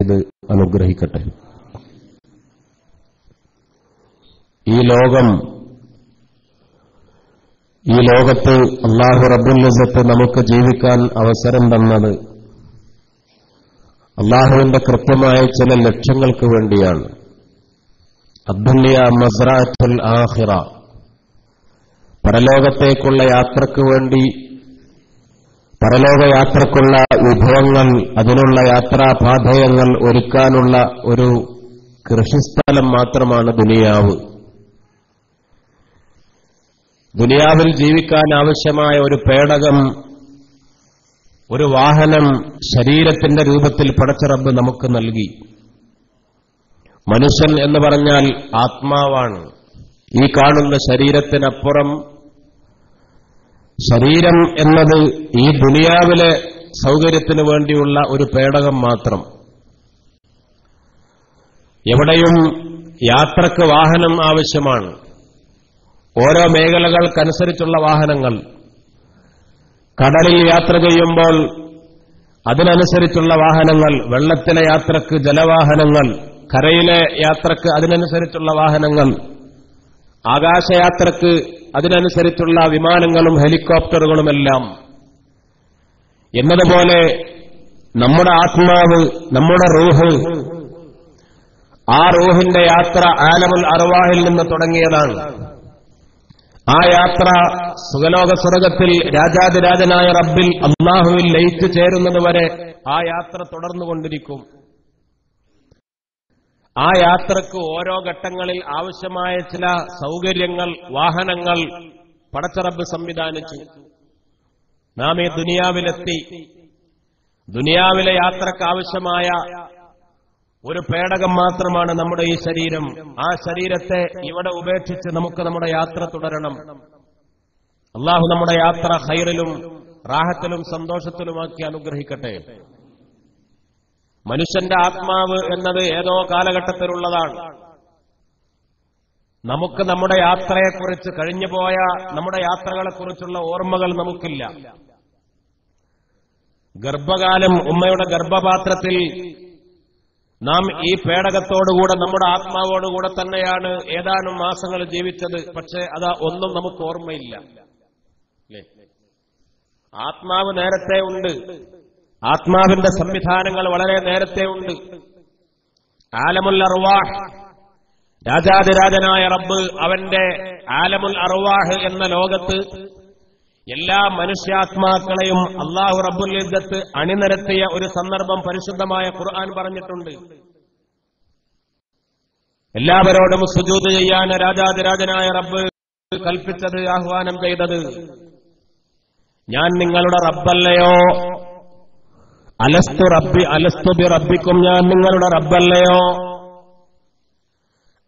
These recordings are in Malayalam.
ചെയ്ത് അനുഗ്രഹിക്കട്ടെ. ഈ ലോകത്ത് അല്ലാഹു റബ്ബുൽ ഇസ്സത്ത് നമുക്ക് ജീവിക്കാൻ അവസരം തന്നത് അല്ലാഹുവിന്റെ കൃത്യമായ ചില ലക്ഷ്യങ്ങൾക്ക് വേണ്ടിയാണ്. അദ്ദുനിയ മസ്റഅത്തുൽ ആഖിറ, പരലോകത്തേക്കുള്ള യാത്രയ്ക്ക് വേണ്ടി, പരലോക യാത്രക്കുള്ള വിഭവങ്ങൾ, അതിനുള്ള യാത്രാപാഥേയങ്ങൾ ഒരുക്കാനുള്ള ഒരു കൃഷിസ്ഥലം മാത്രമാണ് ദുനിയാവ്. ദുനിയാവിൽ ജീവിക്കാൻ ആവശ്യമായ ഒരു പേടകം, ഒരു വാഹനം ശരീരത്തിന്റെ രൂപത്തിൽ പടച്ച റബ്ബ് നമുക്ക് നൽകി. മനുഷ്യൻ എന്ന് പറഞ്ഞാൽ ആത്മാവാണ്. ഈ കാണുന്ന ശരീരത്തിനപ്പുറം ശരീരം എന്നത് ഈ ദുനിയാവിലെ സൗകര്യത്തിന് വേണ്ടിയുള്ള ഒരു പേടകം മാത്രം. എവിടെയും യാത്രക്ക് വാഹനം ആവശ്യമാണ്. ഓരോ മേഖലകൾക്കനുസരിച്ചുള്ള വാഹനങ്ങൾ. കടലിൽ യാത്ര ചെയ്യുമ്പോൾ അതിനനുസരിച്ചുള്ള വാഹനങ്ങൾ, വെള്ളത്തിലെ യാത്രക്ക് ജലവാഹനങ്ങൾ, കരയിലെ യാത്രക്ക് അതിനനുസരിച്ചുള്ള വാഹനങ്ങൾ, ആകാശയാത്രക്ക് അതിനനുസരിച്ചുള്ള വിമാനങ്ങളും ഹെലികോപ്റ്ററുകളുമെല്ലാം. എന്നതുപോലെ നമ്മുടെ ആത്മാവ്, നമ്മുടെ റൂഹ്, ആ റൂഹിന്റെ യാത്ര ആലമുൽ അർവാഹിൽ നിന്ന് തുടങ്ങിയതാണ്. ആ യാത്ര സുഖലോക സ്വർഗത്തിൽ രാജാതിരാജനായ റബ്ബിൽ അല്ലാഹുവിൽ ലയിച്ചു ചേരുന്നതുവരെ ആ യാത്ര തുടർന്നുകൊണ്ടിരിക്കും. ആ യാത്രക്ക് ഓരോ ഘട്ടങ്ങളിൽ ആവശ്യമായ ചില സൗകര്യങ്ങൾ, വാഹനങ്ങൾ പടച്ച റബ്ബ് സംവിധാനിച്ചു. നാം ഈ ദുനിയാവിലെത്തി. ദുനിയാവിലെ യാത്രക്ക് ആവശ്യമായ ഒരു പേടകം മാത്രമാണ് നമ്മുടെ ഈ ശരീരം. ആ ശരീരത്തെ ഇവിടെ ഉപേക്ഷിച്ച് നമുക്ക് നമ്മുടെ യാത്ര തുടരണം. അല്ലാഹു നമ്മുടെ യാത്ര ഖൈറിലും റാഹത്തിലും സന്തോഷത്തിലുമാക്കി അനുഗ്രഹിക്കട്ടെ. മനുഷ്യന്റെ ആത്മാവ് എന്നത് ഏതോ കാലഘട്ടത്തിലുള്ളതാണ്. നമുക്ക് നമ്മുടെ യാത്രയെക്കുറിച്ച്, കഴിഞ്ഞുപോയ നമ്മുടെ യാത്രകളെക്കുറിച്ചുള്ള ഓർമ്മകൾ നമുക്കില്ല. ഗർഭകാലം, ഉമ്മയുടെ ഗർഭപാത്രത്തിൽ നാം ഈ പേടകത്തോടുകൂടെ, നമ്മുടെ ആത്മാവോടുകൂടെ തന്നെയാണ് ഏതാനും മാസങ്ങൾ ജീവിച്ചത്. പക്ഷേ അതാ ഒന്നും നമുക്ക് ഓർമ്മയില്ല. ആത്മാവ് നേരത്തെ ഉണ്ട്. ആത്മാവിന്റെ സംവിധാനങ്ങൾ വളരെ നേരത്തെ ഉണ്ട്. ആലമുൽ അർവാഹ്, രാജാതിരാജനായ റബ്ബ് അവന്റെ ആലമുൽ അർവാഹ് എന്ന ലോകത്ത് എല്ലാ മനുഷ്യാത്മാക്കളെയും അല്ലാഹു റബ്ബുൽ ഇസ്സത്ത് അണിനിരത്തിയ ഒരു സന്ദർഭം പരിശുദ്ധമായ ഖുർആൻ പറഞ്ഞിട്ടുണ്ട്. എല്ലാവരോടും സുജൂദ് ചെയ്യാൻ രാജാതിരാജനായ റബ്ബ് കൽപ്പിച്ചത്, ആഹ്വാനം ചെയ്തത്, ഞാൻ നിങ്ങളുടെ റബ്ബല്ലയോ, അലസ്തു ബി റബ്ബിക്കും, ഞാൻ നിങ്ങളുടെ റബ്ബല്ലയോ.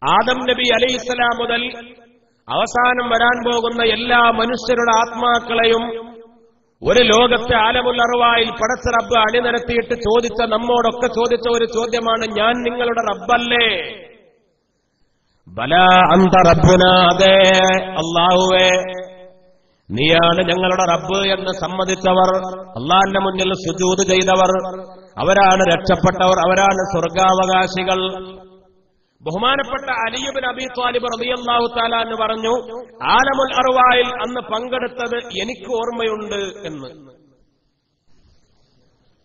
ആദം നബി അലൈഹിസ്സലാം മുതൽ അവസാനം വരാൻ പോകുന്ന എല്ലാ മനുഷ്യരുടെ ആത്മാക്കളെയും ഒരു ലോകത്തെ ആലമുൽ അർവായിൽ പടച്ച റബ്ബ് അണിനിരത്തിയിട്ട് ചോദിച്ച, നമ്മോടൊക്കെ ചോദിച്ച ഒരു ചോദ്യമാണ്, ഞാൻ നിങ്ങളുടെ റബ്ബല്ലേ? ബലാ അന്ത റബ്ബുന, അതെ അല്ലാഹുവേ നീയാണ് ഞങ്ങളുടെ റബ്ബ് എന്ന് സമ്മതിച്ചവർ, അല്ലാഹുവിന്റെ മുന്നിൽ സുജൂദ് ചെയ്തവർ, അവരാണ് രക്ഷപ്പെട്ടവർ, അവരാണ് സ്വർഗാവകാശികൾ. ബഹുമാനപ്പെട്ട അലി ഇബ്നു അബീ ത്വാലിബ് റളിയല്ലാഹു തആല എന്ന് പറഞ്ഞു, ആലമുൽ അർവായിൽ അന്ന് പങ്കെടുത്തത് എനിക്ക് ഓർമ്മയുണ്ട് എന്ന്.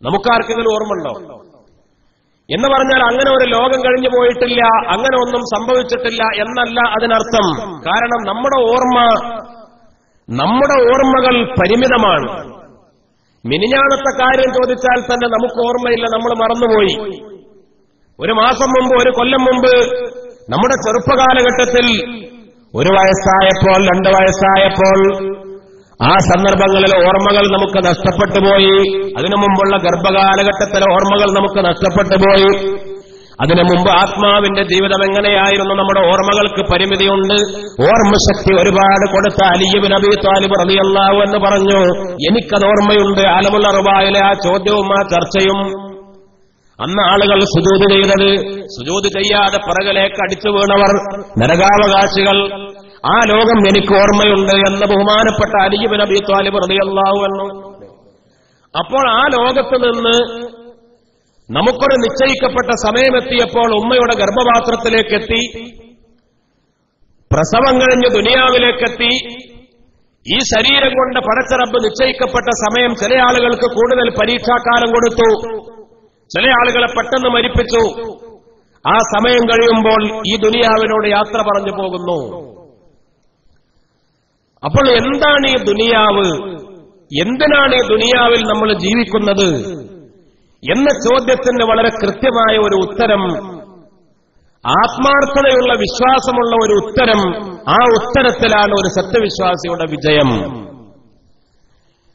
നമുക്കാർക്കെങ്കിലും ഓർമ്മയുണ്ടോ എന്ന് പറഞ്ഞാൽ അങ്ങനെ ഒരു ലോകം കഴിഞ്ഞു പോയിട്ടില്ല, അങ്ങനെ ഒന്നും സംഭവിച്ചിട്ടില്ല എന്നല്ല അതിനർത്ഥം. കാരണം നമ്മുടെ ഓർമ്മകൾ പരിമിതമാണ്. മിനിഞ്ഞാന്നത്തെ കാര്യം ചോദിച്ചാൽ തന്നെ നമുക്ക് ഓർമ്മയില്ല, നമ്മൾ മറന്നുപോയി. ഒരു മാസം മുമ്പ്, ഒരു കൊല്ലം മുമ്പ്, നമ്മുടെ ചെറുപ്പകാലഘട്ടത്തിൽ 1 വയസ്സായപ്പോൾ, 2 വയസ്സായപ്പോൾ, ആ സന്ദർഭങ്ങളിലെ ഓർമ്മകൾ നമുക്ക് നഷ്ടപ്പെട്ടു പോയി. അതിനു മുമ്പുള്ള ഗർഭകാലഘട്ടത്തിലെ ഓർമ്മകൾ നമുക്ക് നഷ്ടപ്പെട്ടു പോയി. അതിനു മുമ്പ് ആത്മാവിന്റെ ജീവിതം എങ്ങനെയായിരുന്നു, നമ്മുടെ ഓർമ്മകൾക്ക് പരിമിതിയുണ്ട്. ഓർമ്മശക്തി ഒരുപാട് കൊടുത്ത അലി ഇബ്നു അബീ ത്വാലിബ് റളിയല്ലാഹു എന്ന് പറഞ്ഞു, എനിക്കത് ഓർമ്മയുണ്ട്. ആലമുൽ അർവായിലെ ആ ചോദ്യവും ആ ചർച്ചയും. അന്ന് ആളുകൾ സുജൂദ് ചെയ്തത്, സുജൂദ് ചെയ്യാതെ പിറകിലേക്ക് അടിച്ചു വീണവർ, നരകാവകാശികൾ, ആ ലോകം എനിക്ക് ഓർമ്മയുണ്ട് എന്ന് ബഹുമാനപ്പെട്ട അലി ഇബ്നു അബീ ത്വാലിബ് റളിയല്ലാഹു അൻഹു. അപ്പോൾ ആ ലോകത്ത് നിന്ന് നമുക്കൊരു നിശ്ചയിക്കപ്പെട്ട സമയമെത്തിയപ്പോൾ ഉമ്മയുടെ ഗർഭപാത്രത്തിലേക്കെത്തി, പ്രസവം കഴിഞ്ഞ് ദുനിയാവിലേക്കെത്തി. ഈ ശരീരം കൊണ്ട് പടച്ച റബ്ബ് നിശ്ചയിക്കപ്പെട്ട സമയം ചില ആളുകൾക്ക് കൂടുതൽ പരീക്ഷാകാലം കൊടുത്തു, ചില ആളുകളെ പെട്ടെന്ന് മരിപ്പിച്ചു. ആ സമയം കഴിയുമ്പോൾ ഈ ദുനിയാവിനോട് യാത്ര പറഞ്ഞു പോകുന്നു. അപ്പോൾ എന്താണ് ഈ ദുനിയാവ്, എന്തിനാണ് ഈ ദുനിയാവിൽ നമ്മൾ ജീവിക്കുന്നത് എന്ന ചോദ്യത്തിന് വളരെ കൃത്യമായ ഒരു ഉത്തരം, ആത്മാർത്ഥതയുള്ള വിശ്വാസമുള്ള ഒരു ഉത്തരം, ആ ഉത്തരത്തിലാണ് ഒരു സത്യവിശ്വാസിയുടെ വിജയം.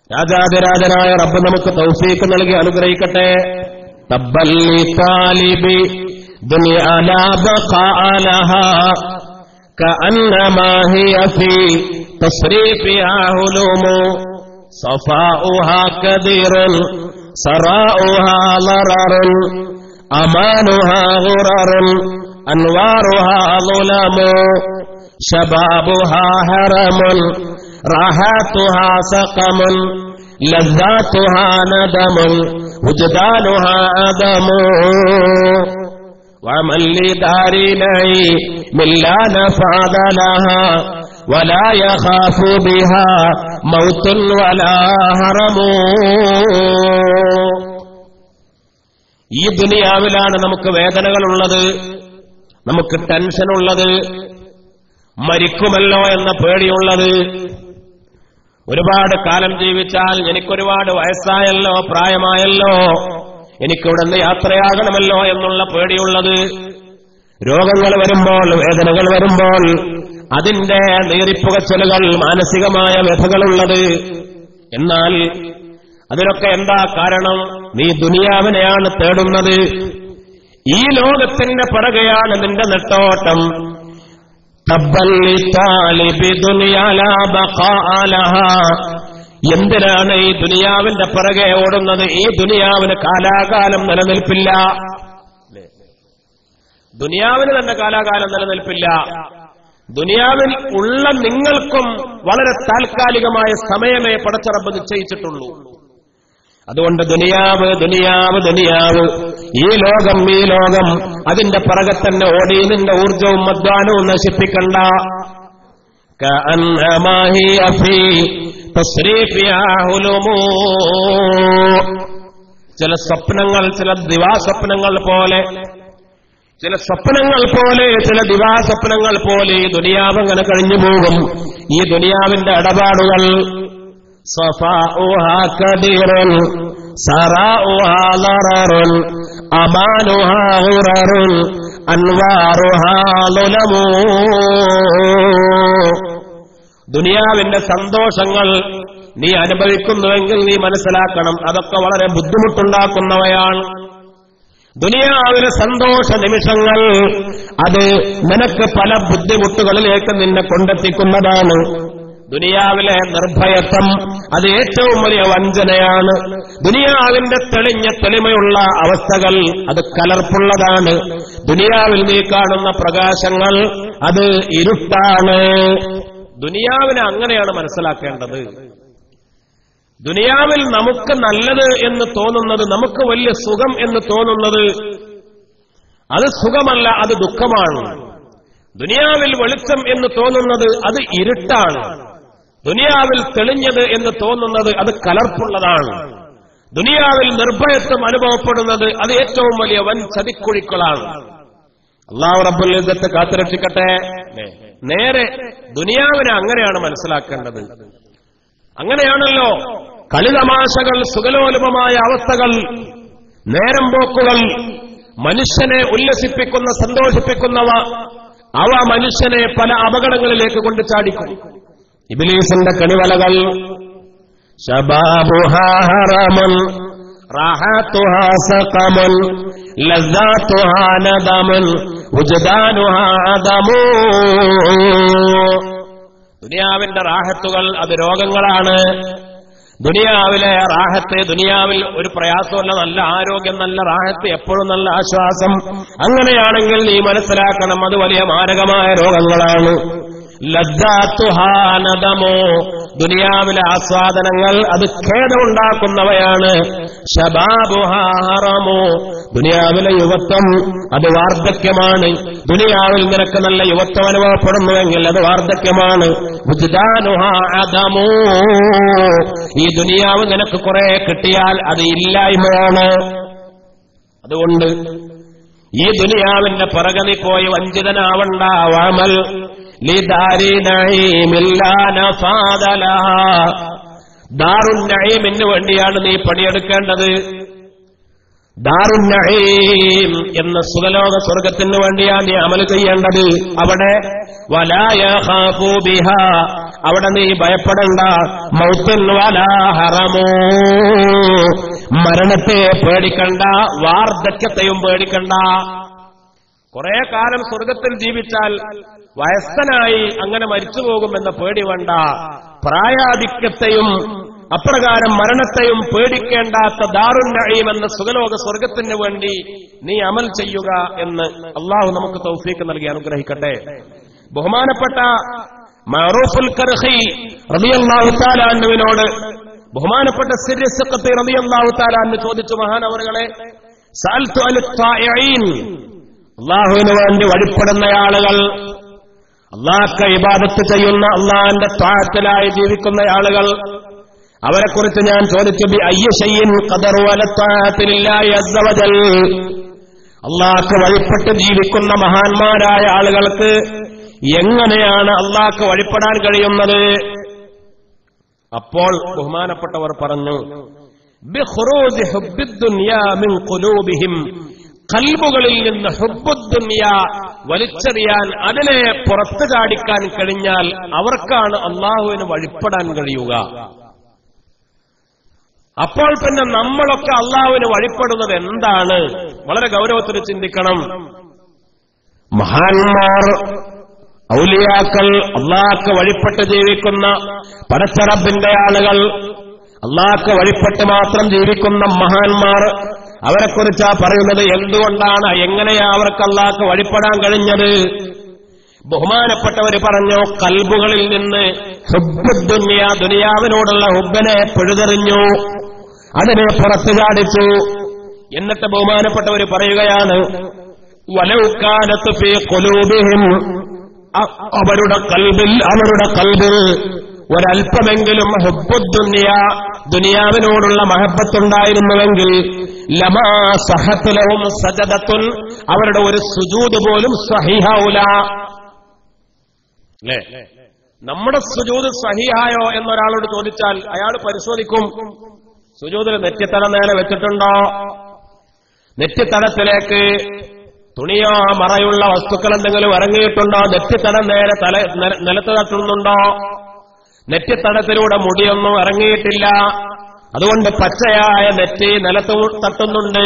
രാജാതിരാജനായ റബ്ബ് നമുക്ക് തൗഫീഖ് നൽകി അനുഗ്രഹിക്കട്ടെ. തബ്ബല്ലി താലിബി ദുനിയാ ലാ ബഖാഅ ലഹാ കഅന്നമാ ഹിയ ഫീ തസ്രീഫിഹാ ഹുലൂമു സഫാഉഹാ കദീറുൻ സറാഉഹാ ലററുൻ അമാനുഹാ ഗുററുൻ അൻവാറുഹാ ളുലമു ശബാബുഹാ ഹറമുൻ റാഹത്തുഹാ സഖമുൻ ലസ്സാത്തുഹാ നദമുൻ ഉജ്ദാനുഹാ അദമു വമൻ ലിദാരി നഈമിൻ ലാ നഫാദ ലഹാ വലാ യഖാഫു ബിഹാ മൗതുൻ വലാ ഹറമു. ഈ ദുനിയാവിലാണ് നമുക്ക് വേദനകളുള്ളത്, നമുക്ക് ടെൻഷനുള്ളത്, മരിക്കുമല്ലോ എന്ന പേടിയുള്ളത്. ഒരുപാട് കാലം ജീവിച്ചാൽ എനിക്കൊരുപാട് വയസ്സായല്ലോ, പ്രായമായല്ലോ, എനിക്കിവിടെ നിന്ന് യാത്രയാകണമല്ലോ എന്നുള്ള പേടിയുള്ളത്. രോഗങ്ങൾ വരുമ്പോൾ, വേദനകൾ വരുമ്പോൾ അതിന്റെ നീറിപ്പുകച്ചലുകൾ, മാനസികമായ വ്യഥകളുള്ളത്. എന്നാൽ അതിനൊക്കെ എന്താ കാരണം? നീ ദുനിയാവിനെയാണ് തേടുന്നത്, ഈ ലോകത്തിന്റെ പിറകെയാണ് നിന്റെ നെട്ടോട്ടം. തബ്ബല്ലി താലിബി ദുനിയാ ലാ ബഖാഅ ലഹാ. എന്തിനാണ് ഈ ദുനിയാവിന്റെ പിറകെ ഓടുന്നത്? ഈ ദുനിയാവിന് കാലാകാലം നിലനിൽപ്പില്ല. ദുനിയാവിന് തന്നെ കാലാകാലം നിലനിൽപ്പില്ല. ദുനിയാവിൽ ഉള്ള നിങ്ങൾക്കും വളരെ താൽക്കാലികമായ സമയമേ പടച്ച റബ്ബ് നിശ്ചയിച്ചിട്ടുള്ളൂ. അതുകൊണ്ട് ദുനിയാവ് ദുനിയാവ് ദുനിയാവ്, ഈ ലോകം ഈ ലോകം, അതിന്റെ പിറകെ തന്നെ ഓടി നിന്റെ ഊർജവും അധ്വാനവും നശിപ്പിക്കണ്ട. കഅന്നമാ ഹിയ ഫീ തസ്രീഫിഹാ ഹുലൂമു. ചില സ്വപ്നങ്ങൾ, ചില ദിവാസ്വപ്നങ്ങൾ പോലെ, ചില സ്വപ്നങ്ങൾ പോലെ, ചില ദിവാസ്വപ്നങ്ങൾ പോലെ ഈ ദുനിയാവ് അങ്ങനെ കഴിഞ്ഞു പോകും. ഈ ദുനിയാവിന്റെ ഇടപാടുകൾ സഫാഉഹാ കദീറുൻ സറാഉഹാ ലററുൻ അമാനുഹാ ഗുററുൻ അൻവാറുഹാ ളുലമു. ദുനിയാവിന്റെ സന്തോഷങ്ങൾ നീ അനുഭവിക്കുന്നുവെങ്കിൽ നീ മനസ്സിലാക്കണം, അതൊക്കെ വളരെ ബുദ്ധിമുട്ടുണ്ടാക്കുന്നവയാണ്. ദുനിയാവിലെ സന്തോഷ നിമിഷങ്ങൾ അത് നിനക്ക് പല ബുദ്ധിമുട്ടുകളിലേക്ക് നിന്നെ കൊണ്ടെത്തിക്കുന്നതാണ്. ദുനിയാവിലെ നിർഭയത്വം അത് ഏറ്റവും വലിയ വഞ്ചനയാണ്. ദുനിയാവിന്റെ തെളിഞ്ഞ തെളിമയുള്ള അവസ്ഥകൾ അത് കലർപ്പുള്ളതാണ്. ദുനിയാവിൽ നീ കാണുന്ന പ്രകാശങ്ങൾ അത് ഇരുട്ടാണ്. ദുനിയാവിനെ അങ്ങനെയാണ് മനസ്സിലാക്കേണ്ടത്. ദുനിയാവിൽ നമുക്ക് നല്ലത് എന്ന് തോന്നുന്നത്, നമുക്ക് വലിയ സുഖം എന്ന് തോന്നുന്നത്, അത് സുഖമല്ല, അത് ദുഃഖമാണ്. ദുനിയാവിൽ വെളിച്ചം എന്ന് തോന്നുന്നത് അത് ഇരുട്ടാണ്. ദുനിയാവിൽ തെളിഞ്ഞത് എന്ന് തോന്നുന്നത് അത് കലർപ്പുള്ളതാണ്. ദുനിയാവിൽ നിർഭയത്വം അനുഭവപ്പെടുന്നത് അത് ഏറ്റവും വലിയ വൻ ചതിക്കുഴികളാണ്. അല്ലാഹു റബ്ബുൽ ഇസ്സത്ത് കാത്തുരക്ഷിക്കട്ടെ. നേരെ ദുനിയാവിനെ അങ്ങനെയാണ് മനസ്സിലാക്കേണ്ടത്. അങ്ങനെയാണല്ലോ കളിതമാശകൾ, സുഖലോലുപമായ അവസ്ഥകൾ, നേരം പോക്കുകൾ, മനുഷ്യനെ ഉല്ലസിപ്പിക്കുന്ന സന്തോഷിപ്പിക്കുന്നവ, അവ മനുഷ്യനെ പല അപകടങ്ങളിലേക്ക് കൊണ്ടു ചാടിക്കും. ഇബ്ലീസിന്റെ കണിവലകൾ ശബാബുഹാ ഹറമുൻ റാഹത്തുഹാ സഖമുൻ ലസ്സാത്തുഹാ നദമുൻ ഉജ്ദാനുഹാ അദമു. ദുനിയാവിന്റെ റാഹത്തുകൾ അത് രോഗങ്ങളാണ്. ദുനിയാവിലെ റാഹത്ത്, ദുനിയാവിൽ ഒരു പ്രയാസമല്ല, നല്ല ആരോഗ്യം, നല്ല റാഹത്ത്, എപ്പോഴും നല്ല ആശ്വാസം. അങ്ങനെയാണെങ്കിൽ നീ മനസ്സിലാക്കണം, അത് വലിയ മാരകമായ രോഗങ്ങളാണ്. ലദ്ദാത്തുഹാ നദമോ, ദുനിയാവിലെ ആസ്വാദനങ്ങൾ അത് ഖേദമുണ്ടാക്കുന്നവയാണ്. ശബാബുഹാ ഹറമോ, ദുനിയാവിലെ യുവത്വം അത് വാർദ്ധക്യമാണ്. ദുനിയാവിൽ നിനക്ക് നല്ല യുവത്വം അനുഭവപ്പെടുന്നുവെങ്കിൽ അത് വാർദ്ധക്യമാണ്. ഈ ദുനിയാവ് നിനക്ക് കുറെ കിട്ടിയാൽ അത് ഇല്ലായ്മയാണ്. അതുകൊണ്ട് ഈ ദുനിയാവിന്റെ പിറകെ നീ പോയി വഞ്ചിതനാവണ്ട. വഅമൽ ലിദാരി നഈമില്ലാ നഫാദലഹാ, ദാറുൻ നഈമിന് വേണ്ടിയാണ് നീ പണിയെടുക്കേണ്ടത്. ദാറുൻ നഈം എന്ന സുഖലോക സ്വർഗത്തിന് വേണ്ടിയാണ് നീ അമൽ ചെയ്യേണ്ടത്. അവിടെ വലാ യഖാഫു ബിഹാ, അവിടെ നീ ഭയപ്പെടണ്ട. മൗത്തുൻ വലാ ഹറമൂ, മരണത്തെ പേടിക്കണ്ട, വാർദ്ധക്യത്തെയും പേടിക്കണ്ട. കുറെ കാലം സ്വർഗത്തിൽ ജീവിച്ചാൽ വയസ്സനായി അങ്ങനെ മരിച്ചു പോകുമെന്ന പേടി വേണ്ട. പ്രായാധിക്യത്തെയും അപ്രകാരം മരണത്തെയും പേടിക്കേണ്ടാത്ത ദാറുൻ നഈം എന്ന സുഖലോക സ്വർഗത്തിന് വേണ്ടി നീ അമൽ ചെയ്യുക എന്ന് അള്ളാഹു നമുക്ക് തൗഫീഖ് നൽകി അനുഗ്രഹിക്കട്ടെ. ബഹുമാനപ്പെട്ട മഅറൂഫുൽ കർഖി റളിയല്ലാഹു തആല അൻഹുവിനോട് ബഹുമാനപ്പെട്ട സിർരി സഖത്തി റളിയല്ലാഹു തആല അൻഹു ചോദിച്ചു, മഹാനവറുകളെ, സഅൽതു അൽ ത്വായിഈൻ, അള്ളാഹുവിന് വേണ്ടി വഴിപ്പെടുന്ന ആളുകൾ, അള്ളാഹ്ക്ക് ഇബാദത്ത് ചെയ്യുന്ന, അള്ളാഹിന്റെ ത്വാഅത്തിലായി ജീവിക്കുന്ന ആളുകൾ, അവരെക്കുറിച്ച് ഞാൻ ചോദിച്ചു, ബി അയ്യി ശൈഇൻ ഖദറു അല ത്വാഅത്തി ലില്ലാഹി അസ്സ വജൽ, അള്ളാഹ്ക്ക് വഴിപ്പെട്ട് ജീവിക്കുന്ന മഹാന്മാരായ ആളുകൾക്ക് എങ്ങനെയാണ് അള്ളാഹ്ക്ക് വഴിപ്പെടാൻ കഴിയുന്നത്? അപ്പോൾ ബഹുമാനപ്പെട്ടവർ പറഞ്ഞു, ബിഖുറൂജി ഹുബ്ബിദ്ദുനിയാ മിൻ ഖുലൂബിഹിം, ഖൽബുകളിൽ നിന്ന് ഹുബ്ബുദ്ദുനിയ വലിച്ചെറിയാൻ, അതിനെ പുറത്തു ചാടിക്കാൻ കഴിഞ്ഞാൽ അവർക്കാണ് അള്ളാഹുവിന് വഴിപ്പെടാൻ കഴിയുക. അപ്പോൾ പിന്നെ നമ്മളൊക്കെ അള്ളാഹുവിന് വഴിപ്പെടുന്നത് എന്താണ്? വളരെ ഗൗരവത്തിൽ ചിന്തിക്കണം. മഹാന്മാർ, ഔലിയാക്കൾ, അള്ളാഹ്ക്ക് വഴിപ്പെട്ട് ജീവിക്കുന്ന പടച്ചറബിന്റെ ആളുകൾ, അള്ളാഹ്ക്ക് വഴിപ്പെട്ട് മാത്രം ജീവിക്കുന്ന മഹാന്മാർ, അവരെക്കുറിച്ചാ പറയുന്നത്. എന്തുകൊണ്ടാണ്, എങ്ങനെയാ അവർക്ക് അള്ളാഹ്ക്ക് വഴിപ്പെടാൻ കഴിഞ്ഞത്? ബഹുമാനപ്പെട്ടവര് പറഞ്ഞു, കൽബുകളിൽ നിന്ന് ഹുബ്ബുദ്ദുനിയ, ദുനിയാവിനോടുള്ള ഹുബ്ബിനെ പിഴുതെറിഞ്ഞു, അതിനെ പുറത്തു ചാടിച്ചു. എന്നിട്ട് ബഹുമാനപ്പെട്ടവര് പറയുകയാണ്, വലൗ കാനത് ഫീ ഖുലൂബിഹിം, അവരുടെ കൽബിൽ ഒരൽപ്പമെങ്കിലും ഹുബ്ബുദ്ദുനിയ, ദുനിയാവിനോടുള്ള മഹബ്ബത്തുണ്ടായിരുന്നുവെങ്കിൽ, ലമാ സഹത് ലഹും സജദത്തുൻ, അവരുടെ ഒരു സുജൂദ് പോലും സ്വഹീഹാവൂല. അല്ലേ? നമ്മുടെ സുജൂദ് സ്വഹീഹായോ എന്നൊരാളോട് ചോദിച്ചാൽ അയാൾ പരിശോധിക്കും, സുജൂദിൽ നെറ്റിത്തട നേരെ വെച്ചിട്ടുണ്ടോ, നെറ്റിത്തടത്തിലേക്ക് തുണിയോ മറയുള്ള വസ്തുക്കൾ എന്തെങ്കിലും ഇറങ്ങിയിട്ടുണ്ടോ, നെറ്റിത്തട നേരെ നിലത്ത് തട്ടുന്നുണ്ടോ, നെറ്റിത്തടത്തിലൂടെ മുടിയൊന്നും ഇറങ്ങിയിട്ടില്ല, അതുകൊണ്ട് പച്ചയായ നെറ്റി നിലത്ത് തട്ടുന്നുണ്ട്,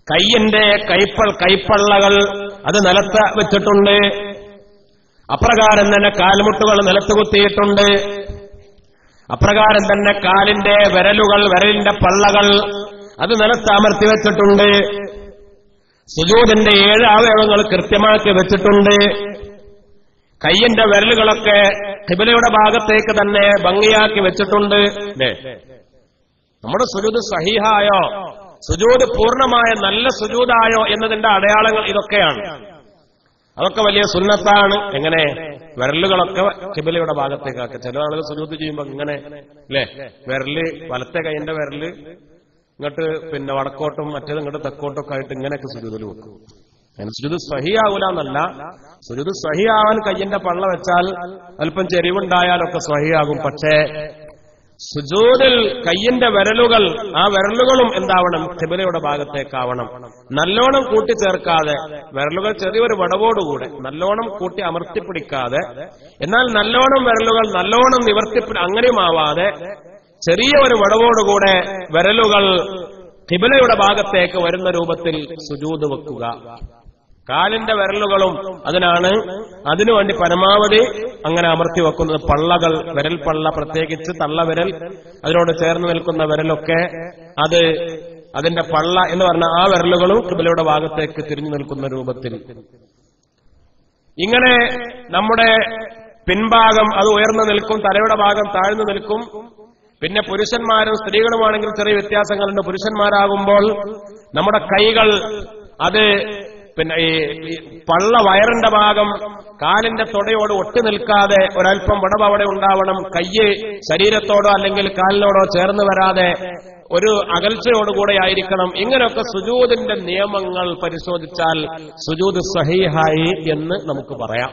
കയ്യിന്റെ കൈപ്പള്ളകൾ അത് നിലത്ത് വെച്ചിട്ടുണ്ട്, അപ്രകാരം തന്നെ കാൽമുട്ടുകൾ നിലത്ത് കുത്തിയിട്ടുണ്ട്, അപ്രകാരം തന്നെ കാലിന്റെ വിരലിന്റെ പള്ളകൾ അത് നിലത്ത് അമർത്തി വെച്ചിട്ടുണ്ട്, സുജൂദിന്റെ 7 അവയവങ്ങൾ കൃത്യമാക്കി വെച്ചിട്ടുണ്ട്, കയ്യിന്റെ വിരലുകളൊക്കെ ഖിബലയുടെ ഭാഗത്തേക്ക് തന്നെ ഭംഗിയാക്കി വെച്ചിട്ടുണ്ട്. നമ്മുടെ സുജൂദ് സഹീഹായോ, സുജൂദ് പൂർണ്ണമായ നല്ല സുജൂദായോ എന്നതിന്റെ അടയാളങ്ങൾ ഇതൊക്കെയാണ്. അതൊക്കെ വലിയ സുന്നത്താണ്. എങ്ങനെ? വിരലുകളൊക്കെ ഖിബലയുടെ ഭാഗത്തേക്കാക്കുക. ചില ആളുകൾ സുജൂദ് ചെയ്യുമ്പോ ഇങ്ങനെ, അല്ലേ, വിരല് വലത്തെ കൈയിന്റെ വിരല് ഇങ്ങോട്ട് പിന്നെ വടക്കോട്ടും മറ്റേത് ഇങ്ങോട്ട് തെക്കോട്ടും ഒക്കെ ആയിട്ട് ഇങ്ങനെയൊക്കെ സുജൂദിൽ വെക്കും. അതിന് സുജൂദ് സ്വഹിയാവൂല എന്നല്ല, സുജൂദ് സ്വഹിയാവാൻ കയ്യിന്റെ പള്ള വെച്ചാൽ അല്പം ചെരിവുണ്ടായാലൊക്കെ സ്വഹിയാകും. പക്ഷേ സുജൂദിൽ കയ്യിന്റെ വിരലുകൾ, ആ വിരലുകളും എന്താവണം? ഖിബലയുടെ ഭാഗത്തേക്കാവണം. നല്ലോണം കൂട്ടിച്ചേർക്കാതെ, വിരലുകൾ ചെറിയൊരു വടവോടുകൂടെ നല്ലോണം കൂട്ടി അമർത്തിപ്പിടിക്കാതെ, എന്നാൽ നല്ലോണം വിരലുകൾ നല്ലോണം അങ്ങനെയുമാവാതെ ചെറിയ ഒരു വടവോടുകൂടെ വിരലുകൾ ഖിബലയുടെ ഭാഗത്തേക്ക് വരുന്ന രൂപത്തിൽ സുജൂദ് വെക്കുക. കാലിന്റെ വിരലുകളും അതിനുവേണ്ടി പരമാവധി അങ്ങനെ അമർത്തി വെക്കുന്നത്. പള്ളകൾ, വിരൽ പള്ള, പ്രത്യേകിച്ച് തള്ളവിരൽ, അതിനോട് ചേർന്ന് നിൽക്കുന്ന വിരലൊക്കെ അതിന്റെ പള്ള എന്ന് പറഞ്ഞ ആ വിരലുകളും ഖിബലയുടെ ഭാഗത്തേക്ക് തിരിഞ്ഞു നിൽക്കുന്ന രൂപത്തിൽ. ഇങ്ങനെ നമ്മുടെ പിൻഭാഗം അത് ഉയർന്നു നിൽക്കും, തലയുടെ ഭാഗം താഴ്ന്നു നിൽക്കും. പിന്നെ പുരുഷന്മാരും സ്ത്രീകളുമാണെങ്കിൽ ചെറിയ വ്യത്യാസങ്ങളുണ്ട്. പുരുഷന്മാരാകുമ്പോൾ നമ്മുടെ കൈകൾ അത് പിന്നെ ഈ പള്ള വയറിന്റെ ഭാഗം കാലിന്റെ തൊടയോട് ഒട്ടി നിൽക്കാതെ ഒരൽപ്പം വിടവ് അവിടെ ഉണ്ടാവണം. കയ്യ് ശരീരത്തോടോ അല്ലെങ്കിൽ കാലിനോടോ ചേർന്ന് വരാതെ ഒരു അകൽച്ചയോടുകൂടെ ആയിരിക്കണം. ഇങ്ങനെയൊക്കെ സുജൂദിന്റെ നിയമങ്ങൾ പരിശോധിച്ചാൽ സുജൂദ് സഹീഹായി എന്ന് നമുക്ക് പറയാം.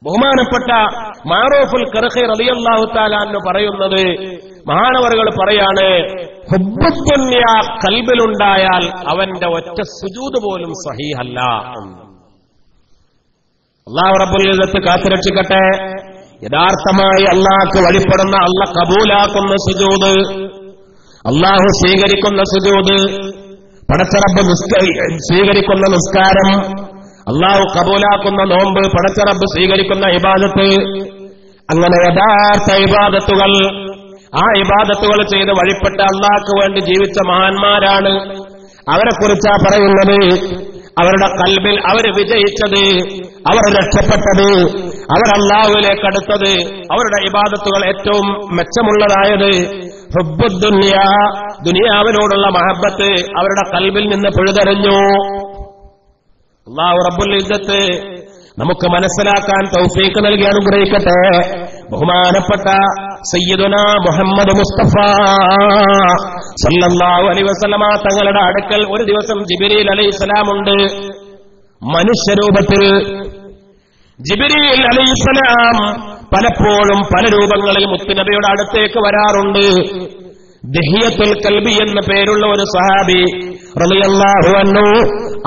ബഹുമാനപ്പെട്ട മഅറൂഫുൽ ഖർഖി റളിയല്ലാഹു തആല അൻഹു പറയുന്നത്, മഹാനവറുകൾ പറയാണ്, ഹുബ്ബുദ്ദുനിയ ഖൽബിലുണ്ടായാൽ അവന്റെ ഒറ്റ സുജൂദ് പോലും സഹീഹല്ല. അല്ലാഹു റബ്ബുൽ ഇസ്സത്ത് കാത്തുരക്ഷിക്കട്ടെ. യഥാർത്ഥമായി അല്ലാഹുക്ക് വഴിപ്പെടുന്ന, അല്ലാഹ് കബൂലാക്കുന്ന സുജൂദ്, അല്ലാഹു സ്വീകരിക്കുന്ന സുജൂദ്, പടച്ച റബ്ബ് സ്വീകരിക്കുന്ന നിസ്കാരം, അല്ലാഹു കബൂലാക്കുന്ന നോമ്പ്, പടച്ച റബ്ബ് സ്വീകരിക്കുന്ന ഇബാദത്ത്, അങ്ങനെ യഥാർത്ഥ ഇബാദത്തുകൾ, ആ ഇബാദത്തുകൾ ചെയ്ത് വഴിപ്പെട്ട അല്ലാഹുക്ക് വേണ്ടി ജീവിച്ച മഹാന്മാരാണ്. അവരെക്കുറിച്ചാ പറയുന്നത്. അവരുടെ ഖൽബിൽ അവർ വിജയിച്ചത്, അവർ രക്ഷപ്പെട്ടത്, അവർ അല്ലാഹുവിലേക്ക് അടുത്തത്, അവരുടെ ഇബാദത്തുകൾ ഏറ്റവും മെച്ചമുള്ളതായത്, ഹുബ്ബുദ്ദുനിയ, ദുനിയാവിനോടുള്ള മഹബ്ബത്ത് അവരുടെ ഖൽബിൽ നിന്ന് പിഴുതെറിഞ്ഞു. അല്ലാഹു റബ്ബുൽ ഇസ്സത്ത് നമുക്ക് മനസ്സിലാക്കാൻ തൗഫീഖ് നൽകി അനുഗ്രഹിക്കട്ടെ. ബഹുമാനപ്പെട്ട സയ്യിദുനാ മുഹമ്മദ് മുസ്തഫ സല്ലല്ലാഹു അലൈഹി വസല്ലമ തങ്ങളുടെ അടുക്കൽ ഒരു ദിവസം ജിബ്രീൽ അലൈഹിസ്സലാം ഉണ്ട്. മനുഷ്യരൂപത്തിൽ ജിബ്രീൽ അലൈഹിസ്സലാം പലപ്പോഴും പല രൂപങ്ങളിൽ മുത്തുനബിയുടെ അടുത്തേക്ക് വരാറുണ്ട്. ദഹിയത്തുൽ കൽബി എന്ന പേരുള്ള ഒരു സഹാബി റളിയല്ലാഹു അൻഹു,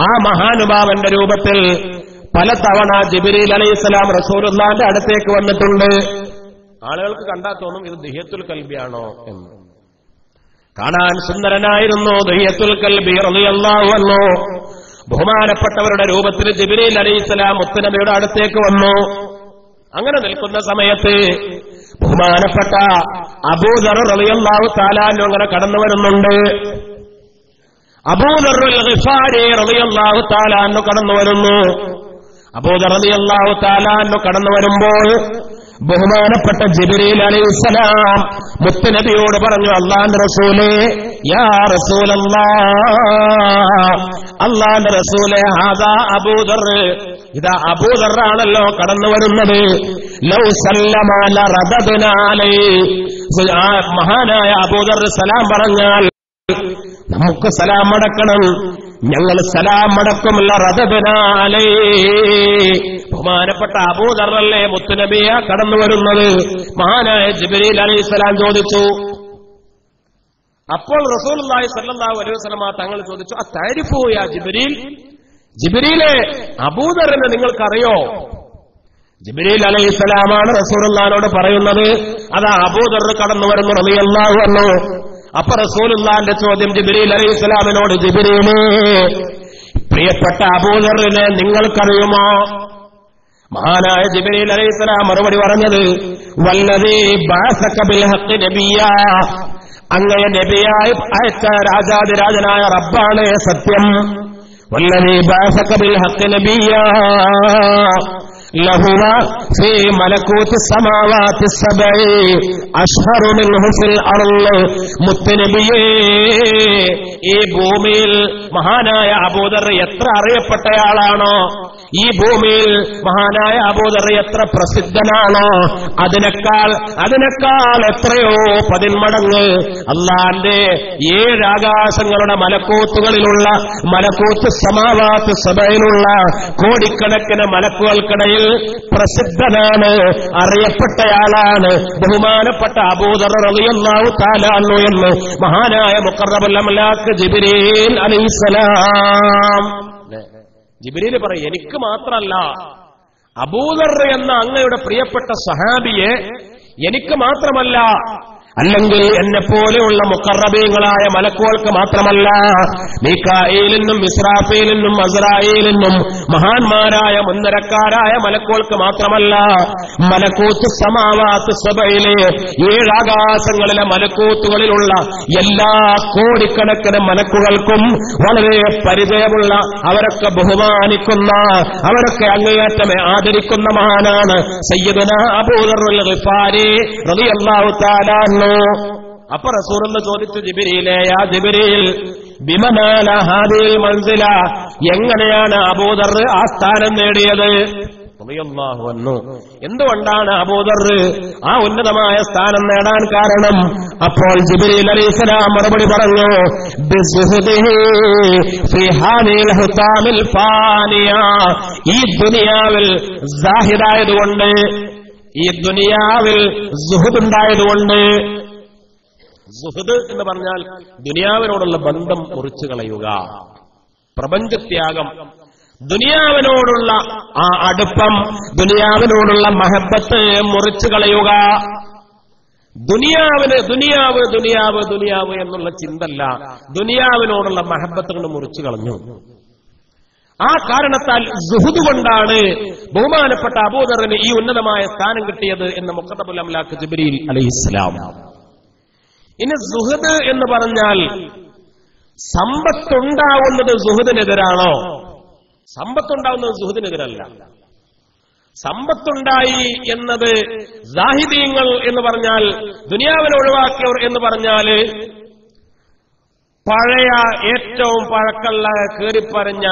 ആ മഹാനുഭാവന്റെ രൂപത്തിൽ പലതവണ ജിബ്രീൽ അലൈഹിസ്സലാം റസൂലുള്ളാഹിന്റെ അടുത്തേക്ക് വന്നിട്ടുണ്ട്. ആളുകൾക്ക് കണ്ടാൽ തോന്നും ഇത് ദഹിയത്തുൽ കൽബിയാണോ എന്ന്. കാണാൻ സുന്ദരനായിരുന്നു ദഹിയത്തുൽ കൽബി റളിയല്ലാഹു അൻഹു. ബഹുമാനപ്പെട്ടവരുടെ രൂപത്തിൽ ജിബ്രീൽ അലൈഹിസ്സലാം മുത്തുനബിയുടെ അടുത്തേക്ക് വന്നു. അങ്ങനെ നിൽക്കുന്ന സമയത്ത് ബഹുമാനപ്പെട്ട അബൂദർ റളിയല്ലാഹു തആല അൻഹു അങ്ങനെ കടന്നു വരുന്നുണ്ട്. അബൂദർ ഗിഫാരി റളിയല്ലാഹു തആല അൻഹു കടന്നു വരുന്നു. അബൂദർ റളിയല്ലാഹു തആല അൻഹു കടന്നു വരുമ്പോൾ ബഹുമാനപ്പെട്ട ജിബ്രീൽ അലൈഹിസ്സലാം മുത്തുനബിയോട് പറഞ്ഞു, അല്ലാഹുവിന്റെ റസൂലേ, യാ റസൂലല്ലാഹ്, അല്ലാഹുവിന്റെ റസൂലേ, ഹാദാ അബൂദർ, ഇതാ അബൂദർ ആണല്ലോ കടന്നു വരുന്നത്. ലൗ സല്ലമ ലറദദ്നാ അലൈഹി, മഹാനായ അബൂദർ സലാം പറഞ്ഞാൽ നമുക്ക് സലാം മടക്കണം, ഞങ്ങൾ സലാം മടക്കും. ലറദദ്നാ അലൈഹി, ബഹുമാനപ്പെട്ട അബൂദറല്ലേ മുത്തുനബിയ കടന്നു വരുന്നത്? മഹാനായ ജിബ്രീൽ അലൈഹിസ്സലാം ചോദിച്ചു. അപ്പോൾ റസൂലുള്ളാഹി സ്വല്ലല്ലാഹു അലൈഹി വസല്ലം തങ്ങൾ ചോദിച്ചു, അതഅരിഫു യാ ജിബ്രീൽ, ജിബ്രീലെ അബൂദറിനെ നിങ്ങൾക്കറിയോ? ജിബ്രീൽ അലൈഹിസ്സലാമാണ് റസൂലുള്ളാഹിനോട് പറയുന്നത്, അതാ അബൂദർ കടന്നു വരുന്നു റളിയല്ലാഹു അൻഹു. അപ്പൊ റസൂലുള്ളാഹിന്റെ ചോദ്യം ജിബ്രീൽ അലൈഹിസ്സലാമിനോട്, ജിബ്രീലേ, പ്രിയപ്പെട്ട അബൂദറിനെ നിങ്ങൾക്കറിയുമോ? മഹാനായ ജിബ്രീൽ അലൈഹിസ്സലാം മറുപടി പറഞ്ഞത്, വല്ലദീ ബഅസക ബിൽ ഹഖ് നബിയ്യാ, അങ്ങയെ നബിയായി അയച്ച രാജാതിരാജനായ റബ്ബാണ് സത്യം. വല്ലദീ ബഅസക ബിൽ ഹഖ് നബിയ്യാ ലഹുവ ഫീ മലകൂത്തി സമാവാതി സബഇ അഷ്ഹറു മിൻഹു ഫിൽ അർള്. മുത്തുനബിയേ, ഈ ഭൂമിയിൽ മഹാനായ അബൂദർ എത്ര അറിയപ്പെട്ടയാളാണോ, ഈ ഭൂമിയിൽ മഹാനായ അബൂദർ എത്ര പ്രസിദ്ധനാണോ, അതിനേക്കാൾ എത്രയോ 10 മടങ്ങ് അല്ലാഹുവിന്റെ 7 ആകാശങ്ങളുടെ മലക്കൂത്തുകളിലുള്ള, മലക്കൂത്ത് സമാവാത്ത് സബയിലുള്ള കോടിക്കണക്കിന് മലക്കുകൾക്കിടയിൽ പ്രസിദ്ധനാണ്, അറിയപ്പെട്ടയാളാണ് ബഹുമാനപ്പെട്ട അബൂദർ റളിയല്ലാഹു തആല അൻഹു എന്ന് മഹാനായ മുഖറബുൽ അംലാക്ക് ജിബ്രീൽ അലൈഹിസ്സലാം. ജിബ്രീൽ പറയും, എനിക്ക് മാത്രമല്ല, അബൂദർ എന്ന അങ്ങയുടെ പ്രിയപ്പെട്ട സഹാബിയെ എനിക്ക് മാത്രമല്ല, അല്ലെങ്കിൽ എന്നെ പോലെയുള്ള മുഖറബീങ്ങളായ മലക്കുകൾക്ക് മാത്രമല്ല, മീകാഈലിനും ഇസ്രാഫീലിനും അസ്രായീലിനും മഹാന്മാരായ മുൻനിരക്കാരായ മലക്കുകൾക്ക് മാത്രമല്ല, മലക്കൂത്ത് സമാവാത്ത് സബയിലെ 7 ആകാശങ്ങളിലെ മലക്കൂത്തുകളിലുള്ള എല്ലാ കോടിക്കണക്കിന് മലക്കുകൾക്കും വളരെ പരിചയമുള്ള, അവരൊക്കെ ബഹുമാനിക്കുന്ന, അവരൊക്കെ അങ്ങേയറ്റമേ ആദരിക്കുന്ന മഹാനാണ് സയ്യിദുനാ അബൂദറുൽ ഗിഫാരി റളിയല്ലാഹു തആല അൻഹു. അപ്പൊ റസൂലുള്ളാഹി ചോദിച്ചു, ജിബ്രീലേ, യാ ജിബ്രീൽ, ബിമനാല ഹാദിൽ മൻസില, എങ്ങനെയാണ് അബൂദർ ആ സ്ഥാനം നേടിയത്? റളിയല്ലാഹു അൻഹു. എന്തുകൊണ്ടാണ് അബൂദർ ആ ഉന്നതമായ സ്ഥാനം നേടാൻ കാരണം? അപ്പോൾ ജിബ്രീൽ അലൈഹിസ്സലാം മറുപടി പറഞ്ഞു, ബിസുഹദിഹി ഫീ ഹാദിൽ ഹുതാമിൽ ഫാനിയ, ഈ ദുനിയാവിൽ സാഹിദായതുകൊണ്ട്, ഈ ദുനിയാവിൽ സുഹദ് ഉണ്ടായതുകൊണ്ട്. സുഹദ് എന്ന് പറഞ്ഞാൽ ദുനിയാവിനോടുള്ള ബന്ധം മുറിച്ചു കളയുക, പ്രപഞ്ചത്യാഗം, ദുനിയാവിനോടുള്ള ആ അടുപ്പം, ദുനിയാവിനോടുള്ള മഹബത്ത് മുറിച്ചു കളയുക. ദുനിയാവിന് ദുനിയാവ് ദുനിയാവ് ദുനിയാവ് എന്നുള്ള ചിന്തല്ല, ദുനിയാവിനോടുള്ള മഹബത്ത് കൊണ്ട് മുറിച്ചു കളഞ്ഞു. ആ കാരണത്താൽ സുഹദ് കൊണ്ടാണ് ബഹുമാനപ്പെട്ട അബൂദറിന് ഈ ഉന്നതമായ സ്ഥാനം കിട്ടിയത് എന്ന് മുഖത്തബുൽ അംലാക്ക് ജിബ്രീൽ അലൈഹിസ്സലാം. ഇനി സുഹദ് എന്ന് പറഞ്ഞാൽ സമ്പത്തുണ്ടാവുന്നത് സുഹദിനെതിരാണോ? സമ്പത്തുണ്ടാവുന്നത് സുഹദിനെതിരല്ല. സമ്പത്തുണ്ടായി എന്നത് സാഹിദീങ്ങൾ എന്ന് പറഞ്ഞാൽ, ദുനിയാവിനെ ഒഴിവാക്കിയവർ എന്ന് പറഞ്ഞാൽ, പഴയ ഏറ്റവും പഴക്കമുള്ള കീറിപ്പറഞ്ഞ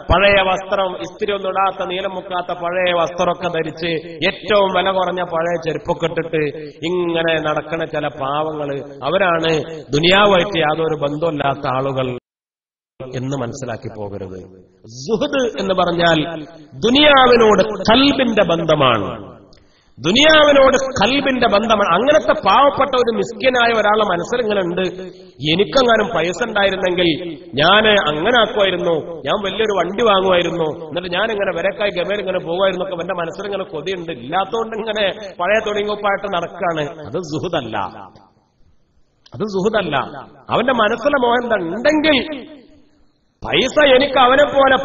പഴയ വസ്ത്രം, ഇസ്തിരി ഒന്നും ഇടാത്ത, നീലം മുക്കാത്ത പഴയ വസ്ത്രമൊക്കെ ധരിച്ച് ഏറ്റവും വില കുറഞ്ഞ പഴയ ചെരുപ്പൊക്കെ ഇട്ടിട്ട് ഇങ്ങനെ നടക്കണ ചില പാവങ്ങള്, അവരാണ് ദുനിയാവായിട്ട് യാതൊരു ബന്ധമില്ലാത്ത ആളുകൾ എന്ന് മനസ്സിലാക്കി പോകരുത്. സുഹദ് എന്ന് പറഞ്ഞാൽ ദുനിയാവിനോട് കൽബിന്റെ ബന്ധമാണ്, ദുനിയാവിനോട് കൽബിന്റെ ബന്ധമാണ്. അങ്ങനത്തെ പാവപ്പെട്ട ഒരു മിസ്കിനായ ഒരാളെ മനസ്സിലിങ്ങനുണ്ട്, എനിക്കെങ്ങാനും പൈസ ഉണ്ടായിരുന്നെങ്കിൽ ഞാൻ അങ്ങനെ ആക്കുമായിരുന്നു, ഞാൻ വലിയൊരു വണ്ടി വാങ്ങുമായിരുന്നു, എന്നിട്ട് ഞാൻ ഇങ്ങനെ വരക്കായി ഗമയിൽ ഇങ്ങനെ പോകുമായിരുന്നു ഒക്കെ എന്റെ മനസ്സിലിങ്ങനെ കൊതിയുണ്ട്, ഇല്ലാത്തതുകൊണ്ട് ഇങ്ങനെ പഴയ തുടങ്ങിയപ്പായിട്ട് നടക്കാണ്. അത് സുഹദല്ല, അത് സുഹദല്ല. അവന്റെ മനസ്സിലെ മോഹം ഉണ്ടെങ്കിൽ, പൈസ എനിക്ക് അവനെ പോലെ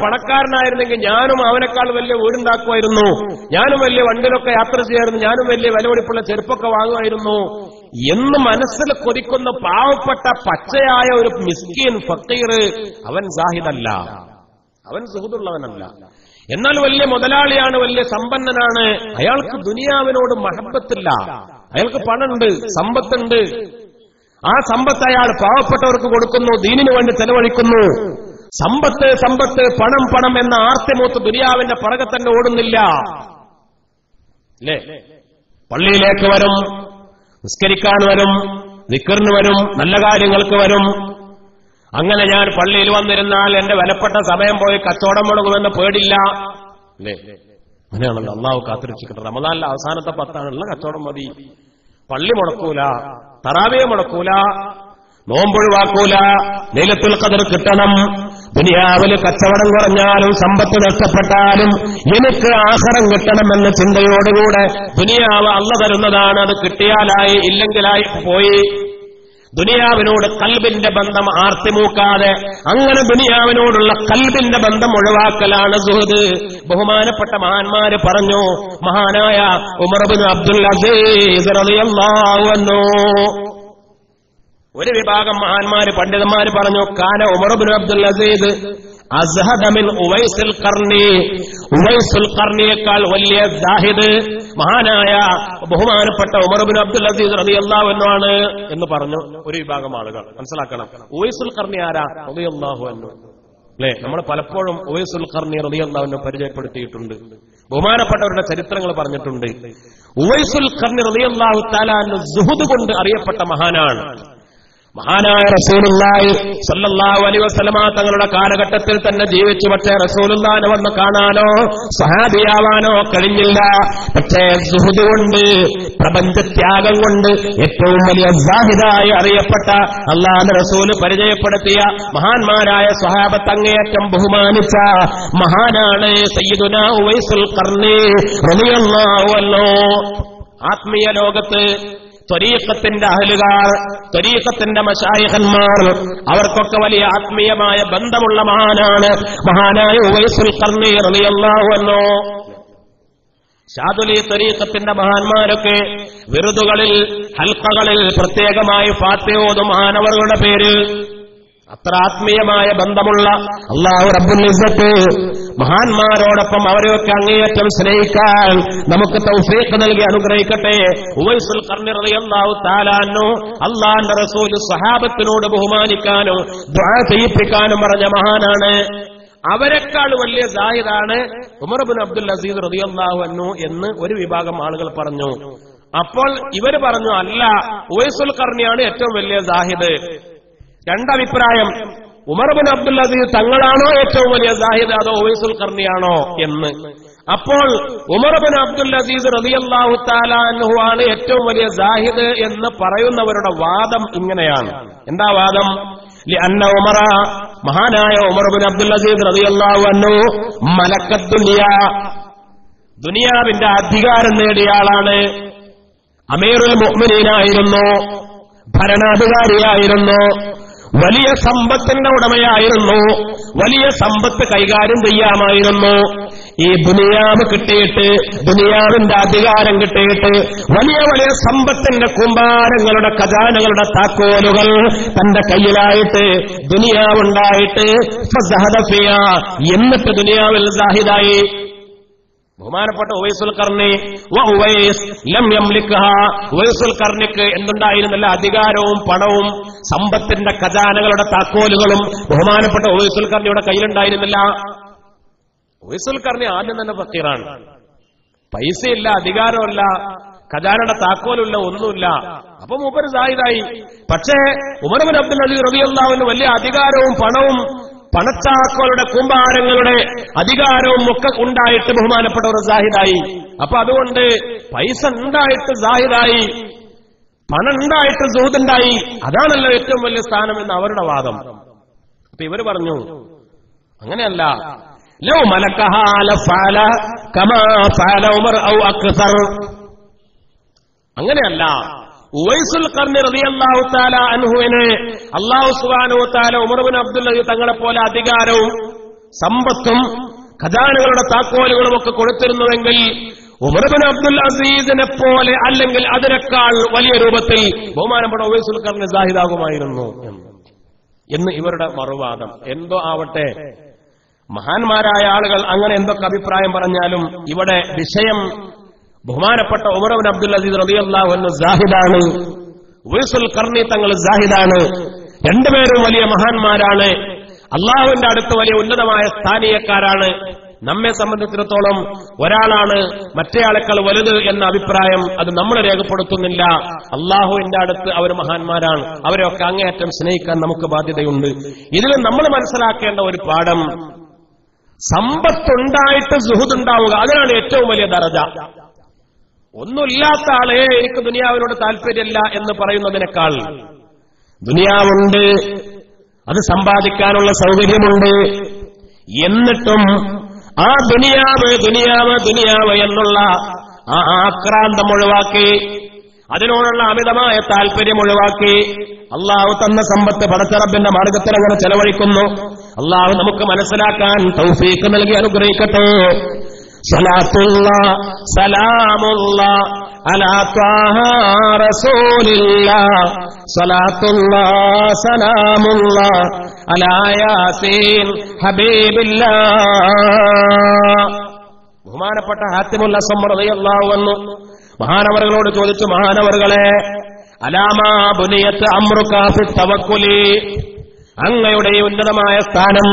പണക്കാരനായിരുന്നെങ്കിൽ ഞാനും അവനേക്കാൾ വലിയ വീടുണ്ടാക്കുമായിരുന്നു, ഞാനും വലിയ വണ്ടിയിലൊക്കെ യാത്ര ചെയ്യായിരുന്നു, ഞാനും വലിയ വിലപിടിപ്പുള്ള ചെരുപ്പൊക്കെ വാങ്ങുമായിരുന്നു എന്ന് മനസ്സിൽ കൊതിക്കുന്ന പാവപ്പെട്ട പച്ചയായ ഒരു മിസ്കീൻ ഫക്കീർ, അവൻ സാഹിദല്ല, അവൻ സുഹദുള്ളവനല്ല. എന്നാൽ വലിയ മുതലാളിയാണ്, വലിയ സമ്പന്നനാണ്, അയാൾക്ക് ദുനിയാവിനോട് മഹബത്തില്ല, അയാൾക്ക് പണമുണ്ട്, സമ്പത്തുണ്ട്. ആ സമ്പത്ത് അയാൾ പാവപ്പെട്ടവർക്ക് കൊടുക്കുന്നു, ദീനിനു വേണ്ടി ചെലവഴിക്കുന്നു. സമ്പത്ത് സമ്പത്ത്, പണം പണം എന്ന ആർത്തിമൂത്ത് ദുനിയാവിന്റെ പുറകെ തന്നെ ഓടുന്നില്ല അല്ലേ? പള്ളിയിലേക്ക് വരും, നിസ്കരിക്കാൻ വരും, ദിക്റിന് വരും, നല്ല കാര്യങ്ങൾക്ക് വരും. അങ്ങനെ ഞാൻ പള്ളിയിൽ വന്നിരുന്നാൽ എന്റെ വിലപ്പെട്ട സമയം പോയി കച്ചവടം മുടങ്ങുമെന്ന് പേടില്ല അല്ലേ? അങ്ങനെയാണല്ലോ അള്ളാഹു കാത്തിരക്ഷിക്കട്ടെ. റമദാനിലെ അവസാനത്തെ 10 കച്ചവടം മതി. പള്ളി മുടക്കൂല, തറാവിയെ മുടക്കൂല, നോമ്പൊഴിവാക്കൂല, ലൈലത്തുൽ ഖദർ കിട്ടണം. ദുനിയാവില് കച്ചവടം കുറഞ്ഞാലും സമ്പത്ത് നഷ്ടപ്പെട്ടാലും എനിക്ക് ആഖിറം കിട്ടണമെന്ന ചിന്തയോടുകൂടെ ദുനിയാവ് അള്ളാഹു തരുന്നതാണ്, അത് കിട്ടിയാലായി, ഇല്ലെങ്കിലായി പോയി. ദുനിയാവിനോട് കൽബിന്റെ ബന്ധം ആർത്തിമൂക്കാതെ അങ്ങനെ ദുനിയാവിനോടുള്ള കൽബിന്റെ ബന്ധം ഒഴിവാക്കലാണ് സുഹദ്. ബഹുമാനപ്പെട്ട മഹാന്മാര് പറഞ്ഞു, മഹാനായ ഉമർ ഇബ്നു അബ്ദുൽ അസീസ് റളിയല്ലാഹു അൻഹു, ഒരു വിഭാഗം മഹാന്മാര് പണ്ഡിതന്മാര് പറഞ്ഞു, കാന ഉമർ ഇബ്നു അബ്ദുൽ അസീസ് അസ്ഹദ മിൻ ഉവൈസുൽ ഖർനി, ഉവൈസുൽ ഖർനിയേക്കാൾ വലിയ സാഹിദ് മഹാനായ ബഹുമാനപ്പെട്ട ഉമർ ഇബ്നു അബ്ദുൽ അസീസ് റളിയല്ലാഹു അൻഹു ആണ് എന്ന് പറഞ്ഞു ഒരു വിഭാഗം ആളുകൾ. മനസ്സിലാക്കണം, ഉവൈസുൽ ഖർനി ആരാ? റളിയല്ലാഹു അൻഹു അല്ലേ? നമ്മൾ പലപ്പോഴും ഉവൈസുൽ ഖർനി റളിയല്ലാഹു അൻഹു പരിചയപ്പെടുത്തിയിട്ടുണ്ട്, ബഹുമാനപ്പെട്ടവരുടെ ചരിത്രങ്ങൾ പറഞ്ഞിട്ടുണ്ട്. ഉവൈസുൽ ഖർനി റളിയല്ലാഹു തആല അൻഹു സുഹദ് കൊണ്ട് അറിയപ്പെട്ട മഹാനാണ്. മഹാനായ റസൂലുള്ളാഹി സ്വല്ലല്ലാഹു അലൈഹി വസല്ലമ തങ്ങളുടെ കാലഘട്ടത്തിൽ തന്നെ ജീവിച്ചു. പക്ഷേ റസൂലുള്ളാഹിനെ വന്ന് കാണാനോ സ്വഹാബിയാവാനോ കഴിഞ്ഞില്ല. പക്ഷേ സുഹദ് കൊണ്ട്, പ്രപഞ്ചത്യാഗം കൊണ്ട് ഏറ്റവും വലിയ സാഹിദായി അറിയപ്പെട്ട അല്ലാഹുവിന്റെ റസൂല് പരിചയപ്പെടുത്തിയ മഹാന്മാരായ സ്വഹാബത്ത് അങ്ങേയറ്റം ബഹുമാനിച്ച മഹാനാണ് സയ്യിദുനാ ഉവൈസുൽ ഖർനി റളിയല്ലാഹു അൻഹു. ആത്മീയ ലോകത്ത് ത്വരീഖത്തിന്റെ അഹ്ലുകാർ, ത്വരീഖത്തിന്റെ മശായിഖന്മാർ, അവർക്കൊക്കെ വലിയ ആത്മീയമായ ബന്ധമുള്ള മഹാനാണ് മഹാനായ ഉവൈസുൽ ഖർനി റളിയല്ലാഹു അൻഹു. ശാദുലി ത്വരീഖത്തിന്റെ മഹാന്മാരൊക്കെ വിറുദുകളിൽ, ഹൽഖകളിൽ പ്രത്യേകമായി ഫാത്തിഹ ഓതും മഹാനവറുകളുടെ പേര്. അത്ര ആത്മീയമായ ബന്ധമുള്ള അല്ലാഹു റബ്ബുൽ ഇസ്സത്ത് മഹാന്മാരോടൊപ്പം അവരെയൊക്കെ അങ്ങേയറ്റം സ്നേഹിക്കാൻ നമുക്ക് തൗഫീഖ് നൽകി അനുഗ്രഹിക്കട്ടെ. ഉവൈസുൽ ഖർനി റളിയല്ലാഹു തആല അൻഹു അല്ലാഹുവിന്റെ റസൂൽ സ്വഹാബത്തിനോട് ബഹുമാനിക്കാനും ദുആ ചെയ്യിപ്പിക്കാനും പറഞ്ഞ മഹാനാണ്. അവരെക്കാൾ വലിയ സാഹിദാണ് ഉമർ ഇബ്നു അബ്ദുൽ അസീസ് റളിയല്ലാഹു അൻഹു എന്ന് ഒരു വിഭാഗം ആളുകൾ പറഞ്ഞു. അപ്പോൾ ഇവർ പറഞ്ഞു, അല്ല, ഉവൈസുൽ ഖർനിയാണ് ഏറ്റവും വലിയ സാഹിദ്. രണ്ടഭിപ്രായം, ഉമർ ഇബ്നു അബ്ദുൽ അസീസ് തങ്ങളാണോ ഏറ്റവും വലിയ സാഹിദ് അതോ ഉവൈസുൽ ഖർനിയാണോ എന്ന്. അപ്പോൾ ഉമർ ഇബ്നു അബ്ദുൽ അസീസ് റളിയല്ലാഹു തആല അൻഹു ആണ് ഏറ്റവും വലിയ സാഹിദ് എന്ന് പറയുന്നവരുടെ വാദം ഇങ്ങനെയാണ്. എന്താ വാദം? ലിഅന്ന ഉമറ, മഹാനായ ഉമർ ഇബ്നു അബ്ദുൽ അസീസ് റളിയല്ലാഹു അൻഹു മലക്കത്ത് ദുനിയാ, ദുനിയാവിന്റെ അധികാരം നേടിയ ആളാണ്. അമീറുൽ മുഅ്മിനീനായിരുന്നു, ഭരണാധികാരിയായിരുന്നു, വലിയ സമ്പത്തിന്റെ ഉടമയായിരുന്നു, വലിയ സമ്പത്ത് കൈകാര്യം ചെയ്യാമായിരുന്നു. ഈ ദുനിയാവ് കിട്ടിയിട്ട്, ദുനിയാവിന്റെ അധികാരം കിട്ടിയിട്ട് വലിയ വലിയ സമ്പത്തിന്റെ കൂമ്പാരങ്ങളുടെ ഖജാനകളുടെ താക്കോലുകൾ തന്റെ കയ്യിലായിട്ട് ദുനിയാവുണ്ടായിട്ട് എന്നിട്ട് ദുനിയാവിൽ സാഹിദായി. ബഹുമാനപ്പെട്ട ഉവൈസുൽ ഖർനി ഉവൈസ് ലം യംലിക്ഹ, ഉവൈസുൽ ഖർനിക്ക് എന്തുണ്ടായിരുന്നില്ല? അധികാരവും പണവും സമ്പത്തിന്റെ ഖജാനകളുടെ താക്കോലുകളും ബഹുമാനപ്പെട്ട ഉവൈസുൽ ഖർനിയുടെ കയ്യിലുണ്ടായിരുന്നില്ല. ഉവൈസുൽ ഖർനി ആദ്യം തന്നെ ഫക്കീറാണ്. പൈസയില്ല, അധികാരമല്ല, ഖജാനയുടെ താക്കോലുള്ള ഒന്നുമില്ല. അപ്പൊ മൂപ്പര് സാഹിദായി. പക്ഷേ ഉമർ ഇബ്നു അബ്ദുൽ അസീസ് റളിയല്ലാഹു അൻഹു വലിയ അധികാരവും പണവും പണച്ചാക്കോലുടെ കൂമ്പാരങ്ങളുടെ അധികാരവും ഒക്കെ ഉണ്ടായിട്ട് ബഹുമാനപ്പെട്ടവർ സാഹിദായി. അപ്പൊ അതുകൊണ്ട് പൈസ ഉണ്ടായിട്ട് സാഹിദായി, പണം ഉണ്ടായിട്ട് സുഹൃത്തുണ്ടായി, അതാണല്ലോ ഏറ്റവും വലിയ സ്ഥാനം എന്ന് അവരുടെ വാദം. അപ്പൊ ഇവര് പറഞ്ഞു, അങ്ങനെയല്ല. ലൗ മലക്കഹ ലഫഅല കമാ ഫഅല ഉമർ ഔ അക്സർ. അങ്ങനെയല്ല. ഉവൈസുൽ ഖർനി റളിയല്ലാഹു തആല അൻഹുവിനെ അല്ലാഹു സുബ്ഹാനഹു വ തആല ഉമർ ഇബ്നു അബ്ദുൽ അസീസ് തങ്ങളെ പോലെ അധികാരവും സമ്പത്തും ഖജാനകളുടെ താക്കോലുകളും ഒക്കെ കൊടുത്തിരുന്നുവെങ്കിൽ ഉമർ ഇബ്നു അബ്ദുൽ അസീസിനെ പോലെ അല്ലെങ്കിൽ അതിനേക്കാൾ വലിയ രൂപത്തിൽ ബഹുമാനപ്പെട്ട ഉവൈസുൽ ഖർനി സാഹിദാകുമായിരുന്നു എന്ന് ഇവരുടെ മറുവാദം. എന്തോ ആവട്ടെ, മഹാന്മാരായ ആളുകൾ അങ്ങനെ എന്തൊക്കെ അഭിപ്രായം പറഞ്ഞാലും ഇവിടെ വിഷയം ബഹുമാനപ്പെട്ട ഉമർ ഇബ്നു അബ്ദുൽ അസീസ് റളിയല്ലാഹു അൻഹു സാഹിദാണ്, ഉവൈസുൽ ഖർനി തങ്ങൾ സാഹിദാണ്. രണ്ടുപേരും വലിയ മഹാന്മാരാണ്, അള്ളാഹുവിന്റെ അടുത്ത് വലിയ ഉന്നതമായ സ്ഥാനീയക്കാരാണ്. നമ്മെ സംബന്ധിച്ചിടത്തോളം ഒരാളാണ് മറ്റേയാളെക്കാൾ വലുത് എന്ന അഭിപ്രായം അത് നമ്മൾ രേഖപ്പെടുത്തുന്നില്ല. അള്ളാഹുവിന്റെ അടുത്ത് അവർ മഹാന്മാരാണ്. അവരെയൊക്കെ അങ്ങേയറ്റം സ്നേഹിക്കാൻ നമുക്ക് ബാധ്യതയുണ്ട്. ഇതിൽ നമ്മൾ മനസ്സിലാക്കേണ്ട ഒരു പാഠം, സമ്പത്തുണ്ടായിട്ട് സുഹൃത്തുണ്ടാവുക, അതിനാണ് ഏറ്റവും വലിയ ദറജ. ഒന്നുമില്ലാത്ത ആളെ എനിക്ക് ദുനിയാവിനോട് താല്പര്യമില്ല എന്ന് പറയുന്നതിനേക്കാൾ ദുനിയാവുണ്ട്, അത് സമ്പാദിക്കാനുള്ള സൗകര്യമുണ്ട്, എന്നിട്ടും ആ ദുനിയാവ് ദുനിയാവ് ദുനിയാവ് എന്നുള്ള ആ ആക്രാന്തം ഒഴിവാക്കി, അതിനോടുള്ള അമിതമായ താല്പര്യം ഒഴിവാക്കി അള്ളാഹു തന്ന സമ്പത്ത് പടച്ചറബിന്റെ മാർഗത്തിൽ അങ്ങനെ ചെലവഴിക്കുന്നു. അള്ളാഹു നമുക്ക് മനസ്സിലാക്കാൻ തൗഫീഖ് നൽകി അനുഗ്രഹിക്കട്ടെ. സലാത്തുല്ലാഹ് സലാമുല്ലാഹ് അലാ ത്വാഹ റസൂലില്ലാഹ്, സലാത്തുല്ലാഹ് സലാമുല്ലാഹ് അലാ യാസീൻ ഹബീബില്ലാഹ്. ബഹുമാനപ്പെട്ട ഹാത്തിമുൽ അസ്സം റളിയല്ലാഹു അൻഹു മഹാനവറുകളോട് ചോദിച്ചു, മഹാനവറുകളെ, അലാമാ ബുനിയത്ത് അംറുക ഫി തവക്കുലി, അങ്ങയുടെ ഈ ഉന്നതമായ സ്ഥാനം.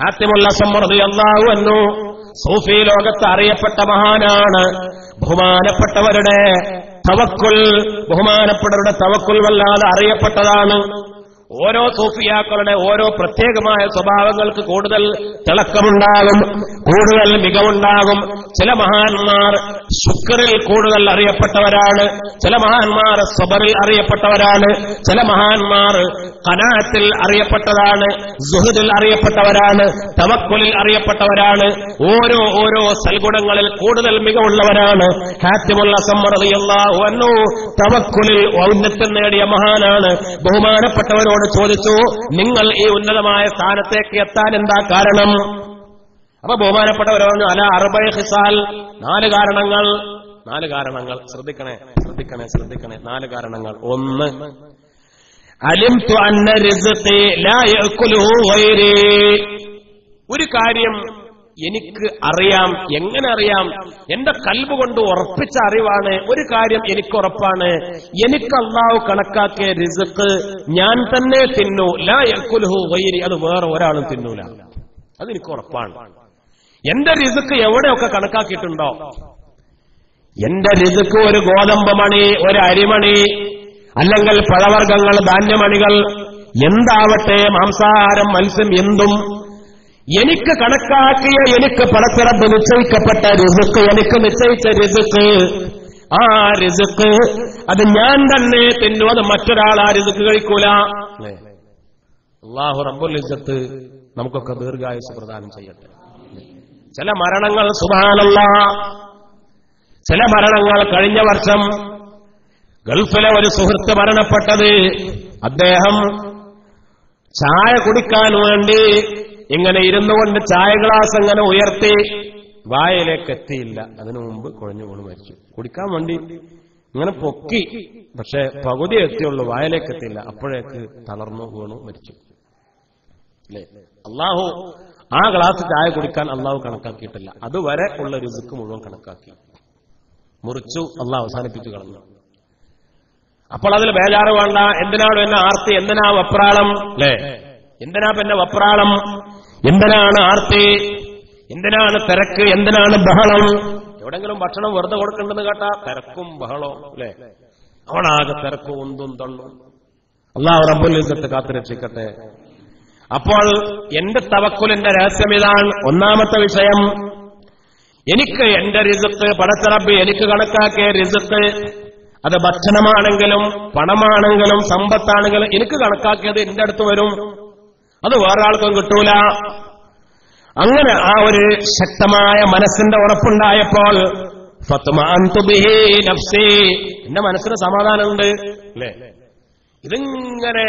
ഹാത്തിമുൽ അസ്സം റളിയല്ലാഹു അൻഹു സൂഫി ലോകത്ത് അറിയപ്പെട്ട മഹാനാണ്. ബഹുമാനപ്പെട്ടവരുടെ തവക്കുൽ, ബഹുമാനപ്പെട്ടവരുടെ തവക്കുൽ വല്ലാതെ അറിയപ്പെട്ടതാണ്. ഓരോ സൂഫിയാക്കളുടെ ഓരോ പ്രത്യേകമായ സ്വഭാവങ്ങൾക്ക് കൂടുതൽ തിളക്കമുണ്ടാകും, കൂടുതൽ മികവുണ്ടാകും. ചില മഹാന്മാർ ശുക്റിൽ കൂടുതൽ അറിയപ്പെട്ടവരാണ്, ചില മഹാന്മാർ സബറിൽ അറിയപ്പെട്ടവരാണ്, ചില മഹാന്മാർ ഖനാഅത്തിൽ അറിയപ്പെട്ടതാണ്, സുഹദിൽ അറിയപ്പെട്ടവരാണ്, തവക്കുലിൽ അറിയപ്പെട്ടവരാണ്. ഓരോ സൽഗുണങ്ങളിൽ കൂടുതൽ മികവുള്ളവരാണ്. ഹാത്തിമുൽ അസ്സം റളിയല്ലാഹു അൻഹു തവക്കുലിൽ ഔന്നത്യം നേടിയ മഹാനാണ്. ബഹുമാനപ്പെട്ടവരോട് ചോദിച്ചു, നിങ്ങൾ ഈ ഉന്നതമായ സ്ഥാനത്തേക്ക് എത്താൻ എന്താ കാരണം? അപ്പൊ ബഹുമാനപ്പെട്ടവർ പറഞ്ഞു, അല അർബഅ ഖിസാൽ, 4 കാരണങ്ങൾ. 4 കാരണങ്ങൾ, ശ്രദ്ധിക്കണേ 4 കാരണങ്ങൾ. 1, അലിംതു അന്ന റിസ്ഖി ലാ യഅകുലുഹു ഗൈരി. ഒരു കാര്യം എനിക്ക് അറിയാം. എങ്ങനെ അറിയാം? എന്റെ കൽബ് കൊണ്ട് ഉറപ്പിച്ച അറിവാണ്. ഒരു കാര്യം എനിക്ക് ഉറപ്പാണ്, എനിക്ക് അല്ലാഹു കണക്കാക്കിയ റിസ്ക് ഞാൻ തന്നെ തിന്നു. ലാ യഅ്കുലുഹു ഗൈരി, അത് വേറെ ഒരാളും തിന്നൂല. അതെനിക്ക് ഉറപ്പാണ്. എന്റെ റിസ്ക് എവിടെയൊക്കെ കണക്കാക്കിയിട്ടുണ്ടോ, എന്റെ റിസ്ക് ഒരു ഗോതമ്പ് മണി, ഒരു അരിമണി, അല്ലെങ്കിൽ പഴവർഗ്ഗങ്ങൾ, ധാന്യമണികൾ, എന്താവട്ടെ, മാംസാഹാരം, മത്സ്യം, എന്തും എനിക്ക് കണക്കാക്കിയ, എനിക്ക് പടച്ചിറപ്പ് നിശ്ചയിക്കപ്പെട്ട റിസ്ക്, എനിക്ക് നിശ്ചയിച്ച റിസ്ക്, ആ റിസ്ക് അത് ഞാൻ തന്നെ തിന്നു. അത് മറ്റൊരാൾ ആ റിസ്ക് കഴിക്കൂല. അല്ലാഹു റബ്ബുൽ ഇസ്സത്ത് നമുക്കൊക്കെ ദീർഘായുസ് പ്രദാനം ചെയ്യട്ടെ. ചില മരണങ്ങൾ സുബ്ഹാനല്ലാഹ്, ചില മരണങ്ങൾ, കഴിഞ്ഞ വർഷം ഗൾഫിലെ ഒരു സുഹൃത്ത് മരണപ്പെട്ടത്, അദ്ദേഹം ചായ കുടിക്കാൻ വേണ്ടി ഇങ്ങനെ ഇരുന്നുകൊണ്ട് ചായ ഗ്ലാസ് ഇങ്ങനെ ഉയർത്തി വായയിലേക്ക് എത്തിയില്ല. അതിനു മുമ്പ് കുഴഞ്ഞു വീണ് മരിച്ചു. കുടിക്കാൻ വേണ്ടി ഇങ്ങനെ പൊക്കി, പക്ഷെ പകുതി എത്തിയുള്ളൂ, വായയിലേക്ക് എത്തിയില്ല. അപ്പോഴേക്ക് തളർന്നു വീണു മരിച്ചു. അല്ലേ? അള്ളാഹു ആ ഗ്ലാസ് ചായ കുടിക്കാൻ അള്ളാഹു കണക്കാക്കിയിട്ടില്ല. അതുവരെ ഉള്ള റിസ്ക് മുഴുവൻ കണക്കാക്കി മുറിച്ചു, അള്ളാഹു അവസാനിപ്പിച്ചു കളഞ്ഞു. അപ്പോൾ അതിൽ ബേജാറ് വേണ്ട. എന്തിനാണ് എന്നെ ആർത്തി, എന്തിനാ വെപ്രാളം? അല്ലേ? എന്തിനാ പിന്നെ വെപ്രാളം, എന്തിനാണ് ആർത്തി, എന്തിനാണ് തിരക്ക്, എന്തിനാണ് ബഹളം? എവിടെങ്കിലും ഭക്ഷണം വെറുതെ കൊടുക്കണ്ടെന്ന് കേട്ടാ തിരക്കും ബഹളവും. അല്ലേ? അവളാകെ തിരക്കും ഒന്നും തള്ളും. അല്ലാഹു റബ്ബുൽ ഇസ്സത്ത് കാത്തുരക്ഷിക്കട്ടെ. അപ്പോൾ എന്റെ തവക്കുലിന്റെ രഹസ്യം ഇതാണ്. ഒന്നാമത്തെ വിഷയം, എനിക്ക് എന്റെ റിസ്ക്, പടച്ച റബ്ബ് എനിക്ക് കണക്കാക്കിയ റിസ്ക്, അത് ഭക്ഷണമാണെങ്കിലും പണമാണെങ്കിലും സമ്പത്താണെങ്കിലും എനിക്ക് കണക്കാക്കിയത് എന്റെ അടുത്ത് വരും, അത് വേറെ ആൾക്കും കിട്ടൂല. അങ്ങനെ ആ ഒരു ശക്തമായ മനസ്സിന്റെ ഉറപ്പുണ്ടായപ്പോൾ ഫത്മഅൻതു ബിഹി നഫ്സി, എന്റെ മനസ്സിന് സമാധാനമുണ്ട്. അല്ലേ? ഇതിങ്ങനെ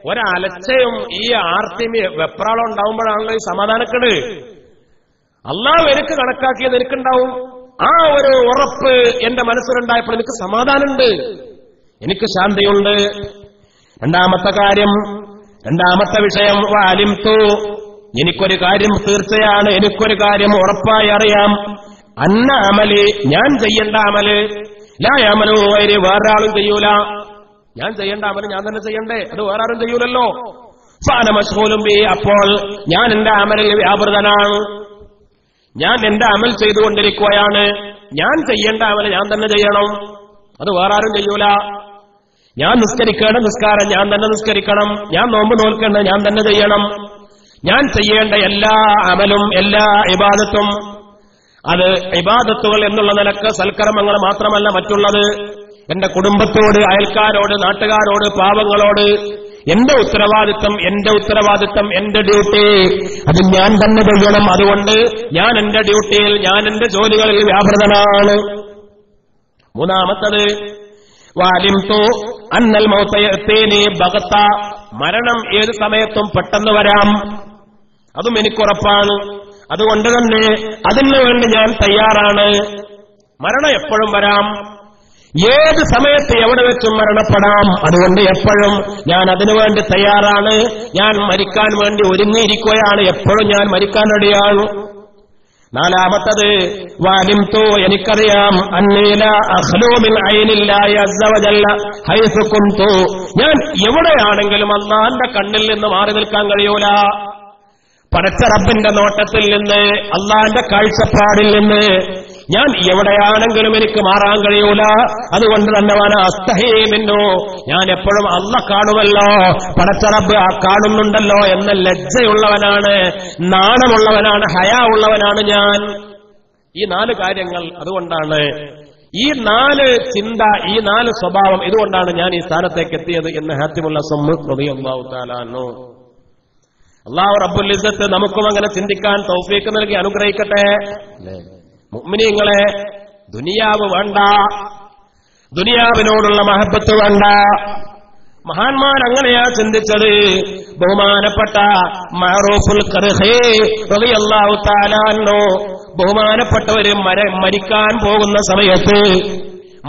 ഒരലച്ചയും ഈ ആർത്തിയും വെപ്രാളം ഉണ്ടാവുമ്പോഴാണല്ലോ ഈ സമാധാനക്കേട്. അല്ലാഹു എനിക്ക് കണക്കാക്കിയത് എനിക്കുണ്ടാവും. ആ ഒരു ഉറപ്പ് എന്റെ മനസ്സിലുണ്ടായപ്പോൾ എനിക്ക് സമാധാനമുണ്ട്, എനിക്ക് ശാന്തിയുണ്ട്. രണ്ടാമത്തെ കാര്യം, രണ്ടാമത്തെ വിഷയം, വഅലിംതു, എനിക്കൊരു കാര്യം തീർച്ചയാണ്, എനിക്കൊരു കാര്യം ഉറപ്പായി അറിയാം. അന്ന അമല്, ഞാൻ ചെയ്യേണ്ട അമല്, ലാ യഅമലു ഗൈരി, വേറൊരാളും ചെയ്യൂല. ഞാൻ ചെയ്യേണ്ട അമല് ഞാൻ തന്നെ ചെയ്യണ്ടേ, അത് വേറെ ആരും ചെയ്യൂലല്ലോ. ഫഅന മശ്ഗൂലും ബി, അപ്പോൾ ഞാൻ എന്റെ അമലിൽ വ്യാപൃതനാണ്, ഞാൻ എന്റെ അമൽ ചെയ്തുകൊണ്ടിരിക്കുകയാണ്. ഞാൻ ചെയ്യേണ്ട അമല് ഞാൻ തന്നെ ചെയ്യണം, അത് വേറെ ആരും ചെയ്യൂല. ഞാൻ നിസ്കരിക്കേണ്ട നിസ്കാരം ഞാൻ തന്നെ നിസ്കരിക്കണം, ഞാൻ നോമ്പ് നോൽക്കേണ്ട ഞാൻ തന്നെ ചെയ്യണം. ഞാൻ ചെയ്യേണ്ട എല്ലാ അമലും എല്ലാ ഇബാദത്തും, അത് ഇബാദത്തുകൾ എന്നുള്ള നിലക്ക് സൽക്കർമ്മങ്ങൾ മാത്രമല്ല മറ്റുള്ളത്, എന്റെ കുടുംബത്തോട്, അയൽക്കാരോട്, നാട്ടുകാരോട്, പാവങ്ങളോട് എന്റെ ഉത്തരവാദിത്തം, എന്റെ ഡ്യൂട്ടി അത് ഞാൻ തന്നെ ചെയ്യണം. അതുകൊണ്ട് ഞാൻ എന്റെ ഡ്യൂട്ടിയിൽ, ഞാൻ എന്റെ ജോലികളിൽ വ്യാപൃതനാണ്. മൂന്നാമത്തത്, വഅലിംതു അന്നൽ മൗത യഅതീനി ബഗത, മരണം ഏത് സമയത്തും പെട്ടെന്ന് വരാം, അതും എനിക്കുറപ്പാണ്. അതുകൊണ്ട് തന്നെ അതിനു വേണ്ടി ഞാൻ തയ്യാറാണ്. മരണം എപ്പോഴും വരാം, ഏത് സമയത്ത് എവിടെ വെച്ചും മരണപ്പെടാം. അതുകൊണ്ട് എപ്പോഴും ഞാൻ അതിനുവേണ്ടി തയ്യാറാണ്. ഞാൻ മരിക്കാൻ വേണ്ടി ഒരുങ്ങിയിരിക്കുകയാണ്, എപ്പോഴും ഞാൻ മരിക്കാൻ റെഡിയാണ്. നാലാമത്തത്, വഅലിംതു, എനിക്കറിയാം, അന്നീ ലാ അഖ്ലൂ മിൻ ഐനില്ലാഹി അസ്സ വജല്ല ഹൈസു കുന്തു, ഞാൻ എവിടെയാണെങ്കിലും അല്ലാഹുവിന്റെ കണ്ണിൽ നിന്ന് മാറി നിൽക്കാൻ കഴിയൂല. പടച്ച റബ്ബിന്റെ നോട്ടത്തിൽ നിന്ന്, അല്ലാഹുവിന്റെ കാഴ്ചപ്പാടിൽ നിന്ന് ഞാൻ എവിടെയാണെങ്കിലും എനിക്ക് മാറാൻ കഴിയൂല. അതുകൊണ്ട് തന്നെ അസ്തഹീ മിന്നു, ഞാൻ എപ്പോഴും അല്ലാഹ് കാണുമല്ലോ, പടച്ച റബ്ബ് കാണുന്നുണ്ടല്ലോ എന്ന ലജ്ജയുള്ളവനാണ്, നാണമുള്ളവനാണ്, ഹയാ ഉള്ളവനാണ് ഞാൻ. ഈ 4 കാര്യങ്ങൾ, അതുകൊണ്ടാണ് ഈ 4 ചിന്ത, ഈ 4 സ്വഭാവം, ഇതുകൊണ്ടാണ് ഞാൻ ഈ സ്ഥാനത്തേക്ക് എത്തിയത് എന്ന് ഹാത്തിമുൽ അസ്സം റളിയല്ലാഹു തആല അൻഹു. അല്ലാഹു റബ്ബുൽ ഇസ്സത്ത് നമുക്കും അങ്ങനെ ചിന്തിക്കാൻ തൗഫീഖ് നൽകി അനുഗ്രഹിക്കട്ടെ. മുഅ്മിനീങ്ങളെ, ദുനിയാവ് വേണ്ട, ദുനിയാവിനോടുള്ള മഹബത്ത് വേണ്ട. മഹാന്മാർ അങ്ങനെയാ ചിന്തിച്ചത്. ബഹുമാനപ്പെട്ട മഅറൂഫുൽ ഖർഹി റളിയല്ലാഹു തആല അൻഹു, ബഹുമാനപ്പെട്ടവര് മരിക്കാൻ പോകുന്ന സമയത്ത്,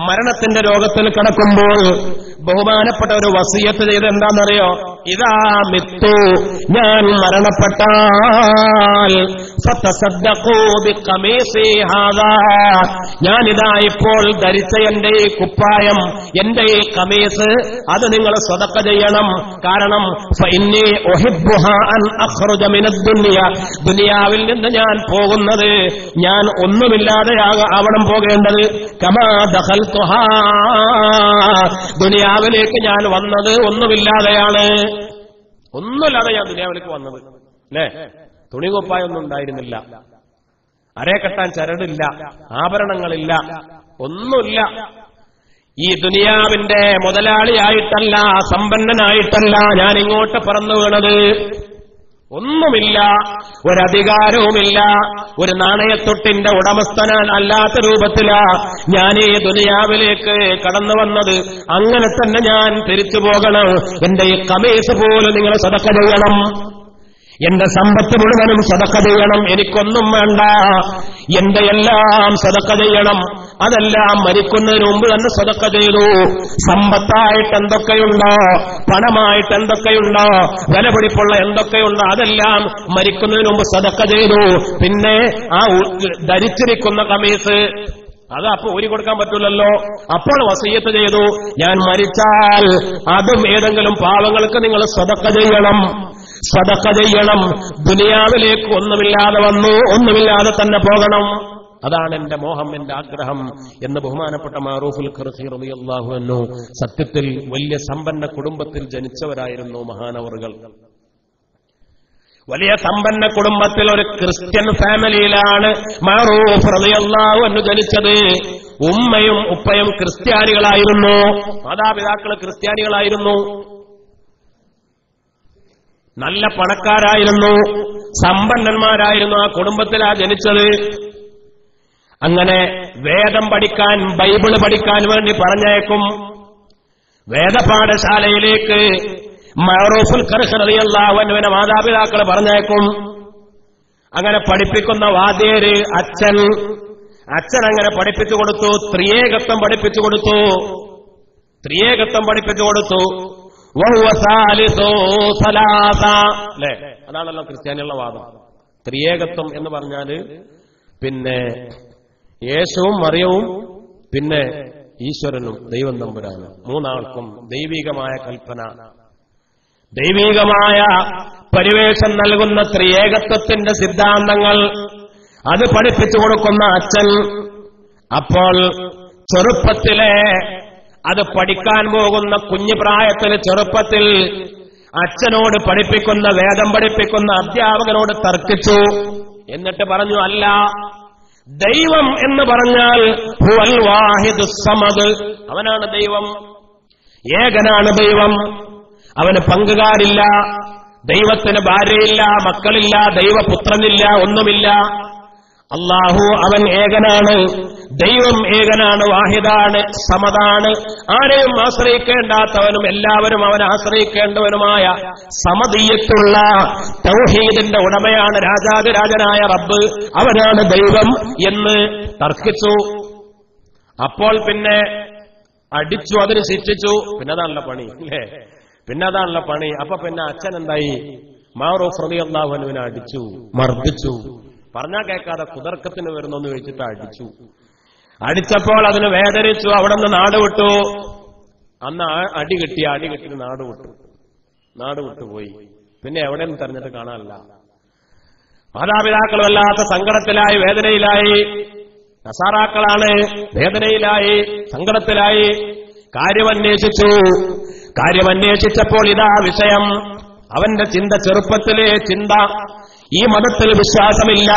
മരണത്തിന്റെ രോഗത്തിൽ കിടക്കുമ്പോൾ ബഹുമാനപ്പെട്ട ഒരു വസിയത്ത് ചെയ്ത് എന്താണെന്നറിയോ? ഇദാ മിത്തു, ഞാൻ മരണപ്പെട്ടാൽ ഫതസദ്ദഖൂ ബിഖമീസി ഹാദാ, ഞാനിതാ ഇപ്പോൾ ധരിച്ച എന്റെ ഈ കുപ്പായം, എന്റെ ഈ ഖമീസ്, അത് നിങ്ങൾ സദഖ ചെയ്യണം. കാരണം ഫഇന്നി ഉഹിബ്ബുഹാ അൻ അഖ്റുജ മിനദ് ദുനിയ, ദുനിയാവിൽ നിന്ന് ഞാൻ പോകുന്നത് ഞാൻ ഒന്നുമില്ലാതെ ആവണം പോകേണ്ടത്. കമാ ദഖൽതുഹാ, ദുനിയാവിലേക്ക് ഞാൻ വന്നത് ഒന്നുമില്ലാതെയാണ്. ഒന്നുമില്ലാതെ ഞാൻ ദുനിയാവിലേക്ക് വന്നത് അല്ലേ? തുണികുപ്പായൊന്നും ഉണ്ടായിരുന്നില്ല, അരേ കെട്ടാൻ ചരടില്ല, ആഭരണങ്ങളില്ല, ഒന്നുമില്ല. ഈ ദുനിയാവിന്റെ മുതലാളിയായിട്ടല്ല, സമ്പന്നനായിട്ടല്ല ഞാൻ ഇങ്ങോട്ട് പറന്നു വീണത്. ഒന്നുമില്ല, ഒരധികാരവുമില്ല, ഒരു നാണയത്തൊട്ടിന്റെ ഉടമസ്ഥനാൻ അല്ലാത്ത രൂപത്തിലാ ഞാൻ ഈ ദുനിയാവിലേക്ക് കടന്നു വന്നത്. അങ്ങനെ തന്നെ ഞാൻ തിരിച്ചു പോകണം. എന്റെ ഈ ഖമീസ് പോലും നിങ്ങൾ സദഖ ചെയ്യണം, എന്റെ സമ്പത്ത് മുഴുവനും സദഖ ചെയ്യണം, എനിക്കൊന്നും വേണ്ട, എന്റെ എല്ലാം സദഖ ചെയ്യണം. അതെല്ലാം മരിക്കുന്നതിന് മുമ്പ് തന്നെ സദഖ ചെയ്തു. സമ്പത്തായിട്ട് എന്തൊക്കെയുണ്ടോ, പണമായിട്ട് എന്തൊക്കെയുണ്ടോ, വിലപിടിപ്പുള്ള എന്തൊക്കെയുണ്ടോ, അതെല്ലാം മരിക്കുന്നതിന് മുമ്പ് സദഖ ചെയ്തു. പിന്നെ ആ ധരിച്ചിരിക്കുന്ന ഖമീസ് അത് അപ്പൊ ഊരി കൊടുക്കാൻ പറ്റൂലല്ലോ. അപ്പോൾ വസിയ്യത്ത് ചെയ്തു, ഞാൻ മരിച്ചാൽ അതും ഏതെങ്കിലും പാവങ്ങൾക്ക് നിങ്ങൾ സദഖ ചെയ്യണം, സദഖ ചെയ്യണം. ദുനിയാവിലേക്ക് ഒന്നുമില്ലാതെ വന്നു, ഒന്നുമില്ലാതെ തന്നെ പോകണം. അതാണ് എന്റെ മോഹം, എന്റെ ആഗ്രഹം എന്ന് ബഹുമാനപ്പെട്ട മഅറൂഫുൽ ഖർഖി റളിയല്ലാഹു അൻഹു സത്യത്തിൽ വലിയ സമ്പന്ന കുടുംബത്തിൽ ജനിച്ചവരായിരുന്നു മഹാനവറുകൾ. വലിയ സമ്പന്ന കുടുംബത്തിൽ ഒരു ക്രിസ്ത്യൻ ഫാമിലിയിലാണ് മഅറൂഫ് റളിയല്ലാഹു അൻഹു ജനിച്ചത്. ഉമ്മയും ഉപ്പയും ക്രിസ്ത്യാനികളായിരുന്നു, മാതാപിതാക്കൾ ക്രിസ്ത്യാനികളായിരുന്നു, നല്ല പണക്കാരായിരുന്നു, സമ്പന്നന്മാരായിരുന്നു. ആ കുടുംബത്തിലാ ജനിച്ചത്. അങ്ങനെ വേദം പഠിക്കാൻ, ബൈബിള് പഠിക്കാൻ വേണ്ടി പറഞ്ഞേക്കും. വേദപാഠശാലയിലേക്ക് മഅറൂഫുൽ ഖർഖി റളിയല്ലാഹു അൻഹുവിനെ മാതാപിതാക്കൾ പറഞ്ഞേക്കും. അങ്ങനെ പഠിപ്പിക്കുന്ന വാദ്യര് അച്ഛൻ അങ്ങനെ പഠിപ്പിച്ചു കൊടുത്തു. ത്രിയേകത്വം പഠിപ്പിച്ചു കൊടുത്തു. അല്ലേ? അതാണല്ലോ ക്രിസ്ത്യാനികളുടെ വാദം. ത്രിയേകത്വം എന്ന് പറഞ്ഞാല് പിന്നെ യേശുവും മറിയവും പിന്നെ ഈശ്വരനും ദൈവം തമ്പുരാനും, മൂന്നാൾക്കും ദൈവികമായ കൽപ്പന, ദൈവികമായ പരിവേഷം നൽകുന്ന ത്രിയേകത്വത്തിന്റെ സിദ്ധാന്തങ്ങൾ അത് പഠിപ്പിച്ചു കൊടുക്കുന്ന അച്ഛൻ. അപ്പോൾ ചെറുപ്പത്തിലെ അത് പഠിക്കാൻ പോകുന്ന കുഞ്ഞു പ്രായത്തിൽ, ചെറുപ്പത്തിൽ അച്ഛനോട് പഠിപ്പിക്കുന്ന, വേദം പഠിപ്പിക്കുന്ന അധ്യാപകനോട് തർക്കിച്ചു. എന്നിട്ട് പറഞ്ഞു, അല്ല, ദൈവം എന്ന് പറഞ്ഞാൽ ഹുവൽ വാഹിദുസ് സമദ്, അവനാണ് ദൈവം, ഏകനാണ് ദൈവം, അവന് പങ്കുകാരില്ല, ദൈവത്തിന് ഭാര്യയില്ല, മക്കളില്ല, ദൈവപുത്രനില്ല, ഒന്നുമില്ല. അല്ലാഹു അവൻ ഏകനാണ്, ദൈവം ഏകനാണ്, വാഹിദാണ്, സമദാണ്, ആരെയും ആശ്രയിക്കേണ്ടാത്തവനും എല്ലാവരും അവനെ ആശ്രയിക്കേണ്ടവനുമായ സമദീയത്തുള്ള തൗഹീദിന്റെ ഉടമയാണ് രാജാതിരാജനായ റബ്ബ്, അവനാണ് ദൈവം എന്ന് തർക്കിച്ചു. അപ്പോൾ പിന്നെ അടിച്ചു, അതിന് ശിക്ഷിച്ചു. പിന്നെ അതാണല്ലോ പണി, അല്ലേ? പിന്നെ അതാണല്ലോ പണി. അപ്പൊ പിന്നെ അച്ഛൻ എന്തായി? മഅറൂഫ് റളിയല്ലാഹു അൻഹുവിനെ അടിച്ചു, മർദ്ദിച്ചു. പറഞ്ഞാൽ കേൾക്കാതെ കുതർക്കത്തിന് വരുന്നൊന്ന് വെച്ചിട്ട് അടിച്ചു. അടിച്ചപ്പോൾ അതിന് വേദനിച്ചു, അവിടെ നിന്ന് നാട് വിട്ടു. അന്ന് അടി കിട്ടിയിട്ട് നാട് വിട്ടുപോയി. പിന്നെ എവിടെ നിന്ന് തെരഞ്ഞിട്ട് കാണാനല്ല. മാതാപിതാക്കൾ വല്ലാത്ത സങ്കടത്തിലായി, വേദനയിലായി. നസാറാക്കളാണ്, വേദനയിലായി, സങ്കടത്തിലായി. കാര്യമന്വേഷിച്ചപ്പോൾ ഇതാ വിഷയം. അവന്റെ ചിന്ത, ചെറുപ്പത്തിലെ ചിന്ത, ഈ മതത്തിൽ വിശ്വാസമില്ല,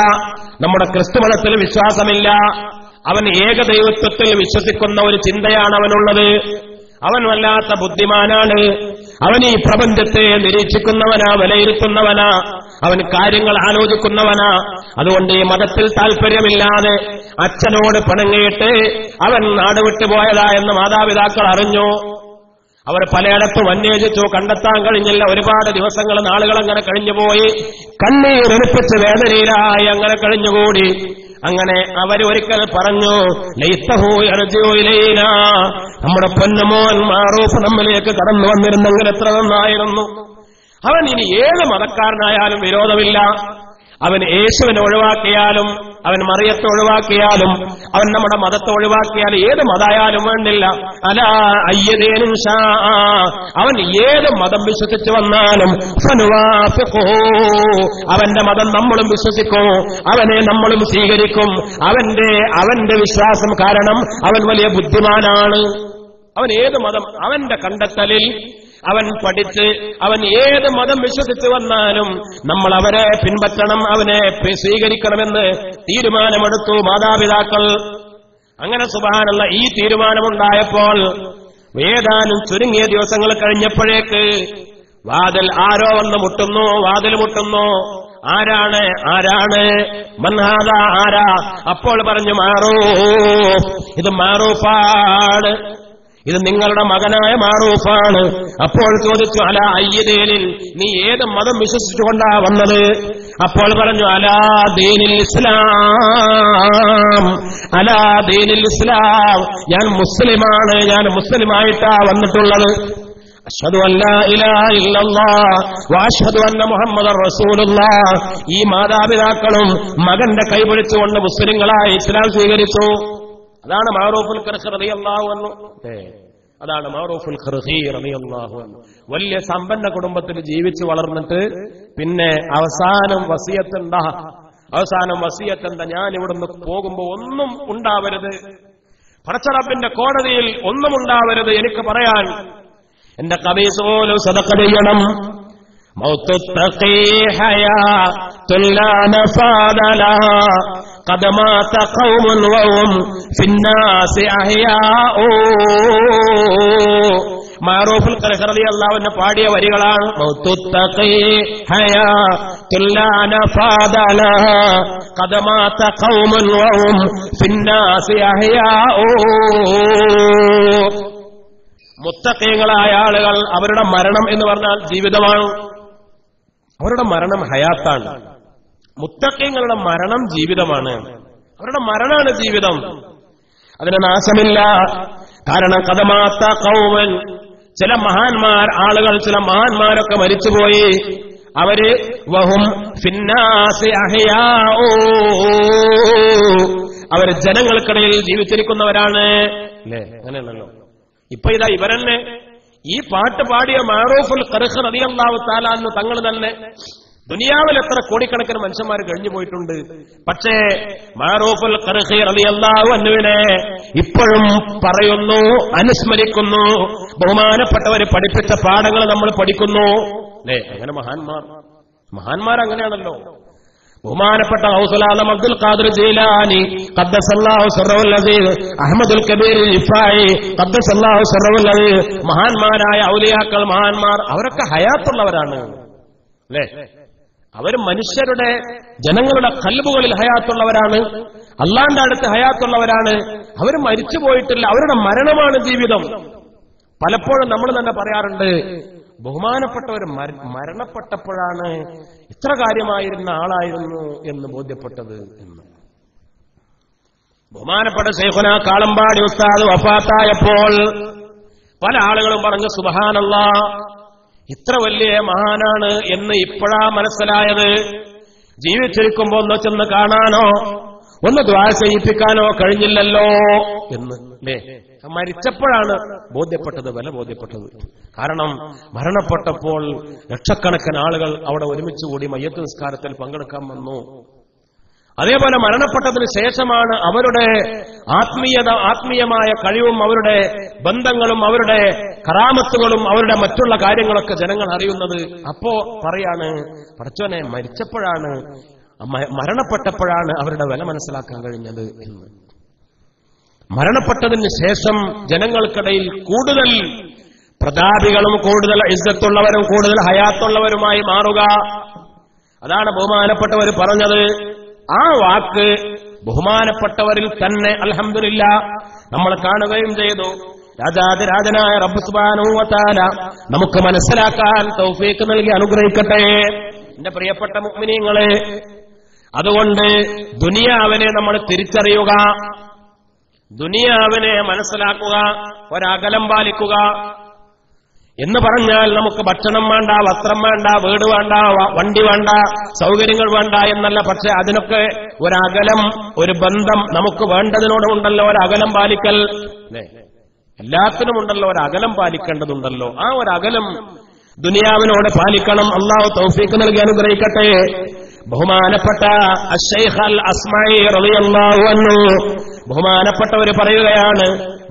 നമ്മുടെ ക്രിസ്തു മതത്തിൽ വിശ്വാസമില്ല, അവൻ ഏകദൈവത്വത്തിൽ വിശ്വസിക്കുന്ന ഒരു ചിന്തയാണ് അവനുള്ളത്. അവൻ വല്ലാത്ത ബുദ്ധിമാനാണ്, അവൻ ഈ പ്രപഞ്ചത്തെ നിരീക്ഷിക്കുന്നവനാ, വിലയിരുത്തുന്നവനാ, അവൻ കാര്യങ്ങൾ ആലോചിക്കുന്നവനാ. അതുകൊണ്ട് ഈ മതത്തിൽ താല്പര്യമില്ലാതെ അച്ഛനോട് പിണങ്ങിയിട്ട് അവൻ നാടുവിട്ടുപോയതാ എന്ന് മാതാപിതാക്കൾ അറിഞ്ഞു. അവർ പലയിടത്തും അന്വേഷിച്ചു, കണ്ടെത്താൻ കഴിഞ്ഞില്ല. ഒരുപാട് ദിവസങ്ങൾ, നാളുകൾ അങ്ങനെ കഴിഞ്ഞുപോയി. കണ്ണീരൊലിപ്പിച്ച് വേദനയിലായി അങ്ങനെ കഴിഞ്ഞുകൂടി. അങ്ങനെ അവരൊരിക്കൽ പറഞ്ഞു, ലൈത്തഹു യർജിഉ ഇലൈനാ, നമ്മുടെ പൊന്നുമോൻ മഅറൂഫ് നമ്മിലേക്ക് കടന്നു വന്നിരുന്നെങ്കിൽ എത്ര നന്നായിരുന്നു. അവൻ ഇനി ഏത് മതക്കാരനായാലും വിരോധമില്ല, അവൻ യേശുവിനെ ഒഴിവാക്കിയാലും, അവൻ മറിയത്തെ ഒഴിവാക്കിയാലും, അവൻ നമ്മുടെ മതത്തെ ഒഴിവാക്കിയാലും, ഏത് മതമായാലും വേണ്ടില്ല, അലാ അയ്യദേനും ഷാ, അവൻ ഏത് മതം വിശ്വസിച്ചു വന്നാലും ഫനുവാഫിഖൂ, അവന്റെ മതം നമ്മളും വിശ്വസിക്കും, അവനെ നമ്മളും സ്വീകരിക്കും. അവന്റെ വിശ്വാസം കാരണം അവൻ വലിയ ബുദ്ധിമാനാണ്. അവൻ ഏത് മതം, അവന്റെ കണ്ടെത്തലിൽ അവൻ പഠിച്ച് അവൻ ഏത് മതം വിശ്വസിച്ചു വന്നാലും നമ്മൾ അവരെ പിൻപറ്റണം, അവനെ സ്വീകരിക്കണമെന്ന് തീരുമാനമെടുത്തു മാതാപിതാക്കൾ. അങ്ങനെ സുബ്ഹാനല്ലാഹ്, ഈ തീരുമാനമുണ്ടായപ്പോൾ ഏതാനും ചുരുങ്ങിയ ദിവസങ്ങൾ കഴിഞ്ഞപ്പോഴേക്ക് വാതിൽ ആരോ വന്ന് മുട്ടുന്നു. വാതിൽ മുട്ടുന്നു. ആരാണ് മൻഹാദ, ആരാ? അപ്പോൾ പറഞ്ഞു മാറൂഫ്, ഇത് മാറൂഫാണ്, ഇത് നിങ്ങളുടെ മകനായ മാറൂഫാണ്. അപ്പോൾ ചോദിച്ചു അലാ അയ്യദീനിൻ, നീ ഏത് മതം വിശ്വസിച്ചുകൊണ്ടാ വന്നത്? അപ്പോൾ പറഞ്ഞു അലാ ദീനിൽ ഇസ്ലാം, അലാ ദീനിൽ ഇസ്ലാം, ഞാൻ മുസ്ലിമാണ്, ഞാൻ മുസ്ലിമായിട്ടാ വന്നിട്ടുള്ളത്. അശ്ഹദു അല്ലാ ഇലാഹ ഇല്ലല്ലാഹ് വഅശ്ഹദു അന്ന മുഹമ്മദർ റസൂലുള്ളാഹ്. ഈ മാതാപിതാക്കളും മകന്റെ കൈപിടിച്ചുകൊണ്ട് മുസ്ലിങ്ങളായി ഇസ്ലാം സ്വീകരിച്ചു. അതാണ് മഅറൂഫുൽ ഖർഖി റളിയല്ലാഹു അൻഹു. അതാണ് മഅറൂഫുൽ ഖർഖി റളിയല്ലാഹു അൻഹു. വലിയ സമ്പന്ന കുടുംബത്തിൽ ജീവിച്ചു വളർന്നിട്ട് പിന്നെ അവസാനം വസിയത്തെന്താ? ഞാൻ ഇവിടുന്ന് പോകുമ്പോ ഒന്നും ഉണ്ടാവരുത്, പടച്ചറബിന്റെ കോടതിയിൽ ഒന്നും ഉണ്ടാവരുത് എനിക്ക് പറയാൻ. എന്റെ ഖമീസ് പോലും സദഖ ചെയ്യണം. മൗത്തുത്തഖീ ഹയാത്തുൽ ലാ നഫാദ ലഹാ ഖദ മാത ഖൗമുൻ വഹും ഫിന്നാസി അഹ്യാഉ. മഅറൂഫുൽ ഖർഖി റളിയല്ലാഹു അൻഹു പാടിയ വരികളാണ്. മൗത്തുത്തഖീ ഹയാത്തുൽ ലാ നഫാദ ലഹാ ഖദ മാത ഖൗമുൻ വഹും ഫിന്നാസി അഹ്യാഉ. മുത്തഖീങ്ങളായ ആളുകൾ, അവരുടെ മരണം എന്ന് പറഞ്ഞാൽ ജീവിതമാണ്, അവരുടെ മരണം ഹയാത്താണ്. മുത്തഖീങ്ങളുടെ മരണം ജീവിതമാണ്, അവരുടെ മരണമാണ് ജീവിതം, അതിന് നാശമില്ല. കാരണം ഖദമാത്ത ഖൗമൻ, ചില ആളുകൾ ചില മഹാന്മാരൊക്കെ മരിച്ചുപോയി, അവര് വഹും ഫിന്നാസി അഹ്യാഉ, അവര് ജനങ്ങൾക്കിടയിൽ ജീവിച്ചിരിക്കുന്നവരാണ്. അല്ലേ? അങ്ങനെയാണല്ലോ. ഇപ്പൊ ഇതാ ഇവരെന്നെ ഈ പാട്ട് പാടിയ മഅറൂഫുൽ ഖർഖി റളിയല്ലാഹു തആല അൻഹു തങ്ങൾ തന്നെ ദുനിയാവിൽ എത്ര കോടിക്കണക്കിന് മനുഷ്യന്മാർ കഴിഞ്ഞു പോയിട്ടുണ്ട്. പക്ഷേ മഅറൂഫുൽ ഖർഖി റളിയല്ലാഹു അൻഹുവിനെ ഇപ്പോഴും പറയുന്നു, അനുസ്മരിക്കുന്നു. ബഹുമാനപ്പെട്ടവർ പഠിപ്പിച്ച പാഠങ്ങൾ നമ്മൾ പഠിക്കുന്നു. അല്ലേ? അങ്ങനെ മഹാന്മാർ അങ്ങനെയാണല്ലോ. ബഹുമാനപ്പെട്ട ഗൗസുൽ ആലം അബ്ദുൽ ഖാദിർ ജീലാനി ഖദ്ദസല്ലാഹു സിർറഹുൽ അസീസ്, അഹ്മദുൽ കബീർ റിഫായി ഖദ്ദസല്ലാഹു സിർറഹുൽ അസീസ്, മഹാന്മാരായ ഔലിയാക്കൾ, മഹാന്മാർ, അവരൊക്കെ ഹയാത്തുള്ളവരാണ്. അല്ലേ? അവർ മനുഷ്യരുടെ, ജനങ്ങളുടെ ഖൽബുകളിൽ ഹയാത്തുള്ളവരാണ്, അല്ലാഹുവിന്റെ അടുത്ത് ഹയാത്തുള്ളവരാണ്. അവർ മരിച്ചു പോയിട്ടില്ല, അവരുടെ മരണമാണ് ജീവിതം. പലപ്പോഴും നമ്മൾ തന്നെ പറയാറുണ്ട്, ബഹുമാനപ്പെട്ടവർ മരണപ്പെട്ടപ്പോഴാണ് ഇത്ര കാര്യമായിരുന്ന ആളായിരുന്നു എന്ന് ബോധ്യപ്പെട്ടത് എന്ന്. ബഹുമാനപ്പെട്ട ശൈഖുനാ കാളമ്പാടി ഉസ്താദ് വഫാത്തായപ്പോൾ പല ആളുകളും പറഞ്ഞു, സുബ്ഹാനല്ലാഹ്, ഇത്ര വലിയ മഹാനാണ് എന്ന് ഇപ്പോഴാ മനസ്സിലായത്. ജീവിച്ചിരിക്കുമ്പോ ഒന്ന് ചെന്ന് കാണാനോ ഒന്ന് ദുആ ചെയ്യിപ്പിക്കാനോ കഴിഞ്ഞില്ലല്ലോ എന്ന്. അല്ലേ? മരിച്ചപ്പോഴാണ് ബോധ്യപ്പെട്ടത്, വില ബോധ്യപ്പെട്ടത്. കാരണം മരണപ്പെട്ടപ്പോൾ ലക്ഷക്കണക്കിന് ആളുകൾ അവിടെ ഒരുമിച്ച് കൂടി മയ്യത്ത് നിസ്കാരത്തിൽ പങ്കെടുക്കാൻ വന്നു. അതേപോലെ മരണപ്പെട്ടതിന് ശേഷമാണ് അവരുടെ ആത്മീയമായ കഴിവും അവരുടെ ബന്ധങ്ങളും അവരുടെ കറാമത്തുകളും അവരുടെ മറ്റുള്ള കാര്യങ്ങളൊക്കെ ജനങ്ങൾ അറിയുന്നത്. അപ്പോ പറയാണ്, പടച്ചോനെ, മരണപ്പെട്ടപ്പോഴാണ് അവരുടെ വില മനസ്സിലാക്കാൻ കഴിഞ്ഞത് എന്ന്. മരണപ്പെട്ടതിന് ശേഷം ജനങ്ങൾക്കിടയിൽ കൂടുതൽ പ്രതാപികളും കൂടുതൽ ഇസ്സത്തുള്ളവരും കൂടുതൽ ഹയാത്തുള്ളവരുമായി മാറുക. അതാണ് ബഹുമാനപ്പെട്ടവർ പറഞ്ഞത്. ആ വാക്ക് ബഹുമാനപ്പെട്ടവരിൽ തന്നെ അൽഹംദുലില്ലാ നമ്മൾ കാണുകയും ചെയ്തു. രാജാതിരാജനായ റബ്ബ് സുബ്ഹാനഹു വ തആല നമുക്ക് മനസ്സിലാക്കാൻ തൗഫീഖ് നൽകി അനുഗ്രഹിക്കട്ടെ. എന്റെ പ്രിയപ്പെട്ട മുഅ്മിനീങ്ങളെ, അതുകൊണ്ട് ദുനിയാവിനെ നമ്മൾ തിരിച്ചറിയുക, ദുനിയാവിനെ മനസ്സിലാക്കുക, ഒരകലം പാലിക്കുക. എന്ന് പറഞ്ഞാൽ നമുക്ക് ഭക്ഷണം വേണ്ട, വസ്ത്രം വേണ്ട, വീട് വേണ്ട, വണ്ടി വേണ്ട, സൗകര്യങ്ങൾ വേണ്ട എന്നല്ല. പക്ഷെ അതിനൊക്കെ ഒരകലം, ഒരു ബന്ധം നമുക്ക് വേണ്ടതിനോടുണ്ടല്ലോ, ഒരകലം പാലിക്കൽ. എല്ലാത്തിനും ഉണ്ടല്ലോ ഒരകലം പാലിക്കേണ്ടതുണ്ടല്ലോ. ആ ഒരകലം ദുനിയാവിനോട് പാലിക്കണം. അല്ലാഹു തൗഫീഖ് നൽകി അനുഗ്രഹിക്കട്ടെ. ബഹുമാനപ്പെട്ട അശ്ശൈഖ് അൽ അസ്മഈ റളിയല്ലാഹു അൻഹു ബഹുമാനപ്പെട്ടവർ പറയുകയാണ്,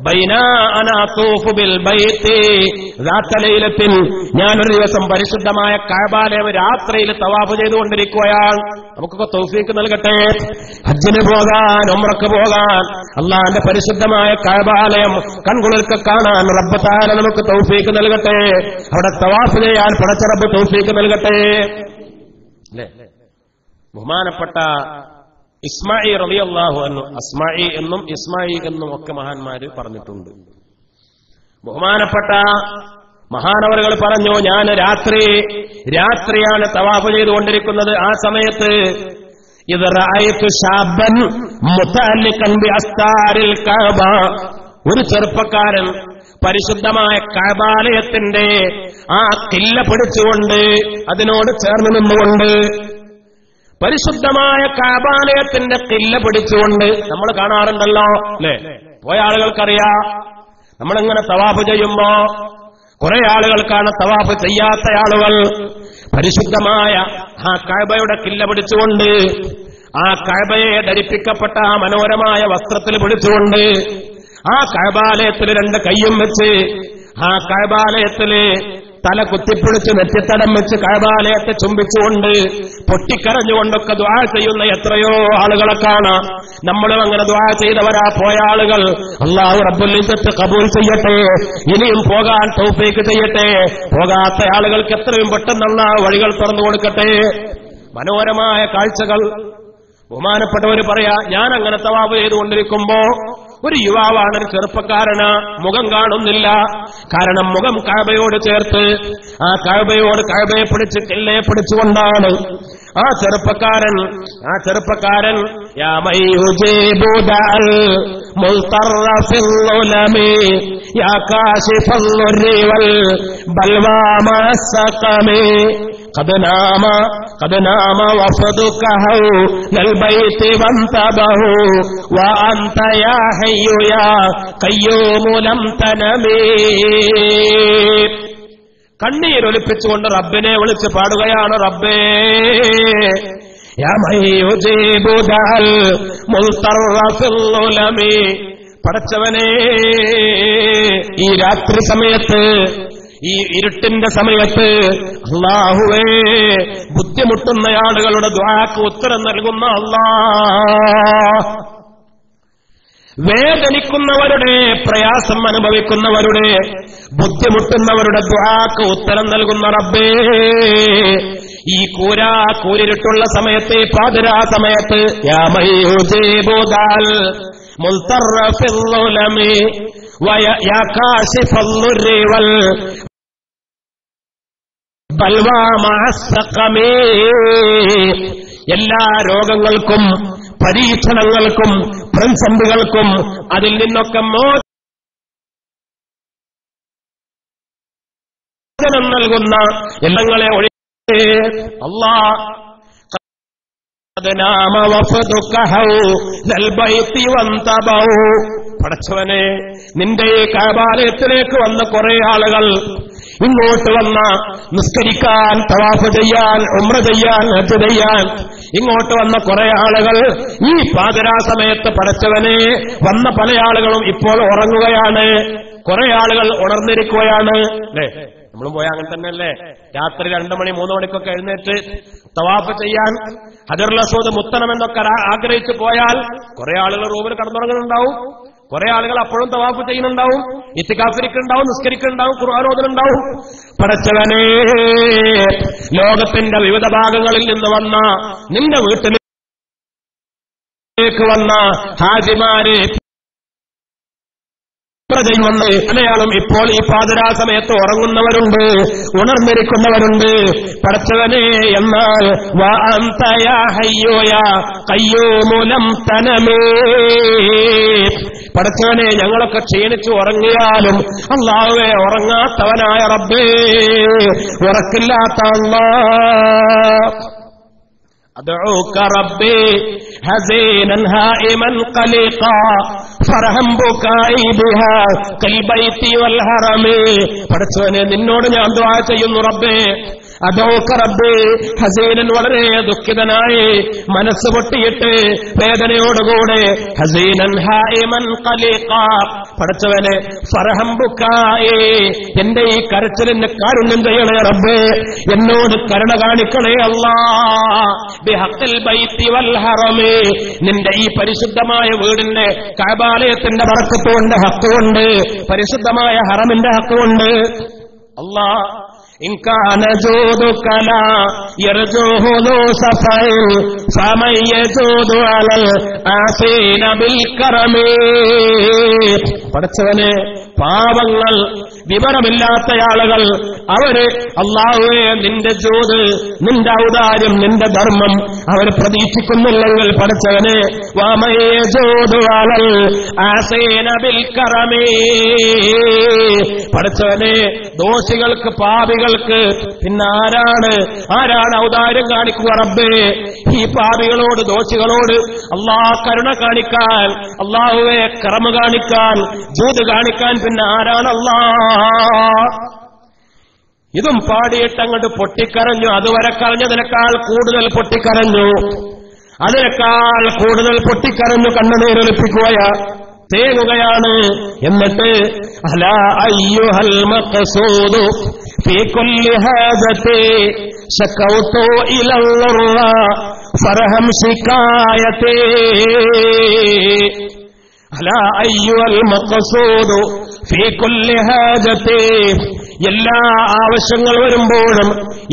ബൈനാ അനാ തൂഫു ബിൽ ബൈത്തി ദാത ലൈലത്തിൻ, ഞാനൊരു ദിവസം പരിശുദ്ധമായ കഅബാലയം രാത്രിയിൽ തവാഫ് ചെയ്തുകൊണ്ടിരിക്കുകയാണ്. നമുക്കൊക്കെ തൗഫീഖ് നൽകട്ടെ, ഹജ്ജിന് പോകാൻ, ഉംറക്ക് പോകാൻ, അല്ലാഹുവിന്റെ പരിശുദ്ധമായ കഅബാലയം കൺകുളിർക്ക് കാണാൻ റബ്ബ് തആല നമുക്ക് തൗഫീഖ് നൽകട്ടെ. അവിടെ തവാഫ് ചെയ്യാൻ പടച്ച റബ്ബ് തൗഫീഖ് നൽകട്ടെ. അല്ലേ? ബഹുമാനപ്പെട്ട ഇസ്മാഈൽ റളിയല്ലാഹു അൻഹു, അസ്മാഈ എന്നും ഇസ്മാഈ എന്നും ഒക്കെ മഹാന്മാര് പറഞ്ഞിട്ടുണ്ട്. ബഹുമാനപ്പെട്ട മഹാനവറുകൾ പറഞ്ഞു, ഞാൻ രാത്രിയാണ് തവാഫ് ചെയ്തുകൊണ്ടിരിക്കുന്നത്. ആ സമയത്ത് ഇദ് റഅയ്തു ശാബൻ മുതഅല്ലിഖൻ ബിഅസ്താരിൽ കഅബ, ഒരു ചെറുപ്പക്കാരൻ പരിശുദ്ധമായ കഅബാലയത്തിന്റെ ആ കില്ല പിടിച്ചുകൊണ്ട്, അതിനോട് ചേർന്ന് നിന്നുകൊണ്ട്, പരിശുദ്ധമായ കഅബാലയത്തിന്റെ കില്ല പിടിച്ചുകൊണ്ട് നമ്മൾ കാണാറുണ്ടല്ലോ, അല്ലേ? പോയ ആളുകൾക്കറിയാം. നമ്മളിങ്ങനെ തവാഫ് ചെയ്യുമ്പോ കുറെ ആളുകൾക്കാണ് തവാഫ് ചെയ്യാത്ത ആളുകൾ പരിശുദ്ധമായ ആ കഅബയുടെ കില്ല പിടിച്ചുകൊണ്ട്, ആ കഅബയെ ധരിപ്പിക്കപ്പെട്ട ആ മനോഹരമായ വസ്ത്രത്തിൽ പിടിച്ചുകൊണ്ട്, ആ കഅബാലയത്തിൽ രണ്ട് കൈയും വെച്ച്, ആ കഅബാലയത്തില് തല കുത്തിപ്പിടിച്ച് നെറ്റിത്തടം വെച്ച് കഅബാലയത്തെ ചുംബിച്ചുകൊണ്ട് പൊട്ടിക്കരഞ്ഞുകൊണ്ടൊക്കെ ദുആ ചെയ്യുന്ന എത്രയോ ആളുകളെ കാണാം. നമ്മളും അങ്ങനെ ദുആ ചെയ്തവരാ പോയ ആളുകൾ. അല്ലാഹു റബ്ബുൽ ഇസ്സത്ത് ഖബൂൽ ചെയ്യട്ടെ, ഇനിയും പോകാൻ തൗഫീഖ് ചെയ്യട്ടെ. പോകാത്ത ആളുകൾക്ക് എത്രയും പെട്ടെന്ന് അല്ലാഹു വഴികൾ തുറന്നു കൊടുക്കട്ടെ. മനോഹരമായ കാഴ്ചകൾ. ബഹുമാനപ്പെട്ടവർ പറയാ, ഞാൻ അങ്ങനെ തവാഫ് ചെയ്തുകൊണ്ടിരിക്കുമ്പോ ഒരു യുവാവാണ്, ഒരു ചെറുപ്പക്കാരന്, മുഖം കാണുന്നില്ല. കാരണം മുഖം കഅബയോട് ചേർത്ത്, ആ കഅബയെ പിടിച്ച് കില്ലയെ പിടിച്ചുകൊണ്ടാണ് ആ ചെറുപ്പക്കാരൻ യാ മയ്യുജീബു ദഅൽ മുൽതറ ഫിൽ ഉലമി യാ കാശിഫൽ ളുരി വൽ ബൽവാ മഅസ്സഖമി ഖദ് നാമ വഫദുക ഹൗലൽ ബൈതി വൻതബഹു വ അൻത യാ ഹയ്യു യാ ഖയ്യൂമു ലം തനമി. കണ്ണീരൊലിപ്പിച്ചുകൊണ്ട് റബ്ബിനെ വിളിച്ച് പാടുകയാണ്, റബ്ബേ യാ മയ്യുജീബു ദഅൽ മുൽതറ ഫിൽ ഉലമി, പടച്ചവനേ, ഈ രാത്രി സമയത്ത്, ഈ ഇരുട്ടിന്റെ സമയത്ത് അല്ലാഹുവേ, ബുദ്ധിമുട്ടുന്ന ആളുകളുടെ ദുആക്ക് ഉത്തരം നൽകുന്ന അല്ലാഹ്, വേദനിക്കുന്നവരുടെ, പ്രയാസം അനുഭവിക്കുന്നവരുടെ, ബുദ്ധിമുട്ടുന്നവരുടെ ദുആക്ക് ഉത്തരം നൽകുന്ന റബ്ബേ, ഈ കൂരിരുട്ടുള്ള സമയത്ത്, പാതിരാ സമയത്ത് യാ മയ്യുജീബു ദഅൽ മുൽതറ ഫിൽ ഉലമി വയാ കാശിഫൽ ളുരി വൽ ബൽവാ മഅസ്സഖമി, എല്ലാ രോഗങ്ങൾക്കും പരീക്ഷണങ്ങൾക്കും പ്രതിസന്ധികൾക്കും അതിൽ നിന്നൊക്കെ മോചനം നൽകുന്ന എല്ലങ്ങളെ ഒഴികെ അല്ലാഹ് പടച്ചവനെ, നിന്റെ ഈ കഅബാലയത്തിലേക്ക് വന്ന കുറെ ആളുകൾ, ഇങ്ങോട്ട് വന്ന നിസ്കരിക്കാൻ, തവാഫ് ചെയ്യാൻ, ഉംറ ചെയ്യാൻ, ഹജ്ജ് ചെയ്യാൻ ഇങ്ങോട്ട് വന്ന കുറെ ആളുകൾ ഈ പാതിരാ സമയത്ത് പടച്ചവനെ വന്ന പല ആളുകളും ഇപ്പോൾ ഉറങ്ങുകയാണ്. കുറെ ആളുകൾ ഉണർന്നിരിക്കുകയാണ്. അല്ലേ? നമ്മളും പോയാൽ അങ്ങനെ തന്നെയല്ലേ? രാത്രി 2 മണി 3 മണിക്കൊക്കെ എഴുന്നേറ്റ് തവാഫ് ചെയ്യാൻ, ഹജറുൽ അസ്വദ് മുത്തണമെന്നൊക്കെ ആഗ്രഹിച്ചു പോയാൽ കുറെ ആളുകൾ റൂമിൽ കടന്നുറങ്ങുന്നുണ്ടാവും, കുറെ ആളുകൾ അപ്പോഴും തവാഫ് ചെയ്യുന്നുണ്ടാവും, ഇത്തികാഫിരിക്കുന്നുണ്ടാവും, നിസ്കരിക്കുന്നുണ്ടാവും, ഖുർആൻ ഓതുന്നുണ്ടാവും. പടച്ചവനേ, ലോകത്തിന്റെ വിവിധ ഭാഗങ്ങളിൽ നിന്ന് വന്ന, നിന്റെ വീട്ടിലേക്ക് വന്ന ഹാജിമാര് മലയാളം ഇപ്പോൾ ഈ പാതിരാ സമയത്ത് ഉറങ്ങുന്നവരുണ്ട്, ഉണർന്നിരിക്കുന്നവരുണ്ട്. പടച്ചവനെ, എന്നാൽ വ അൻത യാ ഹയ്യു യാ ഖയ്യൂമു ലം തനമി, പടച്ചവനെ ഞങ്ങളൊക്കെ ക്ഷീണിച്ചു ഉറങ്ങിയാലും അല്ലാഹുവേ ഉറങ്ങാത്തവനായ റബ്ബേ, ഉറക്കില്ലാത്ത അല്ലാഹ്, അദ്ഉക റബ്ബി ഹസീനൻ ഹായിമൻ ഖലീഖാ ഫർഹം ബുകാഇ ബിഹാ കൽബൈതി വൽ ഹറമി. പടച്ചവനെ നിന്നോട് ഞാൻ ദുആ ചെയ്യുന്നു റബ്ബേ, അദ്ഉക റബ്ബി ഹസീനൻ വളരെ ദുഃഖിതനായി മനസ്സ് പൊട്ടിയിട്ട് വേദനയോടുകൂടെ ഹസീനൻ ഹായിമൻ ഖലീഖാ, പടച്ചവനെ ഫർഹം ബുകാഇ എന്റെ ഈ കരച്ചിലിന് കാരുണ്യം ചെയ്യണേ റബ്ബേ, എന്നോട് കരുണ കാണിക്കണേ അല്ലാഹ്, ബിഹഖിൽ ബൈത്തി വൽ ഹറമി നിന്റെ ഈ പരിശുദ്ധമായ വീടിന്റെ കഅബാലയത്തിന്റെ ബറക്കത്തുകൊണ്ട് ഹഖുണ്ട്, പരിശുദ്ധമായ ഹറമിന്റെ ഹഖുണ്ട്. അല്ലാഹ് ഇൻ കാന ജൂദുക ലാ യർജൂഹു ദൂ സഫൈൻ ഫമൻ യജൂദു അലൽ ആസീന ബിൽ കറമി. പടച്ചവനെ പാവങ്ങൾ വിവരമില്ലാത്ത ആളുകൾ അവര് അല്ലാഹുവേ നിന്റെ ജൂദ്, നിന്റെ ഔദാര്യം, നിന്റെ ധർമ്മം അവർ പ്രതീക്ഷിക്കുന്നില്ലെങ്കിൽ പടച്ചവനെ വമൻ യജൂദു അലൽ ആസീന ബിൽ കറമി, പടച്ചവനെ ദോഷികൾക്ക് പാപികൾക്ക് പിന്നെ ആരാണ് ഔദാര്യം കാണിക്കുക റബ്ബേ? ഈ പാപികളോട് ദോഷികളോട് അല്ലാഹ് കരുണ കാണിക്കാൻ, അല്ലാഹുവേ കറമ കാണിക്കാൻ, ജൂദ് കാണിക്കാൻ പിന്നെ ആരാണ് അല്ലാഹ്? ഇതും പാടിയിട്ട് അങ്ങോട്ട് പൊട്ടിക്കരഞ്ഞു. അതുവരെ കരഞ്ഞതിനേക്കാൾ കൂടുതൽ പൊട്ടിക്കരഞ്ഞു, അതിനേക്കാൾ കൂടുതൽ പൊട്ടിക്കരഞ്ഞു, തേങ്ങുകയാണ്. എന്നിട്ട് അലാ അയ്യുഹൽ മഖ്സൂദു ഫീ കുല്ലി ഹാദതി ശകൗതു ഇലല്ലാഹ് ഫർഹം ശികായതി. അലാ അയ്യുഹൽ മഖ്സൂദു ഫീ കുല്ലി ഹാദതി, എല്ലാ ആവശ്യങ്ങൾ വരുമ്പോഴും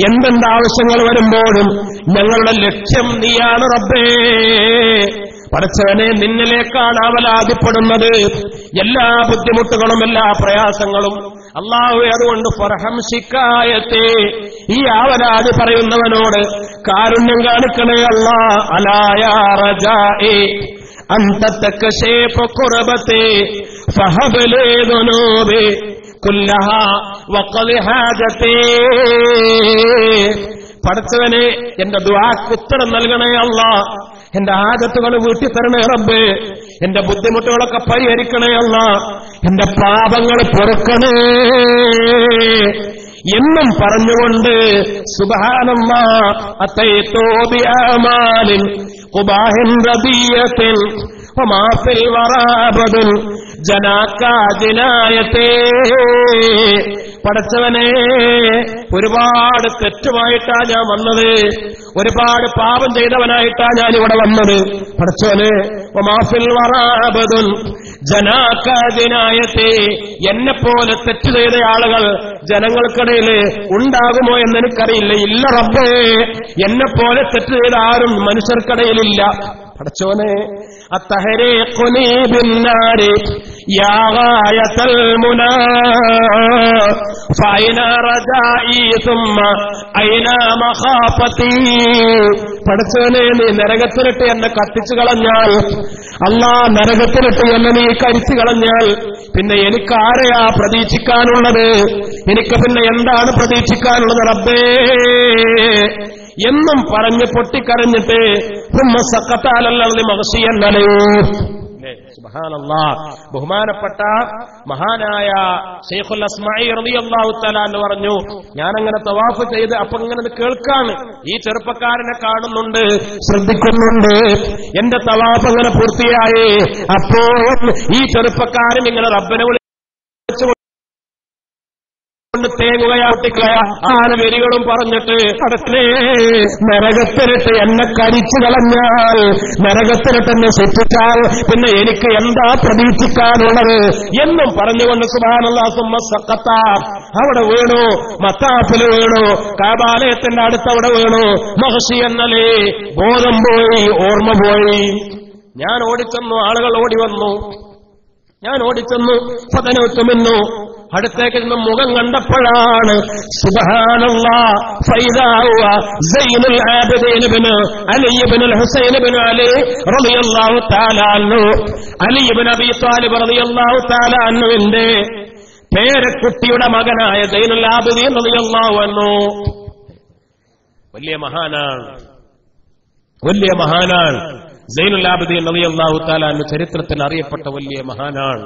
എന്തെന്താവശ്യങ്ങൾ വരുമ്പോഴും ഞങ്ങളുടെ ലക്ഷ്യം നീയാണ് റബ്ബേ. പടച്ചവനെ നിന്നിലേക്കാണ് അവലാതിപ്പെടുന്നത് എല്ലാ ബുദ്ധിമുട്ടുകളും എല്ലാ പ്രയാസങ്ങളും. അല്ലാഹുവേ അതുകൊണ്ട് ഫർഹം ശിക്കായത്തെ, ഈ ആവലാതി പറയുന്നവനോട് കാരുണ്യം കാണിക്കണേ അല്ലാഹ്. അലാ യാ റജാഇ അൻത തകശീഫു ഖുർബതി ഫഹബ് ലി ദുനൂബി കുല്ലഹാ വഖദി ഹാജതി. പടച്ചവനെ എന്റെ ദുആക്ക് ഉത്തരം നൽകണേ അല്ലാഹ്, എന്റെ ആദത്തുകൾ വീട്ടി തരണേ റബ്ബേ, എന്റെ ബുദ്ധിമുട്ടുകളൊക്കെ പരിഹരിക്കണേ അല്ലാഹ്, എന്റെ പാപങ്ങൾ പൊറുക്കണേ എന്നും പറഞ്ഞുകൊണ്ട് സുബ്ഹാനല്ലാഹ് അതൈതു ബിഅമാലിൻ ഖുബാഹിൻ റദിയത്തിൻ വമാ ഫിൽ വറാബദുൻ ജനാക ജിനായത്തേ. പടച്ചവനെ ഒരുപാട് തെറ്റുമായിട്ടാ ഞാൻ വന്നത്, ഒരുപാട് പാപം ചെയ്തവനായിട്ടാ ഞാൻ ഇവിടെ വന്നത്. പടച്ചവനെ വമാ ഫിൽ വറാബദുൻ ജനാക ജിനായത്തേ, എന്നെപ്പോലെ തെറ്റ് ചെയ്ത ആളുകൾ ജനങ്ങൾക്കിടയിൽ ഉണ്ടാകുമോ എന്നെനിക്കറിയില്ല. ഇല്ല റബ്ബേ, എന്നെപ്പോലെ തെറ്റ് ചെയ്ത ആരും മനുഷ്യർക്കിടയിലില്ല. പടച്ചോനെ അത്തഹരീഖുനി ബിന്നാരി യാ ഗായതൽ മുനാ ഫൈന റജാഇ സുമ്മ ഐന മഖാഫതി. പടച്ചോനെ നീ നരകത്തിലിട്ട് എന്നെ കത്തിച്ചു കളഞ്ഞാൽ, അല്ലാഹ് നരകത്തിലിട്ട് എന്നെ നീ കരിച്ചു കളഞ്ഞാൽ പിന്നെ എനിക്ക് ആരെയാ പ്രതീക്ഷിക്കാനുള്ളത്? എനിക്ക് പിന്നെ എന്താണ് പ്രതീക്ഷിക്കാനുള്ളത് റബ്ബേ എന്നും പറഞ്ഞ് പൊട്ടിക്കരഞ്ഞിട്ട് സുബ്ഹാനല്ലാഹ്. ബഹുമാനപ്പെട്ട മഹാനായ ശൈഖുൽ അസ്മാഇ റളിയല്ലാഹു തആല എന്ന് പറഞ്ഞു, ഞാനങ്ങനെ തവാഫ് ചെയ്ത് അപ്പൊ ഇങ്ങനെ കേൾക്കാണ്, ഈ ചെറുപ്പക്കാരനെ കാണുന്നുണ്ട്, ശ്രദ്ധിക്കുന്നുണ്ട്. എന്റെ തവാഫ് അങ്ങനെ പൂർത്തിയായി. അപ്പോൾ ഈ ചെറുപ്പക്കാരൻ ഇങ്ങനെ റബ്ബിനെ വിളിച്ചു തേങ്ങുകയാട്ടിക്കയാ ആന വരികളും പറഞ്ഞിട്ട് കടത്തിലേ നരകത്തിലിട്ട് എന്നെ കരിച്ചു കളഞ്ഞാൽ, നരകത്തിലിട്ട് എന്നെ ശിക്ഷിച്ചാൽ പിന്നെ എനിക്ക് എന്താ പ്രതീക്ഷിക്കാനുള്ളത് എന്നും പറഞ്ഞുകൊണ്ട് സുബ്ഹാനല്ലാഹ് സുമ്മ സഖത്ത അവിടെ വീണു, മത്താഫിൽ വീണു, കഅബാലയത്തിന്റെ അടുത്തവിടെ വീണു. മഹ്ശി എന്നലേ ബോധം പോയി, ഓർമ്മ പോയി. ഞാൻ ഓടിച്ചെന്നു, ആളുകൾ ഓടി വന്നു, ഞാൻ ഓടിച്ചെന്നു. ഫതനത്തുമിന്നു അടുത്തേക്ക് നിന്ന് മുഖം കണ്ടപ്പോഴാണ് സുബ്ഹാനല്ലാഹ് ഫൈദാ ഹുവ സൈനുൽ ആബിദീൻ ഇബ്നു അലി ഇബ്നുൽ ഹുസൈൻ ഇബ്നു അലി റളിയല്ലാഹു തആല അൻഹു, അലി ഇബ്നു അബീ ത്വാലിബ് റളിയല്ലാഹു തആല അൻഹുവിന്റെ പേരക്കുട്ടിയുടെ മകനായ സൈനുൽ ആബിദീൻ റളിയല്ലാഹു അൻഹു. വലിയ മഹാനാണ് സൈനുൽ ആബിദീൻ റളിയല്ലാഹു തആല അൻഹു. ചരിത്രത്തിൽ അറിയപ്പെട്ട വലിയ മഹാനാണ്,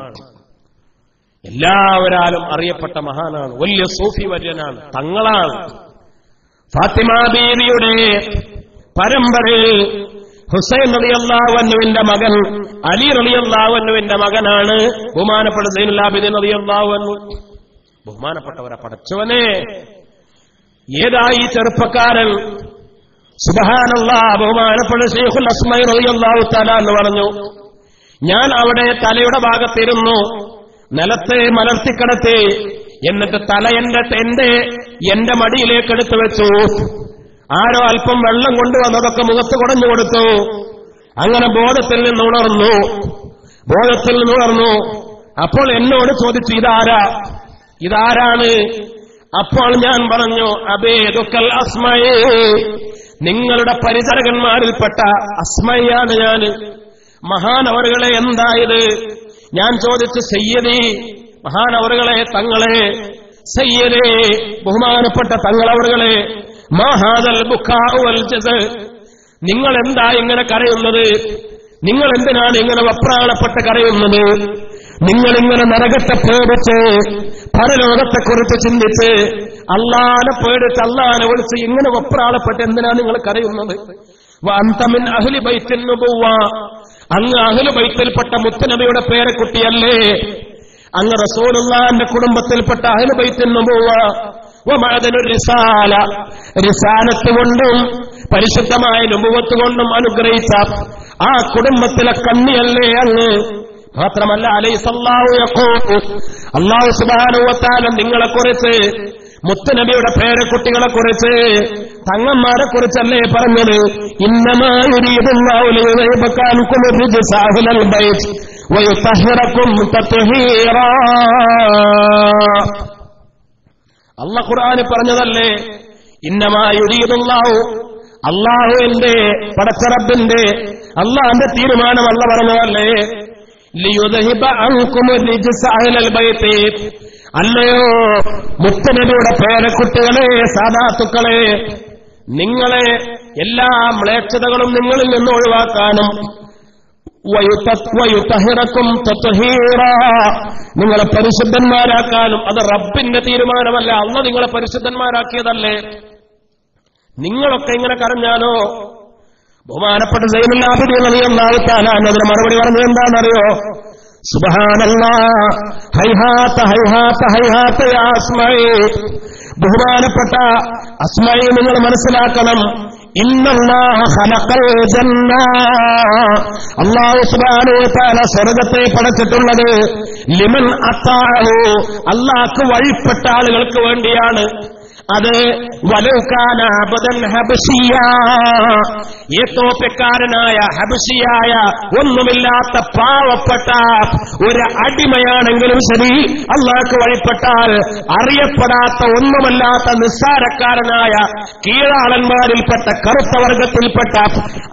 എല്ലാവരാലും അറിയപ്പെട്ട മഹാനാണ്, വലിയ സൂഫി വര്യനാണ്, തങ്ങളാണ്. ഫാത്തിമ ബീവിയുടെ പരമ്പരയിൽ ഹുസൈൻ റളിയല്ലാഹു അൻഹുവിന്റെ മകൻ അലി റളിയല്ലാഹു അൻഹുവിന്റെ മകനാണ് ബഹുമാനപ്പെട്ട സൈനുൽ ആബിദീൻ റളിയല്ലാഹു അൻഹു. ബഹുമാനപ്പെട്ടവരെ പടച്ചവനെ, ഏതായി ചെറുപ്പക്കാരൻ? സുബ്ഹാനല്ലാഹ്. ബഹുമാനപ്പെട്ട ശൈഖുൽ അസ്മാഇ റളിയല്ലാഹു തആല എന്ന് പറഞ്ഞു, ഞാൻ അവിടെ തലയുടെ ഭാഗത്തിരുന്നു, നിലത്തെ മലർത്തിക്കിടത്തി, എന്നിട്ട് തല എന്റെ മടിയിലേക്ക് എടുത്തു വെച്ചു. ആരോ അല്പം വെള്ളം കൊണ്ടുവന്നതൊക്കെ മുഖത്ത് കുടഞ്ഞു കൊടുത്തു. അങ്ങനെ ബോധത്തിൽ നിന്ന് ഉണർന്നു. അപ്പോൾ എന്നോട് ചോദിച്ചു, ഇതാരാണ്? അപ്പോൾ ഞാൻ പറഞ്ഞു, അബേദുക്കൽ അസ്മഈ, നിങ്ങളുടെ പരിചരകന്മാരിൽപ്പെട്ട അസ്മയാണ് ഞാൻ. മഹാനവറുകളെ, എന്തായത്? ഞാൻ ചോദിച്ചു, സയ്യിദി, മഹാനവറുകളെ, തങ്ങളെ, സയ്യിദേ, ബഹുമാനപ്പെട്ട തങ്ങളവറുകളെ, മാ ഹാദൽ ബുക്കാഉ വൽ ജസ്, നിങ്ങൾ എന്താ ഇങ്ങനെ കരയുന്നത്? നിങ്ങൾ എന്തിനാണ് ഇങ്ങനെ വപ്രാളപ്പെട്ട് കരയുന്നത്? നിങ്ങളിങ്ങനെ നരകത്തെ പേടിച്ച്, പരലോകത്തെക്കുറിച്ച് ചിന്തിച്ച്, അല്ലാഹനെ പേടിച്ച്, അല്ലാഹനെ വിളിച്ച് ഇങ്ങനെ വപ്രാളപ്പെട്ട് എന്തിനാണ് നിങ്ങൾ കരയുന്നത്? വഅൻത മിൻ അഹ്ലി ബൈത്തിൻ നുബുവ്വ, അങ്ങ് അഹ്ലു ബൈത്തിൽപ്പെട്ട മുത്തുനബിയുടെ പേരക്കുട്ടിയല്ലേ? അങ്ങ് റസൂലുള്ളാഹിന്റെ കുടുംബത്തിൽപ്പെട്ട അഹ്ലു ബൈത്തിൻ നുബുവ്വ വമഅദനുർ റിസാല, റിസാലത്ത് കൊണ്ടും പരിശുദ്ധമായ നുബുവത്ത് കൊണ്ടും അനുഗ്രഹിച്ച ആ കുടുംബത്തിലെ കണ്ണിയല്ലേ അങ്ങ്? മാത്രമല്ല, അലൈഹിസ്സലാഹു യഖൂൽ, അല്ലാഹു സുബ്ഹാനഹു വ തആല നിങ്ങളെക്കുറിച്ച്, മുത്തുനബിയുടെ പേരക്കുട്ടികളെക്കുറിച്ച്, തങ്ങന്മാരെ കുറിച്ചല്ലേ പറഞ്ഞത്? ഇന്നമാ യുരീദുല്ലാഹു ലിയുദ്ഹിബക അൻകും റിജ്സ അഹ്ലൽ ബൈത്ത് വയുതഹിറകും തത്ഹീറാ. അല്ലാഹു ഖുർആനിൽ പറഞ്ഞതല്ലേ, ഇന്നമാ യുരീദുല്ലാഹു, അല്ലാഹുവിന്റെ പടച്ചറബിന്റെ അല്ലാഹുവിന്റെ തീരുമാനം അല്ല പറഞ്ഞതല്ലേ, ലിയുദ്ഹിബ അൻകും റിജ്സ അഹ്ലൽ ബൈത്ത്, അല്ലയോ മുത്തുനബിയുടെ പേരക്കുട്ടികളെ, സാദാത്തുക്കളെ, നിങ്ങളെ എല്ലാ മ്ലേച്ഛതകളും നിങ്ങളിൽ നിന്ന് ഒഴിവാക്കാനും, വയുതഹിറകും തത്ഹീറാ, നിങ്ങളെ പരിശുദ്ധന്മാരാക്കാനും. അത് റബ്ബിന്റെ തീരുമാനമല്ല, അല്ലാഹു നിങ്ങളെ പരിശുദ്ധന്മാരാക്കിയതല്ലേ? നിങ്ങളൊക്കെ ഇങ്ങനെ കരഞ്ഞാലോ? ബഹുമാനപ്പെട്ട സൈനുൽ ആബിദീൻ റളിയല്ലാഹു തആല അതിന് മറുപടി പറഞ്ഞത് എന്താണെന്നറിയോ? സുബ്ഹാനല്ലാഹ്, ഹൈഹാത്ത ഹൈഹാത്ത ഹൈഹാത്ത യാ അസ്മഈ, ബഹുമാനപ്പെട്ട അസ്മഈ, നിങ്ങൾ മനസ്സിലാക്കണം, ഇന്നല്ലാഹ ഖലഖൽ ജന്ന, അല്ലാഹു സുബ്ഹാനഹു വ തആല സ്വർഗ്ഗത്തെ പടച്ചിട്ടുള്ളത് ലിമൻ അത്താഹു, അല്ലാഹുക്ക് വഴിപ്പെട്ട ആളുകൾക്ക് വേണ്ടിയാണ്. അത് വലൗകാന അബദൻ ഹബശിയ, ഏതോപ്യക്കാരനായ ഹബശിയായ ഒന്നുമില്ലാത്ത പാവപ്പെട്ട ഒരു അടിമയാണെങ്കിലും ശരി, അല്ലാഹുക്ക് വഴിപ്പെട്ടാൽ അറിയപ്പെടാത്ത ഒന്നുമല്ലാത്ത നിസ്സാരക്കാരനായ കീഴാളന്മാരിൽപ്പെട്ട കറുത്ത വർഗത്തിൽപ്പെട്ട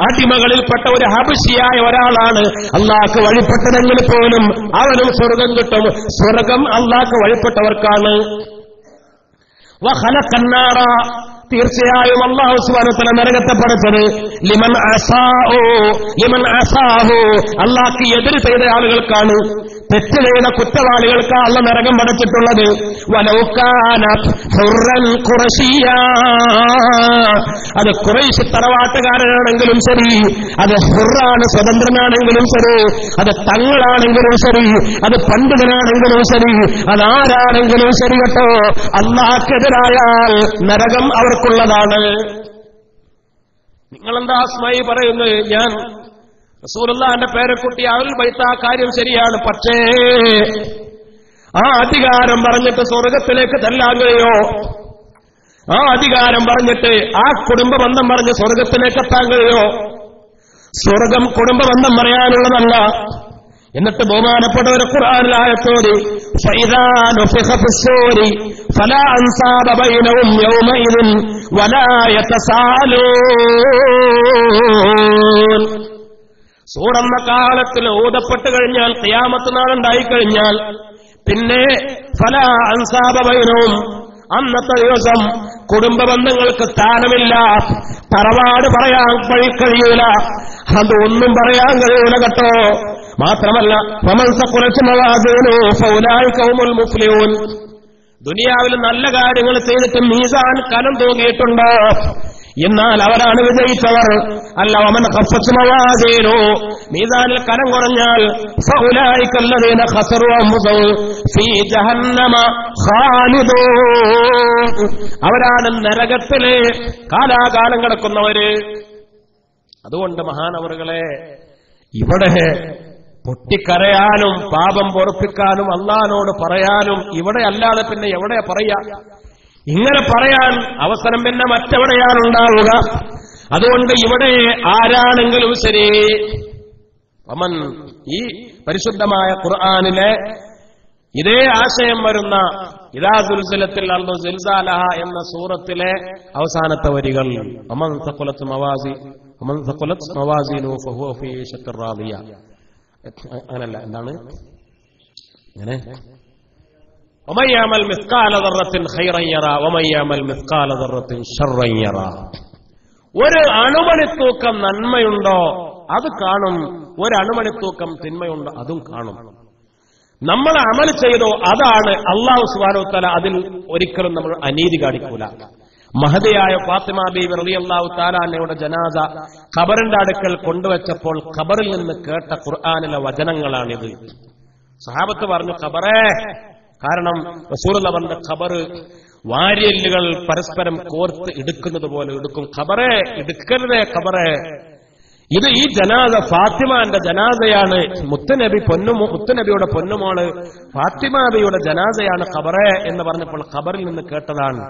അടിമകളിൽപ്പെട്ട ഒരു ഹബശിയായ ഒരാളാണ് അല്ലാഹുക്ക് വഴിപ്പെട്ടതെങ്കിൽ പോലും അവനും സ്വർഗം കിട്ടും. സ്വർഗം അല്ലാഹുക്ക് വഴിപ്പെട്ടവർക്കാണ്. വഖലഖന്നാറ, തീർച്ചയായും അല്ലാഹു സുബ്ഹാനഹു വ തആല നരകത്തെ പടച്ചത് ലിമൻ അസാഹു, അല്ലാഹുക്ക് എതിര് ചെയ്ത ആളുകൾക്കാണ്, തെറ്റ് ചെയ്ത കുറ്റവാളികൾക്ക് അല്ലാഹു നരകം പടച്ചിട്ടുള്ളത്. വലൗ കാന ഹുർറൻ ഖുറശിയ, അത് ഖുറൈശ് തറവാട്ടുകാരനാണെങ്കിലും ശരി, അത് ഹുറാണ് സ്വതന്ത്രനാണെങ്കിലും ശരി, അത് തങ്ങളാണെങ്കിലും ശരി, അത് പണ്ഡിതനാണെങ്കിലും ശരി, അതാരാണെങ്കിലും ശരി കേട്ടോ, അല്ലാഹുക്കെതിരായാൽ നരകം അവർക്കുള്ളതാണ്. നിങ്ങളെന്താ അസ്മായി പറയുന്നത്? ഞാൻ റസൂലുള്ളാഹിന്റെ പേരക്കുട്ടി അഹ്ലുൽ ബൈത്ത്, ആ കാര്യം ശരിയാണ്. പക്ഷേ ആ അധികാരം പറഞ്ഞിട്ട് സ്വർഗത്തിലേക്ക് തല്ലാൻ കഴിയോ? ആ അധികാരം പറഞ്ഞിട്ട് ആ കുടുംബ ബന്ധം പറഞ്ഞ് സ്വർഗത്തിലേക്ക് എത്താൻ കഴിയോ? സ്വർഗം കുടുംബ ബന്ധം പറയാനുള്ളതല്ല. എന്നിട്ട് ബഹുമാനപ്പെട്ട ഒരു ഖുർആനിൽ ആയത്തോടി فإذا نفخ في الصور فلا أنساب بينهم يومئذ ولا يتساءلون. സൂറെന്ന കാലത്തിൽ ഓതപ്പെട്ട് കഴിഞ്ഞാൽ ഖിയാമത്ത് നാളുണ്ടായിക്കഴിഞ്ഞാൽ പിന്നെ ഫലാ അൻസാബ ബൈനഹും, അന്നത്തെ ദിവസം കുടുംബ ബന്ധങ്ങൾക്ക് സ്ഥാനമില്ല. തറവാട് പറയാൻ കഴിയൂല, അതൊന്നും പറയാൻ കഴിയൂല കേട്ടോ. മാത്രമല്ല ഫമൻ സഖുലത് മവാസീനുഹു ഫൗലൈക ഹുമുൽ മുഫ്ലിഹൂൻ. ദുനിയാവിൽ നല്ല കാര്യങ്ങൾ ചെയ്തിട്ട് മീസാൻ കനം തൂങ്ങിയിട്ടുണ്ടോ, എന്നാൽ അവരാണ് വിജയിച്ചവർ. അല്ല വമൻ ഖഫ്ഫത് മവാസീനുഹു, മീസാനിൽ കനം കുറഞ്ഞാൽ ഫൗലൈക അല്ലദീന ഖസറു അൻഫുസഹും ഫീ ജഹന്നമ ഖാലിദൂൻ, അവരാണ് നരകത്തിലെ കാലാകാലം കിടക്കുന്നവര്. അതുകൊണ്ട് മഹാനവറുകളെ, ഇവിടെ പൊട്ടിക്കരയാനും പാപം പൊറുപ്പിക്കാനും അള്ളാഹിനോട് പറയാനും ഇവിടെ അല്ലാതെ പിന്നെ എവിടെ പറയാ? ഇങ്ങനെ പറയാൻ അവസരം പിന്നെ മറ്റെവിടെയാണ് ഉണ്ടാവുക? അതുകൊണ്ട് ഇവിടെ ആരാണെങ്കിലും ശരി, അമൻ ഈ പരിശുദ്ധമായ ഖുർആനിലെ ഇതേ ആശയം വരുന്ന ഇദാ സുൽസിലത്തിൽ അർദു സിൽസാലഹ എന്ന സൂറത്തിലെ അവസാനത്തെ വരികൾ, അമൻ സഖുലത് മവാസീനുഹു ഫഹുവ ഫീ ഈശത്തിർ റാദിയ. അങ്ങനല്ല, എന്താണ് അങ്ങനെ? വമൻ യഅമൽ മിസ്കാല ദർറത്തിൻ ഖൈറൻ യറാ വമൻ യഅമൽ മിസ്കാല ദർറത്തിൻ ശർറൻ യറാ. ഒരു അണുമണിത്തൂക്കം നന്മയുണ്ടോ അത് കാണും, ഒരു അണുമണിത്തൂക്കം തിന്മയുണ്ടോ അതും കാണും. നമ്മൾ അമൽ ചെയ്തോ അതാണ് അല്ലാഹു സുബ്ഹാനഹു വ തആല, അതിൽ ഒരിക്കലും നമ്മൾ അനീതി കാണിക്കൂല. മഹദിയായ ഫാത്തിമ ബീവി റളിയല്ലാഹു തആല അൻഹയുടെ ജനാസ ഖബറിന്റെ അടുക്കൽ കൊണ്ടുവച്ചപ്പോൾ ഖബറിൽ നിന്ന് കേട്ട ഖുർആനിലെ വചനങ്ങളാണിത്. സഹാബത്ത് പറഞ്ഞു ഖബറേ, കാരണം റസൂലുള്ളാഹി പറഞ്ഞ ഖബർ വാരിയല്ലുകൾ പരസ്പരം കോർത്ത് എടുക്കുന്നത് പോലെ എടുക്കും. ഖബറേ, എടുക്കരുതേ ഖബറേ. ഇത് ഈ ജനാസ ഫാത്തിമാന്റെ ജനാസയാണ്. മുത്തുനബിയുടെ പൊന്നുമോള് ഫാത്തിമാബിയുടെ ജനാസയാണ് ഖബറേ എന്ന് പറഞ്ഞപ്പോൾ ഖബറിൽ നിന്ന് കേട്ടതാണ്.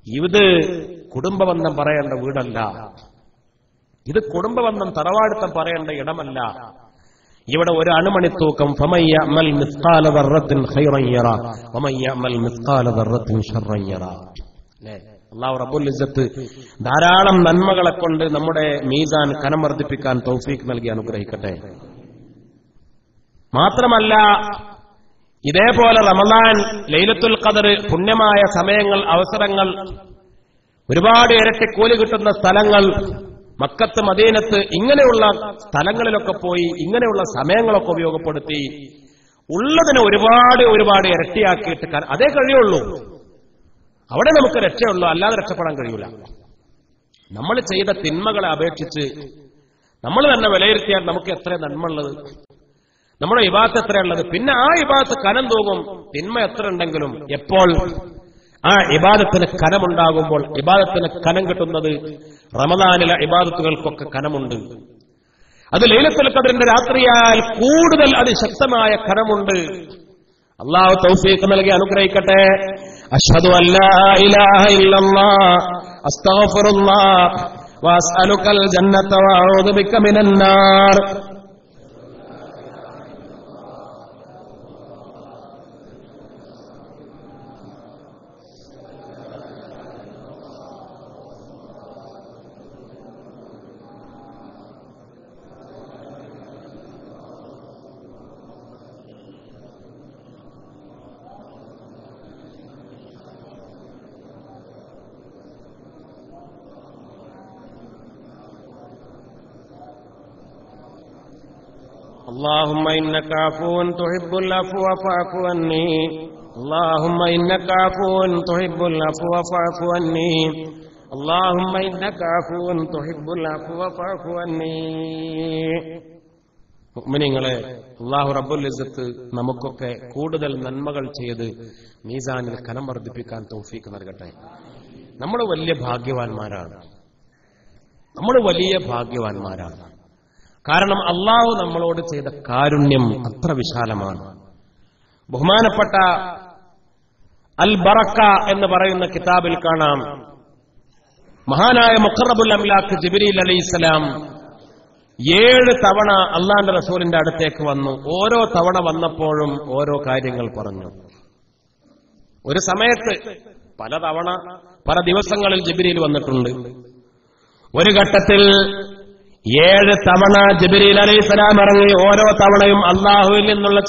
ഇത് കുടുംബബന്ധം പറയേണ്ട വീടല്ല, ഇത് കുടുംബബന്ധം തറവാടിത്തം പറയേണ്ട ഇടമല്ല. ഇവിടെ ഒരു അണുമണിത്തൂക്കം ഫമൻ യഅമൽ മിസ്ഖാല ദർറത്തിൻ ഖൈറൻ യറാ വമൻ യഅമൽ മിസ്ഖാല ദർറത്തിൻ ശർറൻ യറാ. അല്ലാഹു റബ്ബുൽ ഇസ്സത്ത് ധാരാളം നന്മകളെ കൊണ്ട് നമ്മുടെ മീസാൻ കനം വർദ്ധിപ്പിക്കാൻ തൗഫീഖ് നൽകി അനുഗ്രഹിക്കട്ടെ. മാത്രമല്ല, ഇതേപോലെ റമദാൻ, ലൈലത്തുൽ ഖദർ, പുണ്യമായ സമയങ്ങൾ, അവസരങ്ങൾ, ഒരുപാട് ഇരട്ടി കൂലി കിട്ടുന്ന സ്ഥലങ്ങൾ, മക്കത്ത്, മദീനത്ത്, ഇങ്ങനെയുള്ള സ്ഥലങ്ങളിലൊക്കെ പോയി ഇങ്ങനെയുള്ള സമയങ്ങളൊക്കെ ഉപയോഗപ്പെടുത്തി ഉള്ളതിനെ ഒരുപാട് ഇരട്ടിയാക്കിയിട്ട് അതേ കഴിയുള്ളൂ. അവിടെ നമുക്ക് രക്ഷയുള്ളൂ, അല്ലാതെ രക്ഷപ്പെടാൻ കഴിയൂല. നമ്മൾ ചെയ്ത തിന്മകളെ അപേക്ഷിച്ച് നമ്മൾ തന്നെ വിലയിരുത്തിയാൽ നമുക്ക് എത്ര നന്മയുള്ളത്, നമ്മുടെ ഇബാദത്ത് എത്രയുള്ളത്. പിന്നെ ആ ഇബാദത്ത് കനം തൂങ്ങും, തിന്മ എത്ര ഉണ്ടെങ്കിലും. എപ്പോൾ ആ ഇബാദത്തിന് കനമുണ്ടാകുമ്പോൾ, ഇബാദത്തിന് കനം കിട്ടുന്നത് റമദാനിലെ ഇബാദത്തുകൾക്കൊക്കെ കനമുണ്ട്. അത് ലൈലത്തുൽ ഖദറിന്റെ രാത്രിയാൽ കൂടുതൽ അതിശക്തമായ കനമുണ്ട്. അല്ലാഹു തൗഫീഖ് നൽകി അനുഗ്രഹിക്കട്ടെ. അശ്ഹദു അല്ലാ ഇലാഹ ഇല്ലല്ലാഹ് അസ്തഗ്ഫിറുല്ലാഹ് വഅസ്അലുകൽ ജന്നത വഅഊദു ബിക മിനൻ നാർ. اللهم إنك عفو تحب العفو فاعف عني. اللهم إنك عفو تحب العفو فاعف عني. اللهم إنك عفو تحب العفو فاعف عني. മുഅ്മിനീങ്ങളെ, അല്ലാഹു റബ്ബുൽ ഇസ്സത്ത് നമുക്കൊക്കെ കൂടുതൽ നന്മകൾ ചെയ്ത് മീസാനിൽ കനം വർദ്ധിപ്പിക്കാൻ തൗഫീഖ് നൽകട്ടെ. നമ്മൾ വലിയ ഭാഗ്യവാന്മാരാണ്. കാരണം അല്ലാഹു നമ്മളോട് ചെയ്ത കാരുണ്യം അത്ര വിശാലമാണ്. ബഹുമാനപ്പെട്ട അൽ ബറക്ക എന്ന് പറയുന്ന കിതാബിൽ കാണാം, മഹാനായ മുഖറബുൽ അംലാഖ് ജിബ്രീൽ അലൈഹിസ്സലാം 7 തവണ അള്ളാന്റെ റസൂലിന്റെ അടുത്തേക്ക് വന്നു. ഓരോ തവണ വന്നപ്പോഴും ഓരോ കാര്യങ്ങൾ പറഞ്ഞു. ഒരു സമയത്ത് പല തവണ പല ദിവസങ്ങളിൽ ജിബ്രീൽ വന്നിട്ടുണ്ട്. ഒരു ഘട്ടത്തിൽ 7 തവണ ജിബ്രീൽ അലൈഹിസ്സലാം ഇറങ്ങി. ഓരോ തവണയും അള്ളാഹുവിൽ നിന്നുള്ള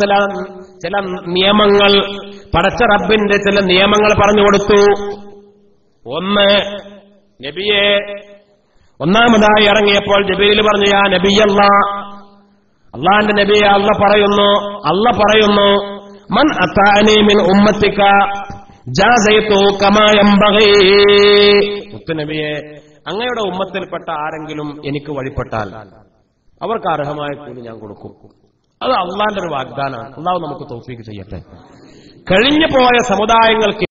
ചില നിയമങ്ങൾ, പടച്ച റബ്ബിന്റെ ചില നിയമങ്ങൾ പറഞ്ഞു കൊടുത്തു. ഒന്ന്, നബിയെ ഒന്നാമതായി ഇറങ്ങിയപ്പോൾ ജിബ്രീൽ പറഞ്ഞു, യാ നബിയല്ലാഹ്, അള്ളാന്റെ നബിയെ അല്ലാഹ് പറയുന്നു മൻ അതാനി മിൻ ഉമ്മത്തിക ജാസൈതു കമാ യംബഗി. മുത്തുനബിയെ, അങ്ങയുടെ ഉമ്മത്തിൽപ്പെട്ട ആരെങ്കിലും എനിക്ക് വഴിപ്പെട്ടാൽ അവർക്ക് അർഹമായ കൂലി ഞാൻ കൊടുക്കും. അത് അള്ളാന്റെ ഒരു വാഗ്ദാനമാണ്. അള്ളാഹു നമുക്ക് തൗഫീഖ് ചെയ്യട്ടെ. കഴിഞ്ഞു പോയ സമുദായങ്ങൾക്ക്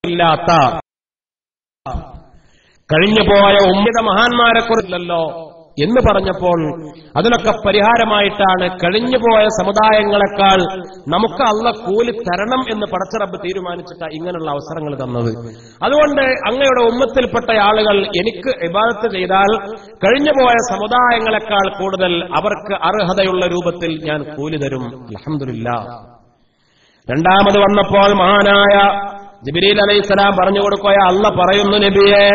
ഇല്ലാത്ത കഴിഞ്ഞുപോയ ഉമ്മത മഹാന്മാരെക്കുറിച്ചല്ലോ എന്ന് പറഞ്ഞപ്പോൾ അതിനൊക്കെ പരിഹാരമായിട്ടാണ് കഴിഞ്ഞുപോയ സമുദായങ്ങളെക്കാൾ നമുക്ക് അള്ളാഹ് കൂലി തരണം എന്ന് പടച്ച റബ്ബ് തീരുമാനിച്ചിട്ട് ഇങ്ങനെയുള്ള അവസരങ്ങൾ തന്നത്. അതുകൊണ്ട് അങ്ങയുടെ ഉമ്മത്തിൽപ്പെട്ട ആളുകൾ എനിക്ക് ഇബാദത്ത് ചെയ്താൽ കഴിഞ്ഞുപോയ സമുദായങ്ങളെക്കാൾ കൂടുതൽ അവർക്ക് അർഹതയുള്ള രൂപത്തിൽ ഞാൻ കൂലി തരും. അൽഹംദുലില്ലാഹ്. രണ്ടാമത് വന്നപ്പോൾ മഹാനായ ജിബ്രീൽ അലൈഹിസ്സലാം പറഞ്ഞു കൊടുക്കുക, അല്ലാഹ് പറയുന്നു, നബിയെ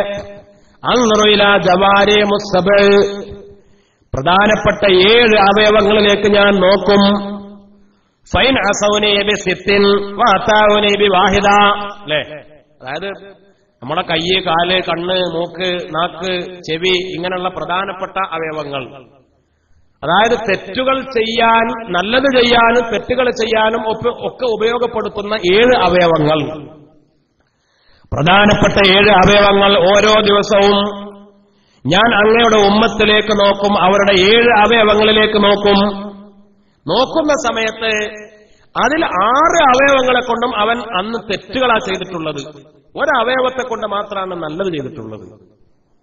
അൻദുറു ഇലാ ജവാരി മുസ്സബ്, പ്രധാനപ്പെട്ട 7 അവയവങ്ങളിലേക്ക് ഞാൻ നോക്കും. ഫൈൻ അസൗനി ബിസിത്തിൻ വഅതാഉനി ബിവാഹിദ. അല്ലേ? അതായത് നമ്മുടെ കയ്യ്, കാല്, കണ്ണ്, മൂക്ക്, നാക്ക്, ചെവി, ഇങ്ങനെയുള്ള പ്രധാനപ്പെട്ട അവയവങ്ങൾ, അതായത് തെറ്റുകൾ ചെയ്യാൻ, നല്ലത് ചെയ്യാനും തെറ്റുകൾ ചെയ്യാനും ഒക്കെ ഉപയോഗപ്പെടുത്തുന്ന 7 അവയവങ്ങൾ, പ്രധാനപ്പെട്ട 7 അവയവങ്ങൾ ഓരോ ദിവസവും ഞാൻ അങ്ങയുടെ ഉമ്മത്തിലേക്ക് നോക്കും. അവരുടെ 7 അവയവങ്ങളിലേക്ക് നോക്കും. നോക്കുന്ന സമയത്ത് അതിൽ 6 അവയവങ്ങളെ കൊണ്ടും അവൻ അന്ന് തെറ്റുകളാ ചെയ്തിട്ടുള്ളത്. ഒരവയവത്തെ കൊണ്ട് മാത്രമാണ് നല്ലത് ചെയ്തിട്ടുള്ളത്.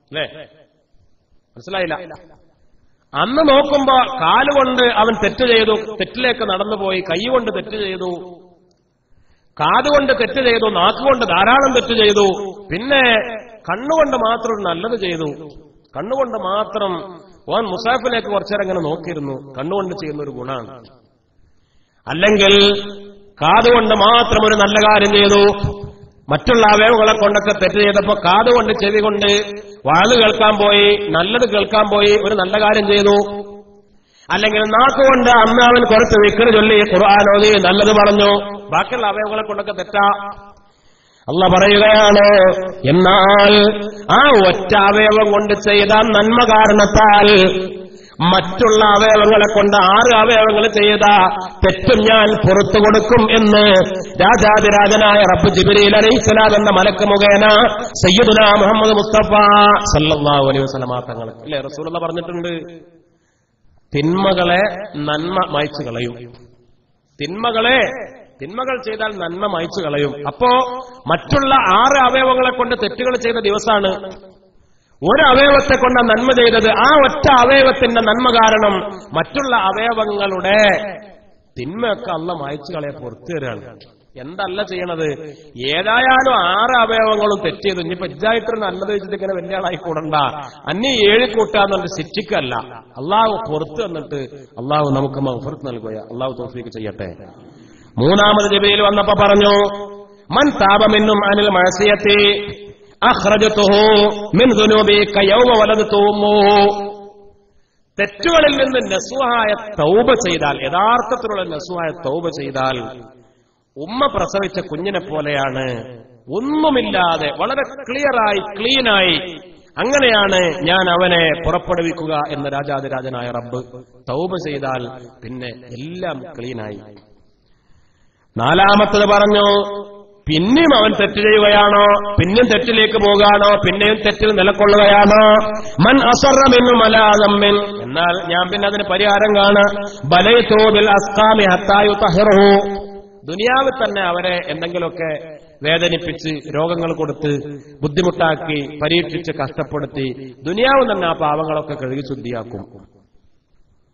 അല്ലേ? മനസ്സിലായില്ല? അന്ന് നോക്കുമ്പോ കാലുകൊണ്ട് അവൻ തെറ്റ് ചെയ്തു, തെറ്റിലേക്ക് നടന്നുപോയി. കൈ കൊണ്ട് തെറ്റ് ചെയ്തു, കാതുകൊണ്ട് തെറ്റ് ചെയ്തു, നാക്കുകൊണ്ട് ധാരാളം തെറ്റ് ചെയ്തു. പിന്നെ കണ്ണുകൊണ്ട് മാത്രം നല്ലത് ചെയ്തു. കണ്ണുകൊണ്ട് മാത്രം ഓൻ മുസാഫിലേക്ക് കുറച്ചേരം ഇങ്ങനെ നോക്കിയിരുന്നു. കണ്ണുകൊണ്ട് ചെയ്യുന്ന ഒരു ഗുണമാണ്. അല്ലെങ്കിൽ കാതുകൊണ്ട് മാത്രം ഒരു നല്ല കാര്യം ചെയ്തു. മറ്റുള്ള അവയവങ്ങളെ കൊണ്ടൊക്കെ തെറ്റ് ചെയ്തപ്പോ കാതുകൊണ്ട്, ചെവി കൊണ്ട് വാഴ് കേൾക്കാൻ പോയി, നല്ലത് കേൾക്കാൻ പോയി, ഒരു നല്ല കാര്യം ചെയ്തു. അല്ലെങ്കിൽ നാക്കുകൊണ്ട് അന്ന് അവൻ കുറച്ച് വിക്ർ ചൊല്ലി, ഖുർആൻ ഓതി, നല്ലത് പറഞ്ഞു. ബാക്കിയുള്ള അവയവങ്ങളെ കൊണ്ടൊക്കെ തെറ്റാ. അല്ലാഹ് പറയുകയാണ്, എന്നാൽ ആ ഒറ്റ അവയവം കൊണ്ട് ചെയ്ത നന്മ കാരണത്താൽ മറ്റുള്ള അവയവങ്ങളെ കൊണ്ട് 6 അവയവങ്ങൾ ചെയ്ത തെറ്റും ഞാൻ പുറത്തു കൊടുക്കും എന്ന് രാജാതിരാജനായ റബ്ബ് ജിബ്രീൽ അലൈഹിസ്സലാം എന്ന മലക്ക് മുഖേന സയ്യിദുനാ മുഹമ്മദ് മുസ്തഫ സല്ലല്ലാഹു അലൈഹി വസല്ലം തങ്ങൾ അല്ലേ റസൂലുള്ളാഹി പറഞ്ഞിട്ടുണ്ട്. തിന്മകളെ നന്മ മായ്ച്ചു കളയും. തിന്മകൾ ചെയ്താൽ നന്മ മായ്ച്ചു കളയും. അപ്പോ മറ്റുള്ള 6 അവയവങ്ങളെ കൊണ്ട് തെറ്റുകൾ ചെയ്ത ദിവസമാണ് ഒരു അവയവത്തെ കൊണ്ട് നന്മ ചെയ്തത്. ആ ഒറ്റ അവയവത്തിന്റെ നന്മ കാരണം മറ്റുള്ള അവയവങ്ങളുടെ തിന്മയൊക്കെ അല്ലാഹ് മായ്ച്ചു കളയെ പുറത്തു തരാണ്. എന്തല്ല ചെയ്യണത്? ഏതായാലും 6 അവയവങ്ങളും തെറ്റ് ചെയ്തു. ഇനിയിപ്പോ ഇജ്ജായിട്ടൊരു നല്ലത് വെച്ചിട്ട് ഇങ്ങനെ വലിയ ആളായി കൂടണ്ട, അന്യ 7 കൂട്ടാന്നുണ്ട് ശിക്ഷിക്കല്ല. അള്ളാഹു പുറത്ത് വന്നിട്ട് അള്ളാഹു നമുക്ക് മഗ്ഫിറത്ത് നൽകുക. അള്ളാഹു തൗഫീഖ് ചെയ്യട്ടെ. മൂന്നാമത് ജിബ്രീൽ വന്നപ്പോ പറഞ്ഞു, മൻ താബ മിന്നും അനിൽ മഅസിയത്തി അഖ്റജതുഹു മിൻ ദുനൂബി കയൗമ വലദതു ഉമ്മുഹു. തെറ്റുകളിൽ നിന്ന് നസുഹായ തൗബ ചെയ്താൽ, യഥാർത്ഥത്തിലുള്ള നസുഹായ തൗബ ചെയ്താൽ ഉമ്മ പ്രസവിച്ച കുഞ്ഞിനെ പോലെയാണ്. ഒന്നുമില്ലാതെ വളരെ ക്ലിയറായി, ക്ലീനായി, അങ്ങനെയാണ് ഞാൻ അവനെ പുറപ്പെടുവിക്കുക എന്ന് രാജാതിരാജനായ റബ്ബ്. തൗബ ചെയ്താൽ പിന്നെ എല്ലാം ക്ലീനായി. നാലാമത്തത് പറഞ്ഞു, പിന്നെയും അവൻ തെറ്റ് ചെയ്യുകയാണോ, പിന്നെയും തെറ്റിലേക്ക് പോകാണോ, പിന്നെയും തെറ്റിൽ നിലക്കൊള്ളുകയാണോ, മൻ അസറ മിന്നും അലാ ദമ്മിൻ, എന്നാൽ ഞാൻ പിന്നെ അതിന് പരിഹാരം കാണാം. ബലൈതു ബിൽ അസ്ഖാമി ഹത്താ യുതഹിറഹു. ദുനിയാവിൽ തന്നെ അവരെ എന്തെങ്കിലുമൊക്കെ വേദനിപ്പിച്ച് രോഗങ്ങൾ കൊടുത്ത് ബുദ്ധിമുട്ടാക്കി പരീക്ഷിച്ച് കഷ്ടപ്പെടുത്തി ദുനിയാവ് തന്നെ ആ പാവങ്ങളൊക്കെ കഴുകി ശുദ്ധിയാക്കും.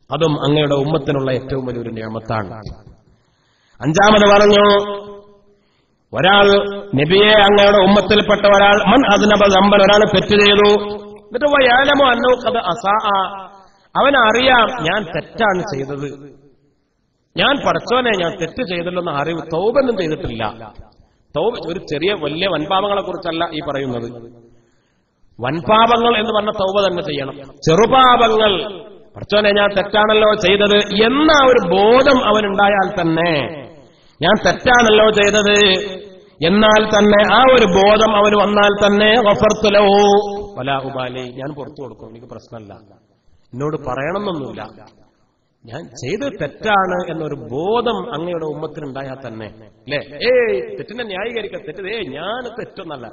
അതും അങ്ങയുടെ ഉമ്മത്തിനുള്ള ഏറ്റവും വലിയൊരു നിഅമത്താണ്. അഞ്ചാമത് പറഞ്ഞു, ഒരാൾ നബിയെ അങ്ങയുടെ ഉമ്മത്തിൽപ്പെട്ട ഒരാൾ മൻ അദ്നബ ദംബൻ, ഒരാൾ തെറ്റ് ചെയ്തു, എന്നിട്ട് വയലമു അന്നഹു ഖദ് അസാഅ, അവനറിയാം ഞാൻ തെറ്റാണ് ചെയ്തത്, ഞാൻ പടച്ചോനെ ഞാൻ തെറ്റ് ചെയ്തല്ലെന്ന് അറിവ്, തൗബൊന്നും ചെയ്തിട്ടില്ല. തൗബ ഒരു ചെറിയ വലിയ വൻപാപങ്ങളെ കുറിച്ചല്ല ഈ പറയുന്നത്. വൻപാപങ്ങൾ എന്ന് പറഞ്ഞ തൗബ തന്നെ ചെയ്യണം. ചെറുപാപങ്ങൾ പടച്ചോനെ ഞാൻ തെറ്റാണല്ലോ ചെയ്തത് എന്ന ഒരു ബോധം അവനുണ്ടായാൽ തന്നെ, ഞാൻ തെറ്റാണല്ലോ ചെയ്തത് എന്നാൽ തന്നെ ആ ഒരു ബോധം അവന് വന്നാൽ തന്നെ ഗഫർതു ലഹു വലാ ഉബാലി, ഞാൻ പുറത്തു കൊടുക്കും, എനിക്ക് പ്രശ്നമല്ല, എന്നോട് പറയണമെന്നൊന്നുമില്ല, ഞാൻ ചെയ്തത് തെറ്റാണ് എന്നൊരു ബോധം അങ്ങയുടെ ഉമ്മത്തിനുണ്ടായാൽ തന്നെ അല്ലേ. തെറ്റിനെ ന്യായീകരിക്കുക, തെറ്റ് ഞാൻ തെറ്റൊന്നല്ല,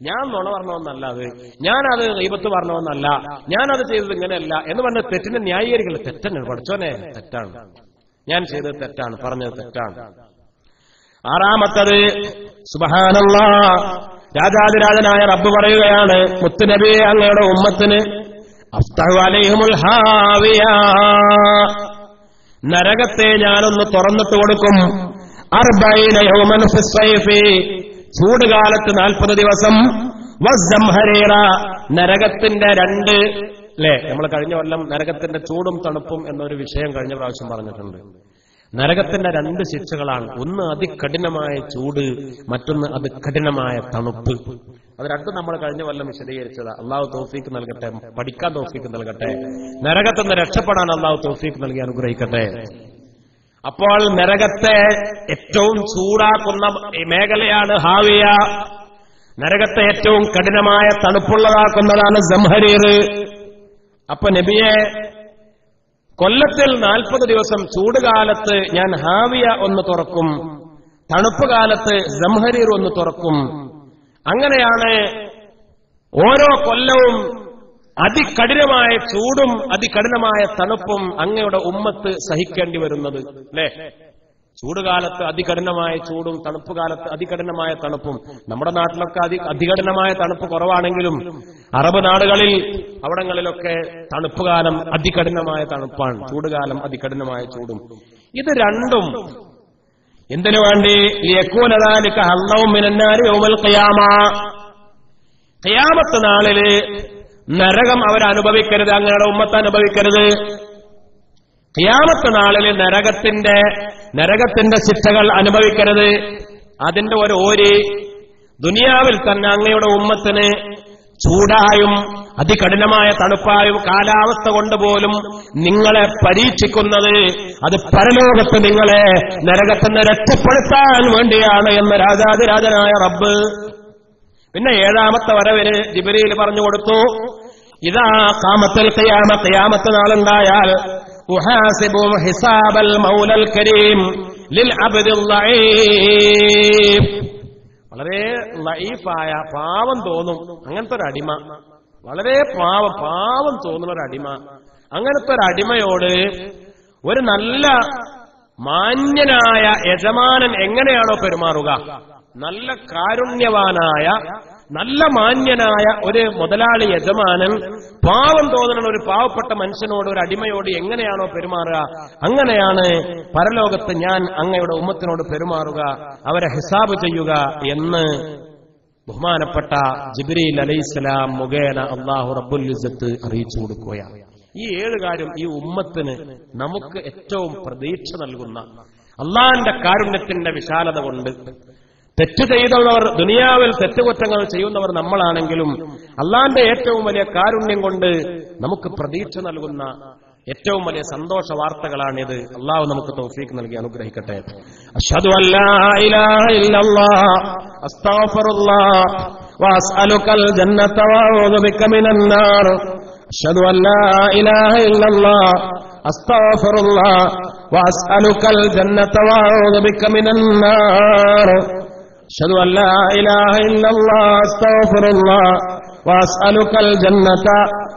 ഞാൻ നുണ പറഞ്ഞവന്നല്ല, അത് ഞാനത് ഗീബത്ത് പറഞ്ഞവന്നല്ല, ഞാനത് ചെയ്തത് ഇങ്ങനെയല്ല എന്ന് പറഞ്ഞ തെറ്റിനെ ന്യായീകരിക്കില്ല. തെറ്റന്നെ പഠിച്ചോനെ, തെറ്റാണ്, ഞാൻ ചെയ്തത് തെറ്റാണ്, പറഞ്ഞത് തെറ്റാണ്. ആറാമത്തത് സുബ്ഹാനല്ലാഹ്, രാജാതിരാജനായ റബ്ബ് പറയുകയാണ് മുത്തുനബിയെ അങ്ങയുടെ ഉമ്മത്തിന് അഫ്തഹു അലൈഹിമുൽ ഹാവിയ, നരകത്തെ ഞാനൊന്ന് തുറന്നിട്ട് കൊടുക്കും. 40 യൗമൻ ഫിസ്സൈഫി, ചൂടുകാലത്ത് 40 ദിവസം. വസ്സംഹരീറ, നരകത്തിന്റെ 2 അല്ലേ, നമ്മൾ കഴിഞ്ഞ കൊല്ലം നരകത്തിന്റെ ചൂടും തണുപ്പും എന്നൊരു വിഷയം കഴിഞ്ഞ പ്രാവശ്യം പറഞ്ഞിട്ടുണ്ട്. നരകത്തിന്റെ 2 ശിക്ഷകളാണ്, ഒന്ന് അതികഠിനമായ ചൂട്, മറ്റൊന്ന് അതികഠിനമായ തണുപ്പ്. അത് രണ്ടും നമ്മൾ കഴിഞ്ഞ കൊല്ലം വിശദീകരിച്ചത്. അള്ളാഹു തൗഫീക്ക് നൽകട്ടെ, പഠിക്കാൻ തൗഫീക്ക് നൽകട്ടെ, നരകത്തിന് രക്ഷപ്പെടാൻ അള്ളാഹു തൗഫീക്ക് നൽകി അനുഗ്രഹിക്കട്ടെ. അപ്പോൾ നരകത്തെ ഏറ്റവും ചൂടാക്കുന്ന മേഖലയാണ് ഹാവിയ, നരകത്തെ ഏറ്റവും കഠിനമായ തണുപ്പുള്ളതാക്കുന്നതാണ് സംഹരീർ. അപ്പൊ നബിയെ കൊല്ലത്തിൽ 40 ദിവസം ചൂടുകാലത്ത് ഞാൻ ഹാവിയ ഒന്ന് തുറക്കും, തണുപ്പ് കാലത്ത് സംഹരീർ ഒന്ന് തുറക്കും. അങ്ങനെയാണ് ഓരോ കൊല്ലവും അതികഠിനമായ ചൂടും അതികഠിനമായ തണുപ്പും അങ്ങയുടെ ഉമ്മത്ത് സഹിക്കേണ്ടി വരുന്നത് അല്ലേ. ചൂടുകാലത്ത് അതികഠിനമായ ചൂടും തണുപ്പ് കാലത്ത് അതികഠിനമായ തണുപ്പും. നമ്മുടെ നാട്ടിലൊക്കെ അതികഠിനമായ തണുപ്പ് കുറവാണെങ്കിലും അറബ് നാടുകളിൽ അവിടങ്ങളിലൊക്കെ തണുപ്പ് കാലം അതികഠിനമായ തണുപ്പാണ്, ചൂടുകാലം അതികഠിനമായ ചൂടും. ഇത് രണ്ടും എന്തിനു വേണ്ടി? ലിയകൂന ദാലിക ഹല്ലൗം മിനന്നാരി യൗമൽ ഖിയാമ, ഖിയാമത്ത് നാളില് നരകം അവരനുഭവിക്കരുത്, അങ്ങയുടെ ഉമ്മത്ത് അനുഭവിക്കരുത്. ഖിയാമത്ത് നാളില് നരകത്തിന്റെ ശിക്ഷകൾ അനുഭവിക്കരുത്. അതിന്റെ ഒരു ഓരി ദുനിയാവിൽ തന്നെ അങ്ങയുടെ ഉമ്മത്തിന് ചൂടായും അതികഠിനമായ തണുപ്പായും കാലാവസ്ഥ കൊണ്ടുപോലും നിങ്ങളെ പരീക്ഷിക്കുന്നത് അത് പരലോകത്ത് നിങ്ങളെ നരകത്തിന് രക്ഷപ്പെടുത്താൻ വേണ്ടിയാണ് എന്ന് രാജാതിരാജനായ റബ്ബ്. പിന്നെ 7ാമത്തെ വരവിന് ജിബ്രീൽ പറഞ്ഞു കൊടുത്തു, ഇദാ ഖാമത്തുൽ ഖിയാമ, ഖിയാമത്ത് നാളുണ്ടായാൽ ഉഹാസിബും ഹിസാബൽ മൗലൽ കരീം ലിൽ അബ്ദിൽ ലഈഫ്, വളരെ ലഈഫായ പാവം തോന്നും അങ്ങനത്തെ ഒരു അടിമ, വളരെ പാവം തോന്നുന്ന ഒരു അടിമ, അങ്ങനത്തെ ഒരു അടിമയോട് ഒരു നല്ല മാന്യനായ യജമാനൻ എങ്ങനെയാണോ പെരുമാറുക, നല്ല കാരുണ്യവാനായ നല്ല മാന്യനായ ഒരു മുതലാളി യജമാനൻ പാവം തോന്നുന്ന ഒരു പാവപ്പെട്ട മനുഷ്യനോട്, ഒരു അടിമയോട് എങ്ങനെയാണോ പെരുമാറുക, അങ്ങനെയാണ് പരലോകത്ത് ഞാൻ അങ്ങയുടെ ഉമ്മത്തിനോട് പെരുമാറുക, അവരെ ഹിസാബ് ചെയ്യുക എന്ന് ബഹുമാനപ്പെട്ട ജിബ്രീൽ അലൈഹിസ്സലാം മുഖേന അല്ലാഹു റബ്ബുൽ ഇസ്സത്ത് അറിയിച്ചു കൊടുക്കുകയാണ്. ഈ 7 കാര്യം ഈ ഉമ്മത്തിന് നമുക്ക് ഏറ്റവും പ്രതീക്ഷ നൽകുന്ന, അള്ളാന്റെ കാരുണ്യത്തിന്റെ വിശാലത കൊണ്ട്. തെറ്റ് ചെയ്തവർ, ദുനിയാവിൽ തെറ്റുകുറ്റങ്ങൾ ചെയ്യുന്നവർ നമ്മളാണെങ്കിലും അള്ളാന്റെ ഏറ്റവും വലിയ കാരുണ്യം കൊണ്ട് നമുക്ക് പ്രതീക്ഷ നൽകുന്ന ഏറ്റവും വലിയ സന്തോഷ വാർത്തകളാണിത്. അള്ളാഹു നമുക്ക് തൗഫീഖ് നൽകി അനുഗ്രഹിക്കട്ടെ. അശ്ഹദു അല്ലാ ഇലാഹ ഇല്ലല്ലാഹ് അസ്തഗ്ഫിറുല്ലാഹ് വഅസ്അലുകൽ ജന്നത വഅഊദു ബിക മിനൻ നാർ. അശ്ഹദു അല്ലാ ഇലാഹ ഇല്ലല്ലാഹ് അസ്തഗ്ഫിറുല്ലാഹ് വഅസ്അലുകൽ ജന്നത വഅഊദു ബിക മിനൻ നാർ. അശ്ഹദു അല്ലാ ഇലാഹ ഇല്ലല്ലാഹ് അസ്തഗ്ഫിറുല്ലാഹ് വഅസ്അലുകൽ ജന്നത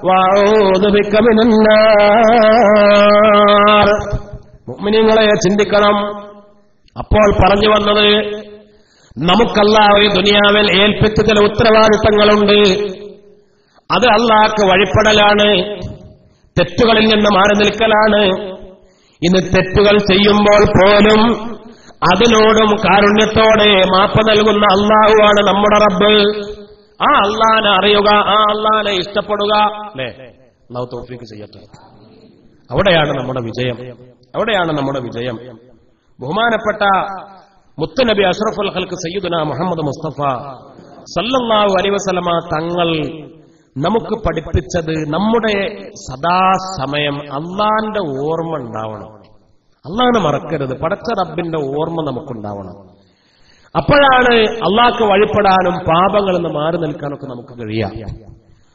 വഅഊദു ബിക മിനന്നാർ. മുഅ്മിനീങ്ങളെ ചിന്തിക്കണം. അപ്പോൾ പറഞ്ഞു വന്നത്, നമുക്കല്ലാഹു ഈ ദുനിയാവിൽ ഏൽപ്പിച്ച ചില ഉത്തരവാദിത്തങ്ങളുണ്ട്. അത് അല്ലാഹ്ക്ക് വഴിപ്പെടലാണ്, തെറ്റുകളിൽ നിന്ന് മാറി നിൽക്കലാണ്. ഇന്ന് തെറ്റുകൾ ചെയ്യുമ്പോൾ പോലും അതിനോടും കാരുണ്യത്തോടെ മാപ്പ് നൽകുന്ന അല്ലാഹുവാണ് നമ്മുടെ റബ്ബ്. ആ അല്ലാഹനെ അറിയുക, ആ അല്ലാഹനെ ഇഷ്ടപ്പെടുക. അല്ലേ? അല്ലാഹു തൗഫീഖ് ചെയ്യട്ടെ. അവിടെയാണ് നമ്മുടെ വിജയം, അവിടെയാണ് നമ്മുടെ വിജയം. ബഹുമാനപ്പെട്ട മുത്തുനബി അഷ്റഫുൽ ഖൽഖ് സയ്യിദുനാ മുഹമ്മദ് മുസ്തഫ സല്ലല്ലാഹു അലൈഹി വസല്ലമ തങ്ങൾ നമുക്ക് പഠിപ്പിച്ചത്, നമ്മുടെ സദാസമയം അള്ളാന്റെ ഓർമ്മ ഉണ്ടാവണം. അള്ളാഹിനെ മറക്കരുത്. പടച്ച റബ്ബിന്റെ ഓർമ്മ നമുക്കുണ്ടാവണം. അപ്പോഴാണ് അള്ളാഹ്ക്ക് വഴിപ്പെടാനും പാപങ്ങളിൽ നിന്ന് മാറി നിൽക്കാനൊക്കെ നമുക്ക് കഴിയാം.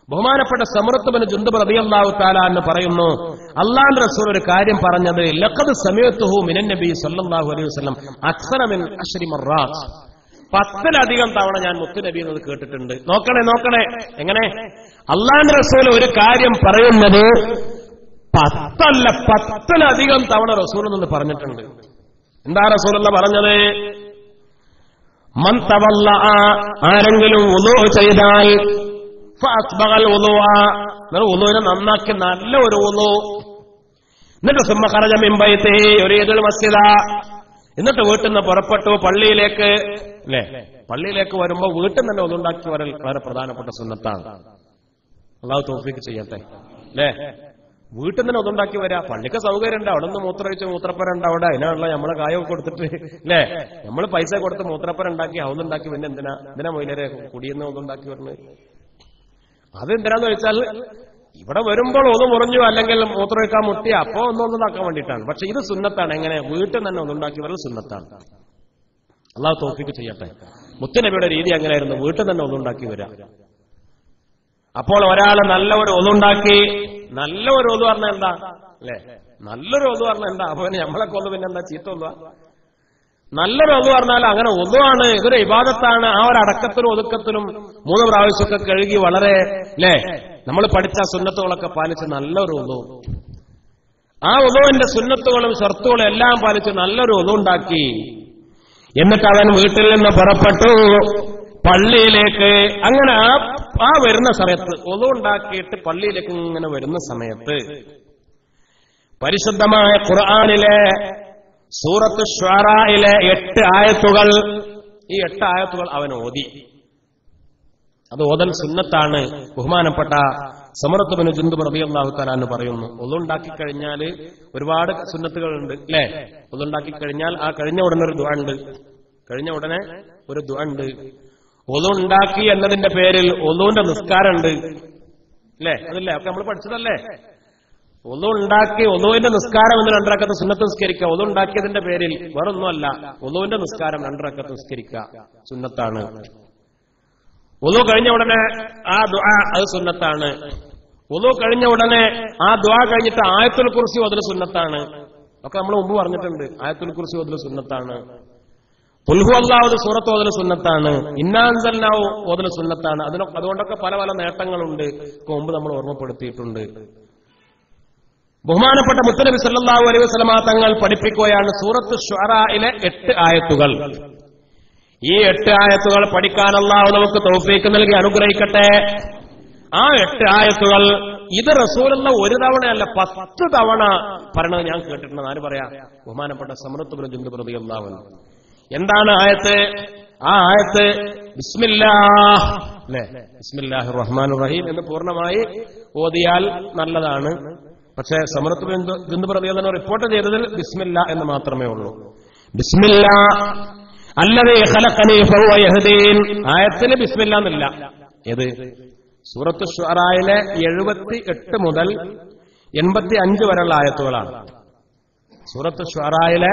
ബഹുമാനപ്പെട്ട സമറത്ത് ബിൻ ജുൻദബ് റളിയല്ലാഹു തആല എന്ന് പറയുന്നു, അല്ലാഹുവിന്റെ റസൂൽ ഒരു കാര്യം പറഞ്ഞത്, ലഖദ് സമീഅതുഹു മിനൻ നബി സല്ലല്ലാഹു അലൈഹി വസല്ലം അക്സറ മിൻ 10 മർറാത്ത്. 10ലധികം തവണ ഞാൻ മുത്തുനബി എന്നത് കേട്ടിട്ടുണ്ട്. നോക്കണേ എങ്ങനെ അല്ലാഹുവിന്റെ റസൂൽ ഒരു കാര്യം പറയുന്നത് 10ലധികം തവണ റസൂൽ എന്ന് പറഞ്ഞിട്ടുണ്ട്. എന്താ റസൂലുള്ള പറഞ്ഞത്? മൻ തവല്ല, ആരെങ്കിലും വുളൂ ചെയ്താൽ ഫഅസ്ബഗൽ വുളൂഅ, വുളൂനെ നന്നാക്കി നല്ല ഒരു വുളൂ, എന്നിട്ട് സുമ്മ ഖറജ മിൻ ബൈതിഹി യുരീദുൽ മസ്ജിദ, എന്നിട്ട് വീട്ടിൽ നിന്ന് പുറപ്പെട്ടു പള്ളിയിലേക്ക്. അല്ലേ? പള്ളിയിലേക്ക് വരുമ്പോൾ വീട്ടിൽ തന്നെ ഒന്നുണ്ടാക്കി വരൽ വളരെ പ്രധാനപ്പെട്ട സുന്നത്താണ്. അല്ലാഹു തൗഫീഖ് ചെയ്യട്ടെ. അല്ലേ? വീട്ടിൽ തന്നെ ഒന്നുണ്ടാക്കി വരാ. പള്ളിക്ക് സൗകര്യം ഉണ്ട്, അവിടെ നിന്ന് മൂത്രമൊഴിച്ച് മൂത്രപ്പര ഉണ്ട്, അവിടെ അതിനുള്ള നമ്മളെ കായൊക്കെ കൊടുത്തിട്ട്, അല്ലേ, നമ്മൾ പൈസ കൊടുത്ത് മൂത്രപ്പര ഉണ്ടാക്കി ഹൗന്നുണ്ടാക്കി, പിന്നെ എന്തിനാ മൊയിലരെ കുടിയെന്ന് ഒന്നുണ്ടാക്കി വരുന്നത്? അതെന്തിനാന്ന് വെച്ചാൽ ഇവിടെ വരുമ്പോൾ ഒന്ന് മുറിഞ്ഞു അല്ലെങ്കിൽ മൂത്രമൊഴിക്കാൻ മുട്ടി അപ്പോ ഒന്നൊന്നാക്കാൻ വേണ്ടിയിട്ടാണ്. പക്ഷെ ഇത് സുന്നത്താണ്. എങ്ങനെ? വീട്ടിൽ തന്നെ ഒന്നുണ്ടാക്കി വരൽ സുന്നത്താണ്. അല്ലാഹു തൗഫീഖ് ചെയ്യട്ടെ. മുത്തുനബിയുടെ രീതി എങ്ങനെയായിരുന്നു? വീട്ടിൽ തന്നെ ഒന്നുണ്ടാക്കി വരാം. അപ്പോൾ ഒരാള് നല്ല ഒരു ഒന്നുണ്ടാക്കി, നല്ല ഒരു ഒതു പറഞ്ഞ എന്താ? അല്ലെ? നല്ലൊരു ഒതു പറഞ്ഞ എന്താ? അപ്പൊ നമ്മളൊക്കെ ഒന്ന് പിന്നെ എന്താ ചീത്ത ഒന്നുവാ? നല്ലൊരു ഒതു പറഞ്ഞാൽ അങ്ങനെ ഒന്നുവാണ്, ഇതൊരു ഇബാദത്താണ്. ആ ഒരു അടക്കത്തിലും ഒതുക്കത്തിലും 3 പ്രാവശ്യമൊക്കെ കഴുകി വളരെ, അല്ലേ, നമ്മൾ പഠിച്ച സുന്നത്തുകളൊക്കെ പാലിച്ച് നല്ലൊരു ഒതു, ആ ഒതുവിന്റെ സുന്നത്തുകളും ഷർത്തുകളും എല്ലാം പാലിച്ച് നല്ലൊരു ഒതു ഉണ്ടാക്കി. എന്നിട്ട് അവൻ വീട്ടിൽ നിന്ന് പുറപ്പെട്ടു പള്ളിയിലേക്ക്. അങ്ങനെ ആ വരുന്ന സമയത്ത് ഒതു ഉണ്ടാക്കിയിട്ട് പള്ളിയിലേക്ക് ഇങ്ങനെ വരുന്ന സമയത്ത് പരിശുദ്ധമായ ഖുർആനിലെ സൂറത്ത് ശുആറയിലെ 8 ആയത്തുകൾ, ഈ 8 ആയത്തുകൾ അവൻ ഓതി. അത് ഓതൽ സുന്നത്താണ്. ബഹുമാനപ്പെട്ട സമറത്ത് ബിൻ ജുൻദബ് റളിയല്ലാഹു തആല എന്ന് പറയുന്നു, ഒന്നുണ്ടാക്കി കഴിഞ്ഞാൽ ഒരുപാട് സുന്നത്തുകളുണ്ട്. അല്ലേ? ഒന്നുണ്ടാക്കി കഴിഞ്ഞാൽ ആ കഴിഞ്ഞ ഉടനെ ഒരു ദുആ ഉണ്ട്. ഒന്നുണ്ടാക്കി എന്നതിന്റെ പേരിൽ ഒന്നുവിന്റെ നിസ്കാരമുണ്ട്. അല്ലേ? അതല്ലേ ഒക്കെ നമ്മൾ പഠിച്ചതല്ലേ? ഒന്നുണ്ടാക്കി ഒന്നുവിന്റെ നിസ്കാരം എന്ന് 2 റക്അത്ത് സുന്നത്ത് നിസ്കരിക്കുക. ഒന്നുണ്ടാക്കിയതിന്റെ പേരിൽ വേറൊന്നുമല്ല, ഒന്നുവിന്റെ നിസ്കാരം 2 റക്അത്ത് നിസ്കരിക്കുക സുന്നത്താണ്. ഒന്നു കഴിഞ്ഞ ഉടനെ ആ ദുആ അത് സുന്നത്താണ്. ഒന്നു കഴിഞ്ഞ ഉടനെ ആ ദുആ കഴിഞ്ഞിട്ട് ആയത്തുൽ കുർസി ഓതൽ സുന്നത്താണ്. ഒക്കെ നമ്മൾ മുമ്പ് പറഞ്ഞിട്ടുണ്ട്. ആയത്തുൽ കുർസി ഓതൽ സുന്നത്താണ്. ഖുൽ ഹുവല്ലാഹു സൂറത്ത് ഓതൽ സുന്നത്താണ്. ഇന്നാ അൻസൽനാഹു ഓതൽ സുന്നത്താണ്. അതുകൊണ്ടൊക്കെ പല പല നേട്ടങ്ങളുണ്ട്. മുമ്പ് നമ്മൾ ഓർമ്മപ്പെടുത്തിയിട്ടുണ്ട്. ബഹുമാനപ്പെട്ട മുത്തുനബി സല്ലല്ലാഹു അലൈഹി വസല്ലമ തങ്ങൾ പഠിപ്പിക്കുകയാണ് സൂറത്ത് ശുആറയിലെ 8 ആയത്തുകൾ. ഈ 8 ആയത്തുകൾ പഠിക്കാൻ അല്ലാഹു നമുക്ക് തൗഫീഖ് നൽകി അനുഗ്രഹിക്കട്ടെ. ആ 8 ആയത്തുകൾ ഇത് റസൂലുള്ള ഒരു തവണയല്ല 10 തവണ പറയണത് ഞാൻ കേട്ടിട്ടുണ്ട്. ആര് പറയാ? ബഹുമാനപ്പെട്ട സമറത്ത് ബിൻ ജുൻദബ് റളിയല്ലാഹു അൻഹു. എന്താണ് ആയത്ത്? ആ ആയത്ത് ബിസ്മില്ലാഹ്, അല്ലേ, ബിസ്മില്ലാഹിർ റഹ്മാനിർ റഹീം എന്ന് പൂർണ്ണമായി ഓതിയാൽ നല്ലതാണ്. പക്ഷേ സമറത്ത് ബിൻ ജുൻദബ് റളിയല്ലാഹു അൻഹു റിപ്പോർട്ട് ചെയ്തതിൽ ബിസ്മില്ലാ എന്ന് മാത്രമേ ഉള്ളൂ. ബിസ്മില്ലാ അല്ലദീ ഖലഖനീ ഫഹുവ യഹ്ദീൻ. ആയത്തിന് ബിസ്മില്ലാ എന്നില്ല. ഏത്? സൂറത്ത് ശുആറയിലെ 78 മുതൽ 85 വരെയുള്ള ആയത്തുകളാണ്. സൂറത്ത് ശുആറയിലെ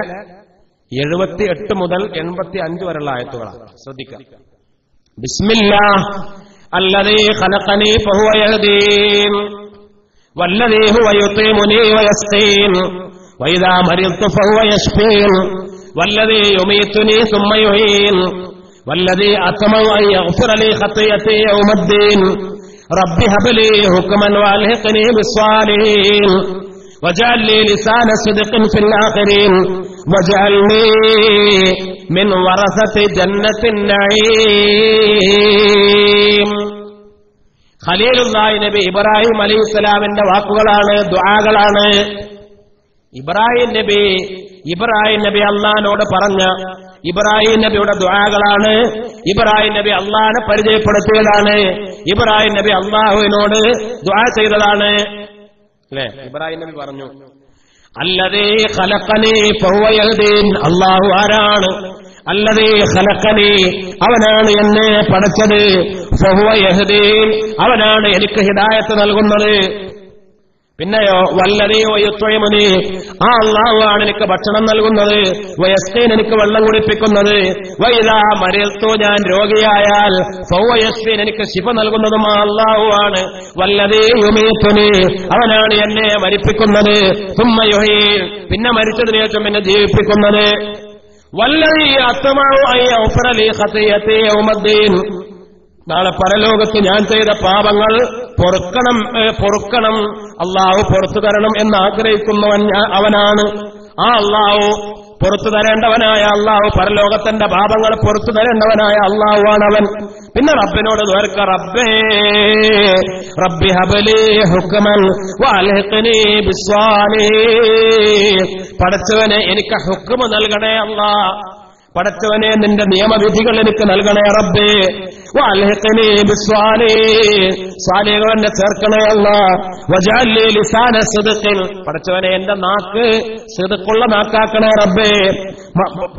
78 മുതൽ 85 വരെയുള്ള ആയത്തുകളാണ്. ശ്രദ്ധിക്കുക. ബിസ്മില്ലാഹ് അല്ലദീ ഖലഖനീ ഫഹുവ യഹ്ദീൻ വല്ലദീ ഹുവ യുതീമുനീ വയസ്ഖീൻ വഇദാ മരിദ്തു ഫഹുവ യശ്ഫീൻ വല്ലദീ യുമീതുനീ സുമ്മ യുഹീൻ വല്ലദീ അത്മഉ അൻ യഗ്ഫിറ ലീ ഖതിയതീ യൗമദ്ദീൻ റബ്ബി ഹബ്ലി ഹുക്മൻ വഅൽഹിഖ്നി ബിസ്സാലിഹീൻ വജഅൽ ലി ലിസാന സിദ്ഖിൻ ഫിൽ ആഖിരീൻ വജഅൽനി മിൻ വറസതി ജന്നത്തിൻ നഈം. ഖലീലുല്ലാഹി നബി ഇബ്രാഹിം അലൈഹിസ്സലാമിന്റെ വാക്കുകളാണ്, ദുആകളാണ്. ഇബ്രാഹിം നബി അള്ളാഹിനോട് പറഞ്ഞ ഇബ്രാഹിം നബിയുടെ ദുആകളാണ്. ഇബ്രാഹിം നബി അള്ളാഹിനെ പരിചയപ്പെടുത്തിയതാണ്. ഇബ്രാഹിം നബി അള്ളാഹുവിനോട് ദുആ ചെയ്തതാണ്. അല്ലേ? ഇബ്രാഹിം നബി പറഞ്ഞു, അല്ലദീ ഖലഖനീ ഫഹുവ യഹ്ദീൻ. അല്ലാഹു ആരാണ്? അല്ലദീ ഖലഖനീ, അവനാണ് എന്നെ പടച്ചത്. ഫഹുവ യഹ്ദീൻ, അവനാണ് എനിക്ക് ഹിദായത്ത് നൽകുന്നത്. പിന്നെയോ വല്ലദീ വയുത്ഇമുനി, ആ അല്ലാഹുവാണ് എനിക്ക് ഭക്ഷണം നൽകുന്നത്. വയസ്ഖീൻ, എനിക്ക് വെള്ളം കുടിപ്പിക്കുന്നത്. വഇദാ മരിൽതു, ഞാൻ രോഗിയായാൽ ഫഹുവ യശ്ഫീൻ, എനിക്ക് ശിഫ നൽകുന്നതും ആ അല്ലാഹുവാണ്. വല്ലദീ യുമീതുനി, അവനാണ് എന്നെ മരിപ്പിക്കുന്നത്. സുമ്മ യുഹീൻ, പിന്നെ മരിച്ചതിനു ശേഷം എന്നെ ജീവിപ്പിക്കുന്നത്. വല്ലദീ അത്മഉ അൻ യഗ്ഫിറ ലീ ഖതിയതി യൗമദ്ദീൻ, നാളെ പരലോകത്ത് ഞാൻ ചെയ്ത പാപങ്ങൾ പൊറുക്കണം, അള്ളാഹു പുറത്തു തരണം എന്ന് ആഗ്രഹിക്കുന്നവൻ അവനാണ്. ആ അള്ളാഹു പുറത്തു തരേണ്ടവനായ അള്ളാഹു, പരലോകത്തിന്റെ പാപങ്ങൾ പുറത്തു തരേണ്ടവനായ അള്ളാഹുവാണ് അവൻ. പിന്നെ റബ്ബിനോട് ദ്വാരക്ക, റബ്ബി ഹബ്ലി ഹുക്മൻ വഅൽഹിഖ്നി ബിസ്സാലിഹീൻ. പടച്ചവനെ എനിക്ക് ഹുക്മ നൽകണേ അല്ലാഹ്, പടച്ചവനെ നിന്റെ നിയമവിധികൾ എനിക്ക് നൽകണേ റബ്ബേ. വഅൽഹിഖ്നി ബിസ്സാലിഹീൻ, സാലിഹുകളെ ചേർക്കണേ അല്ലാഹ്. വജഅൽ ലി ലിസാന സിദ്ഖിൻ, പടച്ചവനെ എന്റെ നാക്ക് സിദ്ഖുള്ള നാക്കാക്കണേ റബ്ബേ.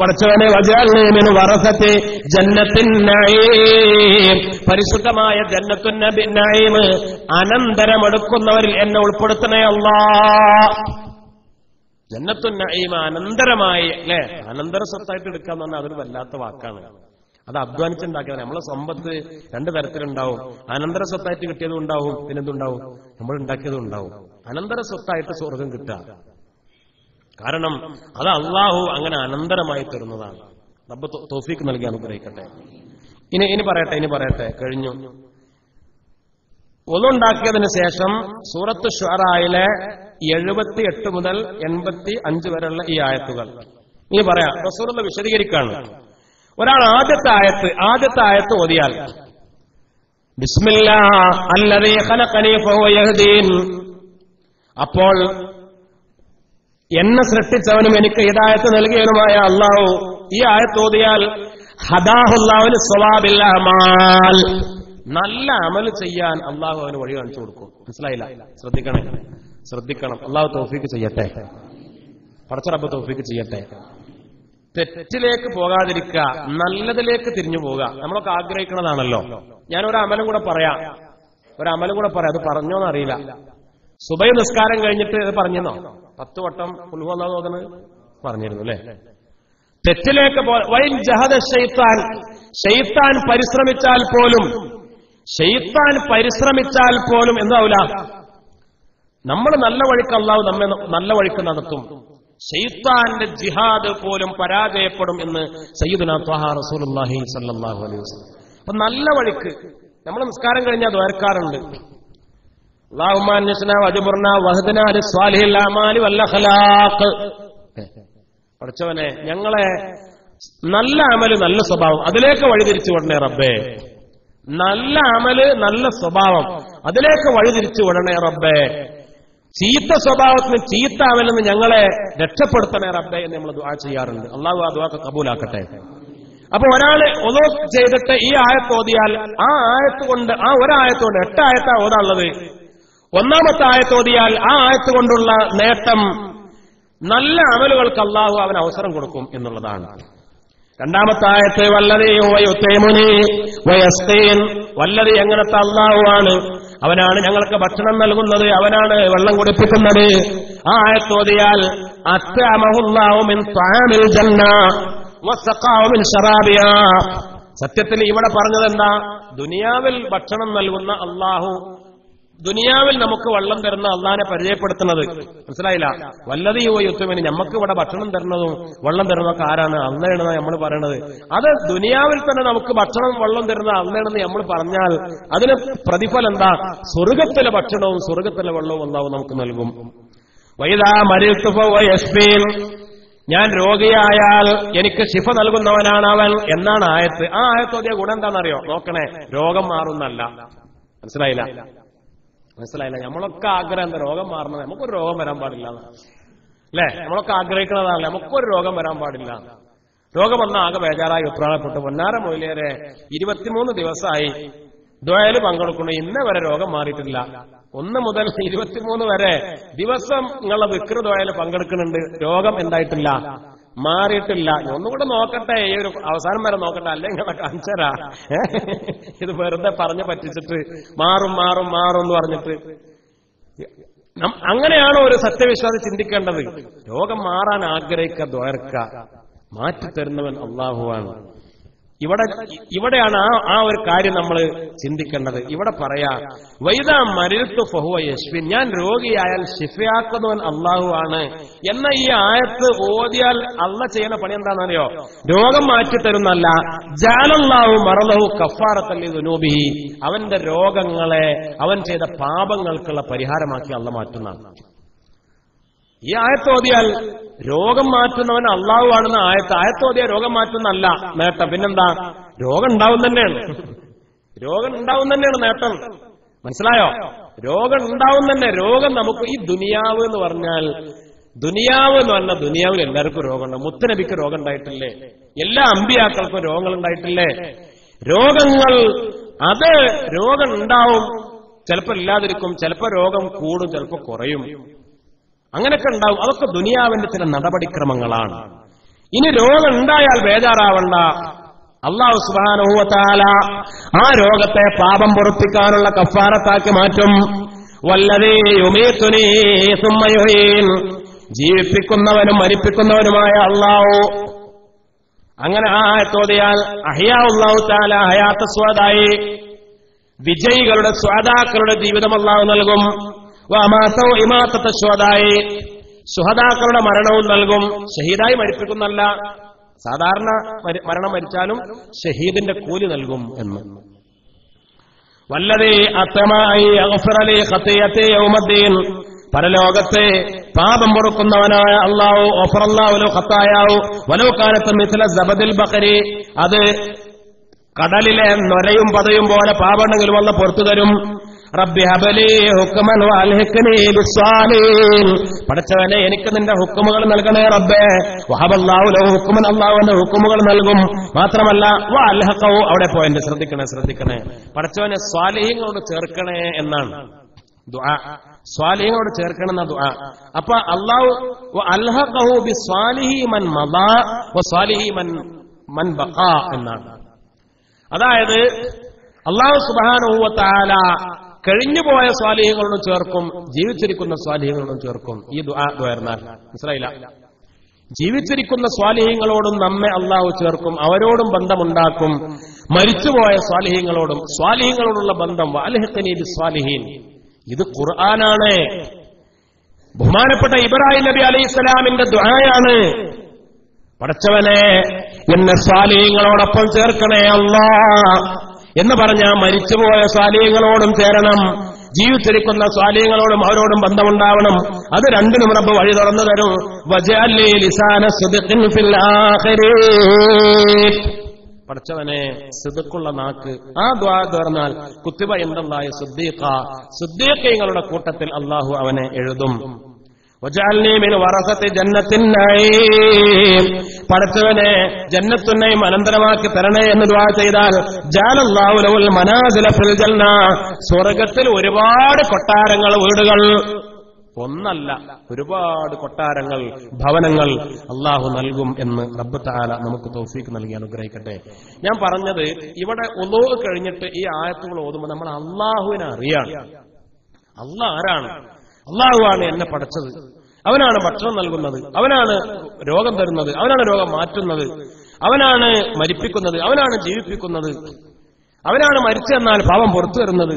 പടച്ചവനെ വജഅൽ ലി മിൻ വറസതി ജന്നത്തിൻ നഈം, പരിശുദ്ധമായ ജന്നത്തുൻ നഈം അനന്തരമെടുക്കുന്നവരിൽ എന്നെ ഉൾപ്പെടുത്തണേ അല്ലാഹ്. ജന്നത്തുൻ നഈം അനന്തരമായി, അല്ലെ? അനന്തര സ്വത്തായിട്ട് എടുക്കാന്ന് പറഞ്ഞാൽ അതൊരു വല്ലാത്ത വാക്കാണ്. അത് അധ്വാനിച്ചുണ്ടാക്കിയതാണ്. നമ്മളെ സമ്പത്ത് രണ്ടു തരത്തിലുണ്ടാവും. അനന്തര സ്വത്തായിട്ട് കിട്ടിയതും ഉണ്ടാവും, പിന്നെന്തുണ്ടാവും? നമ്മൾ ഉണ്ടാക്കിയതും ഉണ്ടാവും. അനന്തര സ്വത്തായിട്ട് സ്വർഗം കിട്ടുക, കാരണം അത് അള്ളാഹു അങ്ങനെ അനന്തരമായി തരുന്നതാണ്. റബ്ബ് തൗഫീഖ് നൽകി അനുഗ്രഹിക്കട്ടെ. ഇനി പറയട്ടെ, കഴിഞ്ഞു. ഒന്നുണ്ടാക്കിയതിനു ശേഷം സൂറത്ത് ശുഅറായിലെ 78 മുതൽ 85 വരെയുള്ള ഈ ആയത്തുകൾ ഇനി പറയാം. റസൂലുള്ള വിശദീകരിക്കാണ്. ഒരാൾ ആദ്യത്തെ ആയത്ത് ഓതിയാൽ ബിസ്മില്ലാഹ് അല്ലദീ ഖലഖനീ ഫഹുവ യഹ്ദീൻ, അപ്പോൾ എന്നെ സൃഷ്ടിച്ചവനും എനിക്ക് ഹിദായത്ത് നൽകിയവനുമായ അല്ലാഹു, ഈ ആയത്ത് ഓതിയാൽ ഹദാഹുല്ലാഹു ലിസ്സവാബിൽ അമാൽ, നല്ല അമൽ ചെയ്യാൻ അള്ളാഹു അവന് വഴി കാണിച്ചു കൊടുക്കും. മനസ്സിലായില്ല? ശ്രദ്ധിക്കണം. അള്ളാഹു തൗഫീഖ് ചെയ്യട്ടെ, പടച്ച റബ്ബ് തൗഫീഖ് ചെയ്യട്ടെ. തെറ്റിലേക്ക് പോകാതിരിക്കുക, നല്ലതിലേക്ക് തിരിഞ്ഞു പോവുക, നമ്മളൊക്കെ ആഗ്രഹിക്കുന്നതാണല്ലോ. ഞാൻ ഒരു അമലും കൂടെ പറയാം. അത് പറഞ്ഞോന്നറിയില്ല. സുബൈ നിസ്കാരം കഴിഞ്ഞിട്ട് ഇത് പറഞ്ഞെന്നോ? 10 വട്ടം ഖുൽ ഹുവല്ലാഹു ഓതുന്നത് പറഞ്ഞിരുന്നു, അല്ലേ? തെറ്റിലേക്ക് വൈൻ ജഹദ ശൈത്താൻ പരിശ്രമിച്ചാൽ പോലും എന്താവൂല, നമ്മൾ നല്ല വഴിക്ക് അല്ലാഹു നമ്മെ നല്ല വഴിക്ക് നടത്തും. ശൈത്താന്റെ ജിഹാദ് പോലും പരാജയപ്പെടും എന്ന് സയ്യിദുനാ ത്വാഹ റസൂലുള്ളാഹി സ്വല്ലല്ലാഹു അലൈഹി വസല്ലം. അപ്പൊ നല്ല വഴിക്ക് നമ്മൾ നിസ്കാരം കഴിഞ്ഞാൽ ദ്വാരക്കാറുണ്ട്. അല്ലാഹുമ്മ അൻസിനാ വജ്ബുർനാ വഹ്ദിനാ ലിസ്വാലിഹിൽ അമാലി വൽ അഖ്ലാഖ്. പടച്ചവനെ ഞങ്ങളെ നല്ല അമല്, നല്ല സ്വഭാവം അതിലേക്ക് വഴിതിരിച്ചു വിടണേ റബ്ബേ. നല്ല അമല്, നല്ല സ്വഭാവം അതിലേക്ക് വഴിതിരിച്ചു വിടണേ റബ്ബേ. ചീത്ത സ്വഭാവത്തിന്, ചീത്ത അമലെന്ന് ഞങ്ങളെ രക്ഷപ്പെടുത്തണേ റബ്ബേ എന്ന് നമ്മൾ ദുആ ചെയ്യാറുണ്ട്. അള്ളാഹു ആ ദുആ കബൂലാക്കട്ടെ. അപ്പൊ ഒരാള് ഒന്നു ചെയ്തിട്ട് ഈ ആയത്ത് ഓതിയാൽ ആ ഒരായത്തുകൊണ്ട് 8 ആയത്താ ഓതാനുള്ളത്. ഒന്നാമത്തെ ആയത്ത് ഓതിയാൽ ആ ആയത്ത് കൊണ്ടുള്ള നേട്ടം നല്ല അമലുകൾക്ക് അള്ളാഹു അവന് അവസരം കൊടുക്കും എന്നുള്ളതാണ്. രണ്ടാമത്തെ ആയത്ത് വല്ലദീ വയുത്ഇമുനി വയസ്ഖീൻ, വല്ലദീ എങ്ങനത്തെ അള്ളാഹുവാണ്, അവനാണ് ഞങ്ങൾക്ക് ഭക്ഷണം നൽകുന്നത്, അവനാണ് വെള്ളം കുടിപ്പിക്കുന്നത്. ആ ആയത്ത് ഓതിയാൽ അത്അമഹുല്ലാഹു മിൻ ത്വആമിൽ ജന്ന വസഖാഹു മിൻ ശറാബിഹാ. സത്യത്തിൽ ഇവിടെ പറഞ്ഞത് എന്താ? ദുനിയാവിൽ ഭക്ഷണം നൽകുന്ന അള്ളാഹു ദുനിയാവിൽ നമുക്ക് വെള്ളം തരുന്ന അള്ളാനെ പരിചയപ്പെടുത്തുന്നത്. മനസ്സിലായില്ല? വല്ലതീ യുത്തുമിന് നമുക്ക് ഇവിടെ ഭക്ഷണം തരുന്നതും വെള്ളം തരുന്നതൊക്കെ ആരാണ്? അള്ളയാണെന്ന് നമ്മൾ പറയണത്. അത് ദുനിയാവിൽ തന്നെ നമുക്ക് ഭക്ഷണം വെള്ളം തരുന്ന അള്ളയാണെന്ന് നമ്മൾ പറഞ്ഞാൽ അതിന് പ്രതിഫലം എന്താ? സ്വർഗത്തിലെ ഭക്ഷണവും സ്വർഗത്തിലെ വെള്ളവും അല്ലാഹു നമുക്ക് നൽകും. വൈദാ മരിത്തു ഫയസ്ബീൻ, ഞാൻ രോഗിയായാൽ എനിക്ക് ശിഫ നൽകുന്നവനാണ് അവൻ എന്നാണ് ആയത്ത്. ആ ആയത്തോതിയ ഗുണം എന്താണെന്നറിയോ? നോക്കണേ, രോഗം മാറുന്നല്ല. മനസ്സിലായില്ല? നമ്മളൊക്കെ ആഗ്രഹം എന്താ? രോഗം മാറണം. നമുക്കൊരു രോഗം വരാൻ പാടില്ല അല്ലെ? നമ്മളൊക്കെ ആഗ്രഹിക്കുന്നതാണ് നമുക്കൊരു രോഗം വരാൻ പാടില്ല. രോഗം വന്നാൽ ആകെ ബേജാറായി ഉത്രാളപ്പെട്ടു. പൊന്നാര മൊയിലേറെ 23 ദിവസമായി ദുആയിൽ പങ്കെടുക്കുന്നു, ഇന്ന് വരെ രോഗം മാറിയിട്ടില്ല. 1 മുതൽ 23 വരെ ദിവസം നിങ്ങളെ വിക്ർ ദുആയിൽ പങ്കെടുക്കുന്നുണ്ട്, രോഗം എന്തായിട്ടില്ല, മാറിയിട്ടില്ല. ഒന്നുകൂടെ നോക്കട്ടെ, ഈ ഒരു അവസാനം വരെ നോക്കട്ടെ, അല്ലെ നിങ്ങളെ കാണിച്ചരാ. ഇത് വെറുതെ പറഞ്ഞു പറ്റിച്ചിട്ട് മാറും മാറും മാറും എന്ന് പറഞ്ഞിട്ട്. അങ്ങനെയാണോ ഒരു സത്യവിശ്വാസി ചിന്തിക്കേണ്ടത്? രോഗം മാറാൻ ആഗ്രഹിക്കുക, ദ്വാരക്ക, മാറ്റിത്തരുന്നവൻ അള്ളാഹുവാണ്. ഇവിടെയാണ് ആ ഒരു കാര്യം നമ്മൾ ചിന്തിക്കേണ്ടത്. ഇവിടെ പറയാ വൈദാ മരിത്തു ഫഹുവ യശ്ഫിൻ, ഞാൻ രോഗിയായാൽ ശിഫയാക്കുന്നവൻ അള്ളാഹു ആണ് എന്ന ഈ ആയത്ത് ഓതിയാൽ അള്ള ചെയ്യുന്ന പണി എന്താണെന്നറിയോ? രോഗം മാറ്റിത്തരുന്നല്ല, ജഅലല്ലാഹു മറലഹു കഫാറത്തൻ ലിദുനൂബിഹി, അവന്റെ രോഗങ്ങളെ അവൻ ചെയ്ത പാപങ്ങൾക്കുള്ള പരിഹാരമാക്കി അള്ള മാറ്റുന്നതാണ്. ഈ ആയത്തോതിയാൽ രോഗം മാറ്റുന്നവൻ അള്ളാഹു ആണെന്ന ആയത്തോതിയ രോഗം മാറ്റുന്നല്ല നേട്ടം. പിന്നെന്താ? രോഗം ഉണ്ടാവും തന്നെയാണ്, രോഗം ഉണ്ടാവും തന്നെയാണ് നേട്ടം. മനസ്സിലായോ? രോഗം ഉണ്ടാവും തന്നെ. രോഗം നമുക്ക് ഈ ദുനിയാവ് എന്ന് പറഞ്ഞാൽ, ദുനിയാവിൽ എല്ലാവർക്കും രോഗമുണ്ട്. മുത്തനബിക്ക് രോഗം ഉണ്ടായിട്ടില്ലേ? എല്ലാ അമ്പിയാക്കൾക്കും രോഗങ്ങൾ ഉണ്ടായിട്ടില്ലേ? രോഗങ്ങൾ അത് രോഗം ഉണ്ടാവും, ചിലപ്പോൾ ഇല്ലാതിരിക്കും, ചിലപ്പോൾ രോഗം കൂടും, ചിലപ്പോൾ കുറയും, അങ്ങനെയൊക്കെ ഉണ്ടാവും. അതൊക്കെ ദുനിയാവിന്റെ ചില നടപടിക്രമങ്ങളാണ്. ഇനി രോഗം ഉണ്ടായാൽ ബേജാറാവണ്ട. അല്ലാഹു സുബ്ഹാനഹു വ തആല ആ രോഗത്തെ പാപം പൊറുപ്പിക്കാനുള്ള കഫാറത്താക്കി മാറ്റും. വല്ലദീ യുമീതുനീ സുമ്മ യുഹീൻ, ജീവിപ്പിക്കുന്നവനും മരിപ്പിക്കുന്നവനുമായ അല്ലാഹു. അങ്ങനെ ആ ആയത്തോതിയാൽ അഹ്യാഉല്ലാഹു തആല ഹയാത്ത സ്വാദായി, വിജയികളുടെ സ്വാദാക്കളുടെ ജീവിതം അല്ലാഹു നൽകും. ഇമാത്തശ്വതായി, ശുഹദാക്കളുടെ മരണവും നൽകും. ഷഹീദായി മരിപ്പിക്കുന്നല്ല, സാധാരണ മരണം മരിച്ചാലും ഷഹീദിന്റെ കൂലി നൽകും എന്ന്. വല്ലദീ അത്തമായി അഗ്ഫറലി ഖതിയതി യൗമദ്ദീൻ, പരലോകത്തെ പാപം പൊറുക്കുന്നവനായ അല്ലാഹു ഗഫറല്ലാഹു ലഹു ഖതായാഹു വലൗ കാനത മിസ്ല സബദിൽ ബഖരി, അത് കടലിലെ നൊരയും പതയും പോലെ പാപമുണ്ടെങ്കിലും അല്ലാഹു പുറത്തു തരും. റബ്ബി ഹബലി ഹുക്മൻ വഅൽഹിഖ്നി ബിസ്സാലിഹീൻ, പടച്ചവനെ എനിക്ക് നിന്റെ ഹുക്കുമുകൾ നൽകണേ റബ്ബേ. വഹബല്ലാഹു ലഹു ഹുക്മൻ, അല്ലാഹുവിന്റെ ഹുക്കുമുകൾ നൽകും. മാത്രമല്ല വഅൽഹഖഹു, അവിടെ പോയിന്റ് ശ്രദ്ധിക്കണേ, പടച്ചവനെ സ്വാലിഹീങ്ങളോട് ചേർക്കണേ എന്നാണ് ദുആ. സ്വാലിഹീങ്ങളോട് ചേർക്കണം എന്ന ദുആ. അപ്പൊ അല്ലാഹു വഅൽഹഖഹു ബിസ്സാലിഹി മൻ മദാ വസ്സാലിഹി മൻ ബഖാ എന്നാണ്. അതായത് അല്ലാഹു സുബ്ഹാനഹു വ തആല കഴിഞ്ഞുപോയ സ്വാലിഹീങ്ങളോടും ചേർക്കും, ജീവിച്ചിരിക്കുന്ന സ്വാലിഹീങ്ങളോടും ചേർക്കും. ഈ ദുആ ദ്വാർന്നാൽ മനസ്സിലായില്ല? ജീവിച്ചിരിക്കുന്ന സ്വാലിഹീങ്ങളോടും നമ്മെ അല്ലാഹു ചേർക്കും, അവരോടും ബന്ധമുണ്ടാക്കും. മരിച്ചുപോയ സ്വാലിഹീങ്ങളോടുള്ള ബന്ധം വഅൽഹിഖ്നി ബിസ്സാലിഹീൻ, ഇത് ഖുർആനാണ്. ബഹുമാനപ്പെട്ട ഇബ്രാഹിം നബി അലൈഹിസ്സലാമിന്റെ ദുആയാണ്. പടച്ചവനെ എന്നെ സ്വാലിഹീങ്ങളോടൊപ്പം ചേർക്കണേ അല്ലാഹ് എന്ന് പറഞ്ഞ മരിച്ചുപോയ സ്വാലിഹീങ്ങളോടും ചേരണം, ജീവിച്ചിരിക്കുന്ന സ്വാലിഹീങ്ങളോടും അവരോടും ബന്ധമുണ്ടാവണം. അത് രണ്ടിനും റബ്ബ് വഴി തുറന്നു തരും. വജഅൽ ലീ ലിസാന സിദ്ഖിൻ ഫിൽ ആഖിരീൻ, പടച്ചവനെ സിദ്ഖുള്ള നാക്ക്. ആ ദുആ തുറന്നാൽ കുത്തിബ ഇൻദല്ലാഹി സിദ്ദീഖ, സിദ്ദീഖീങ്ങളുടെ കൂട്ടത്തിൽ അല്ലാഹു അവനെ എഴുതും. വജഅൽനി മിൻ വറസതി ജന്നത്തിൻ നഈം, പടച്ചവനെ ജന്നത്തുൻ നഈം അനന്തരമാക്കി തരണേ എന്ന് ദുആ ചെയ്താൽ ജഅലല്ലാഹു ലഹുൽ മനാസില ഫിൽ ജന്ന, സ്വർഗ്ഗത്തിൽ ഒരുപാട് കൊട്ടാരങ്ങൾ, വീടുകൾ, ഒന്നല്ല ഒരുപാട് കൊട്ടാരങ്ങൾ, ഭവനങ്ങൾ അല്ലാഹു നൽകും എന്ന് റബ്ബ് തആല നമുക്ക് തൗഫീഖ് നൽകി അനുഗ്രഹിക്കട്ടെ. ഞാൻ പറഞ്ഞത് ഇവിടെ ഉളൂ കഴിഞ്ഞിട്ട് ഈ ആയത്തുകൾ ഓതുമ്പോൾ നമ്മൾ അല്ലാഹുവിനെ അറിയാണ്. അല്ലാഹ് ആരാണ്? അല്ലാഹുവാണ് എന്നെ പടച്ചത്, അവനാണ് ഭക്ഷണം നൽകുന്നത്, അവനാണ് രോഗം തരുന്നത്, അവനാണ് രോഗം മാറ്റുന്നത്, അവനാണ് മരിപ്പിക്കുന്നത്, അവനാണ് ജീവിപ്പിക്കുന്നത്, അവനാണ് മരിച്ചെന്നാൽ പാപം പുറത്തു തരുന്നത്,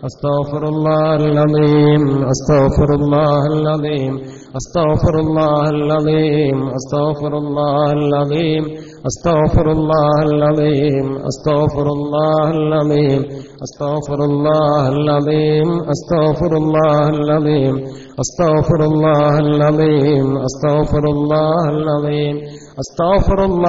അസ്തഗ്ഫിറുല്ലാഹൽ അലീം അസ്തഗ്ഫിറുല്ലാഹൽ അലീം അസ്തഗ്ഫിറുല്ലാഹൽ അലീം അസ്തഗ്ഫിറുല്ലാഹൽ അലീം അസ്തഗ്ഫിറുല്ലാഹൽ അലീം അസ്തഗ്ഫിറുല്ലാഹൽ അലീം അസ്തഗ്ഫിറുല്ലാഹൽ അലീം അസ്തഗ്ഫിറുല്ലാഹൽ അലീം അസ്തഗ്ഫിറുല്ലാഹൽ അലീം അസ്തഗ്ഫിറുല്ലാഹൽ അലീം അസ്തഗ്ഫിറുല്ലാഹൽ